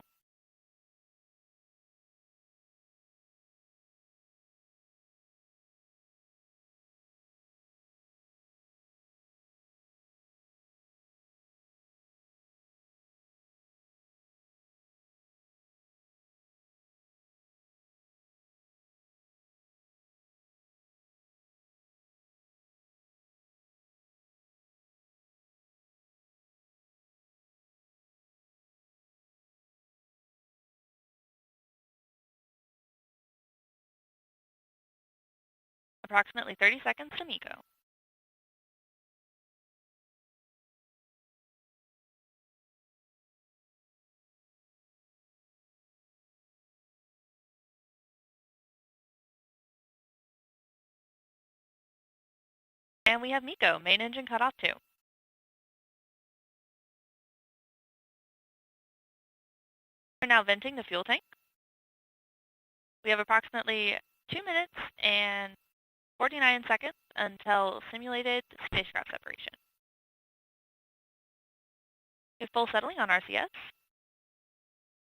Approximately 30 seconds to MECO. And we have MECO, main engine cut off too. We're now venting the fuel tank. We have approximately 2 minutes and 49 seconds until simulated spacecraft separation. We have full settling on RCS.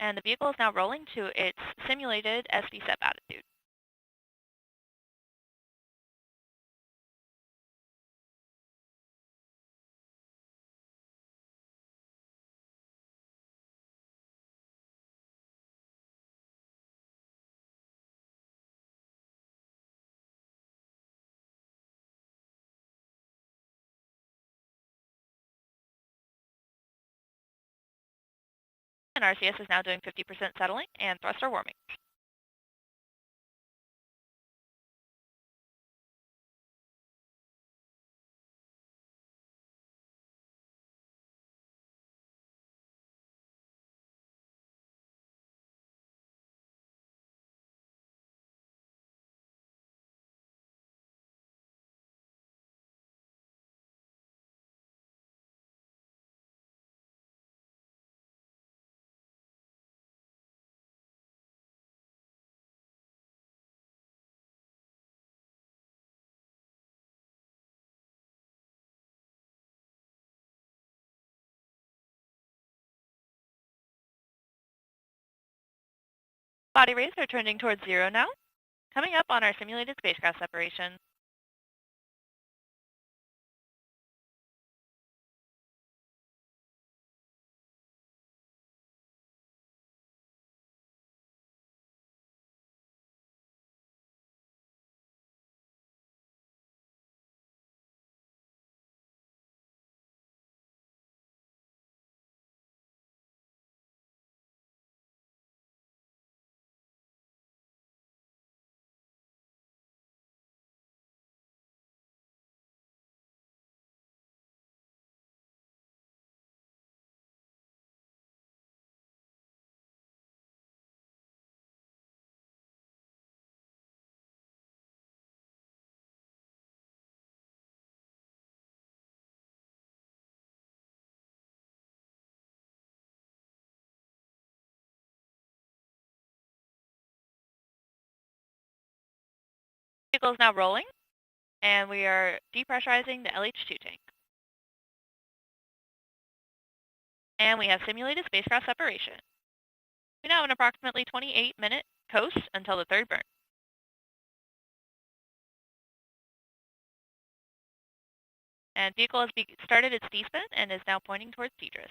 And the vehicle is now rolling to its simulated SV SEP attitude. And RCS is now doing 50% settling and thruster warming. Body rates are trending towards 0 now. Coming up on our simulated spacecraft separation. Vehicle is now rolling, and we are depressurizing the LH2 tank. And we have simulated spacecraft separation. We now have an approximately 28-minute coast until the third burn. And vehicle has started its descent and is now pointing towards Cedrus.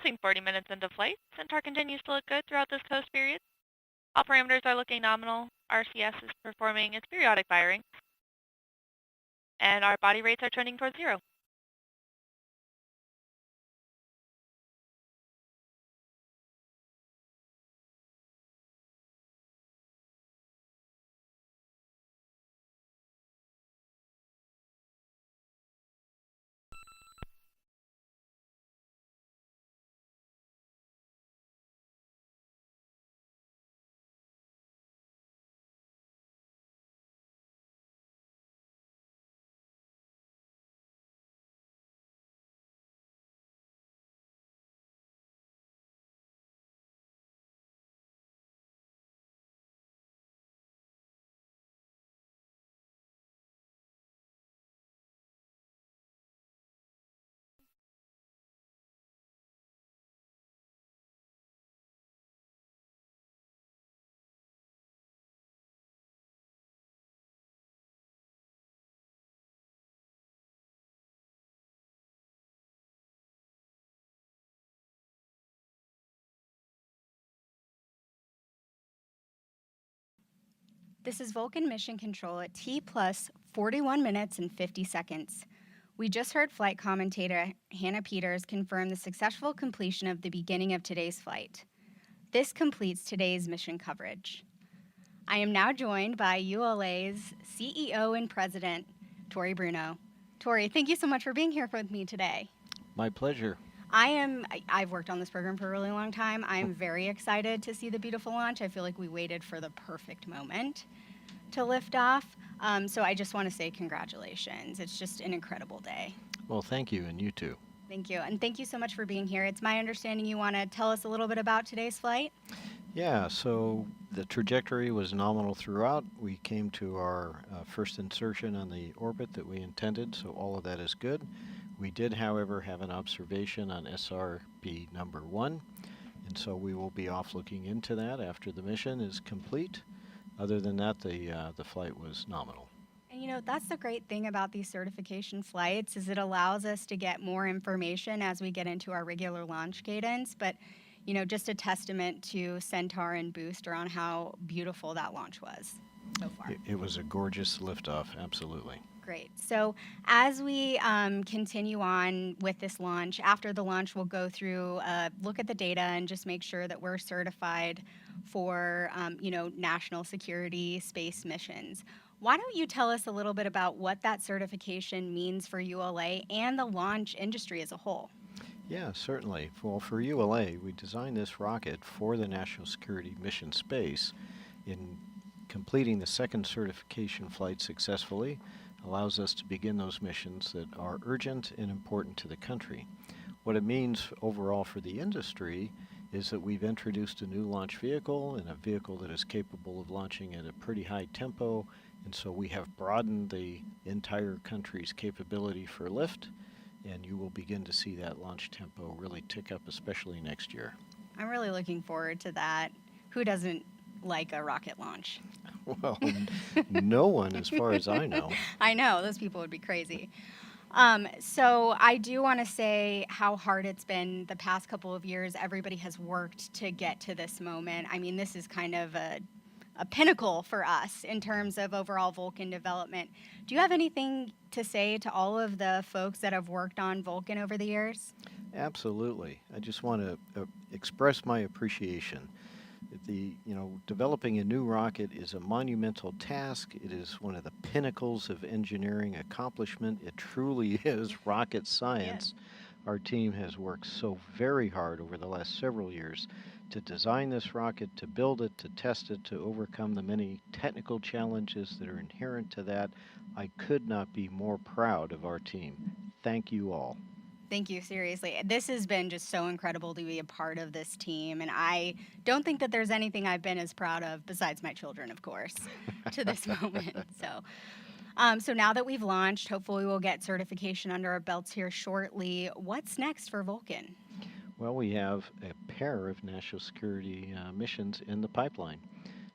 Passing 40 minutes into flight, Centaur continues to look good throughout this coast period. All parameters are looking nominal. RCS is performing its periodic firing, and our body rates are trending towards 0. This is Vulcan Mission Control at T plus 41 minutes and 50 seconds. We just heard flight commentator Hannah Peters confirm the successful completion of the beginning of today's flight. This completes today's mission coverage. I am now joined by ULA's CEO and President, Tori Bruno. Tori, thank you so much for being here with me today. My pleasure. I've worked on this program for a really long time. I am very excited to see the beautiful launch. I feel like we waited for the perfect moment to lift off. So I just want to say congratulations. It's just an incredible day. Well, thank you, and you too. Thank you. And thank you so much for being here. It's my understanding you want to tell us a little bit about today's flight. Yeah, so the trajectory was nominal throughout. We came to our first insertion on the orbit that we intended, so all of that is good. We did, however, have an observation on SRB number 1, and so we will be off looking into that after the mission is complete. Other than that, the flight was nominal. And you know, that's the great thing about these certification flights is it allows us to get more information as we get into our regular launch cadence, but you know, just a testament to Centaur and Booster on how beautiful that launch was so far. It was a gorgeous liftoff, absolutely. Great. So as we continue on with this launch, after the launch, we'll go through, look at the data and just make sure that we're certified for, you know, national security space missions. Why don't you tell us a little bit about what that certification means for ULA and the launch industry as a whole? Yeah, certainly. Well, for ULA, we designed this rocket for the national security mission space. In completing the second certification flight successfully allows us to begin those missions that are urgent and important to the country. What it means overall for the industry is that we've introduced a new launch vehicle and a vehicle that is capable of launching at a pretty high tempo, and so we have broadened the entire country's capability for lift, and you will begin to see that launch tempo really tick up, especially next year. I'm really looking forward to that. Who doesn't like a rocket launch? Well, no one as far as I know. I know, those people would be crazy. So I do want to say how hard it's been the past couple of years. Everybody has worked to get to this moment. I mean, this is kind of a pinnacle for us in terms of overall Vulcan development. Do you have anything to say to all of the folks that have worked on Vulcan over the years? Absolutely. I just want to express my appreciation. Developing a new rocket is a monumental task. It is one of the pinnacles of engineering accomplishment. It truly is rocket science. Yeah. Our team has worked so very hard over the last several years to design this rocket, to build it, to test it, to overcome the many technical challenges that are inherent to that. I could not be more proud of our team. Thank you all. Thank you, seriously. This has been just so incredible to be a part of this team, and I don't think that there's anything I've been as proud of, besides my children, of course, to this moment. So now that we've launched, hopefully we'll get certification under our belts here shortly. What's next for Vulcan? Well, we have a pair of national security missions in the pipeline.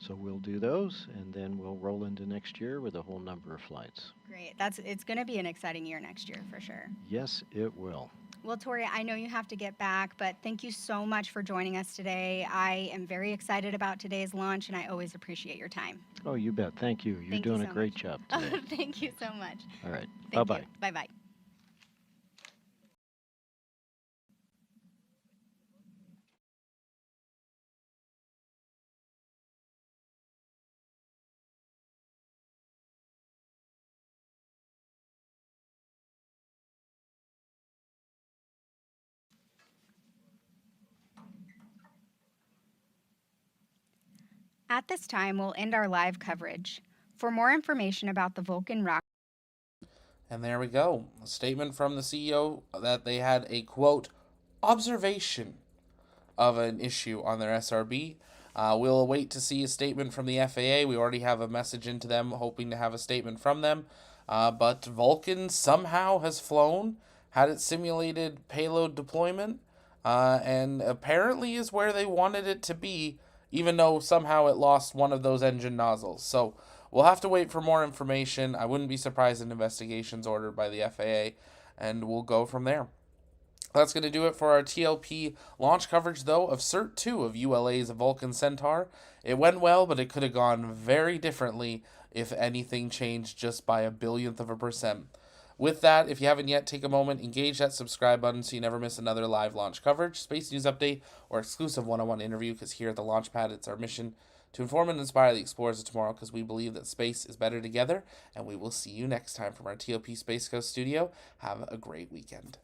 So we'll do those, and then we'll roll into next year with a whole number of flights. Great. It's going to be an exciting year next year, for sure. Yes, it will. Well, Tori, I know you have to get back, but thank you so much for joining us today. I am very excited about today's launch, and I always appreciate your time. Oh, you bet. Thank you. You're Thank you doing so a great much. job today. Thank you so much. All right. Thank Bye-bye. you. Bye-bye. At this time, we'll end our live coverage. For more information about the Vulcan rocket, And there we go. A statement from the CEO that they had a, quote, observation of an issue on their SRB. We'll wait to see a statement from the FAA. We already have a message into them, hoping to have a statement from them. But Vulcan somehow has flown, had its simulated payload deployment, and apparently is where they wanted it to be, even though somehow it lost one of those engine nozzles. So we'll have to wait for more information. I wouldn't be surprised if investigations ordered by the FAA, and we'll go from there. That's going to do it for our TLP launch coverage, though, of Cert-2 of ULA's Vulcan Centaur. It went well, but it could have gone very differently if anything changed just by a billionth of a percent. With that, if you haven't yet, take a moment, engage that subscribe button so you never miss another live launch coverage, space news update, or exclusive one-on-one interview, because here at the Launchpad, it's our mission to inform and inspire the explorers of tomorrow, because we believe that space is better together, and we will see you next time from our TLP Space Coast studio. Have a great weekend.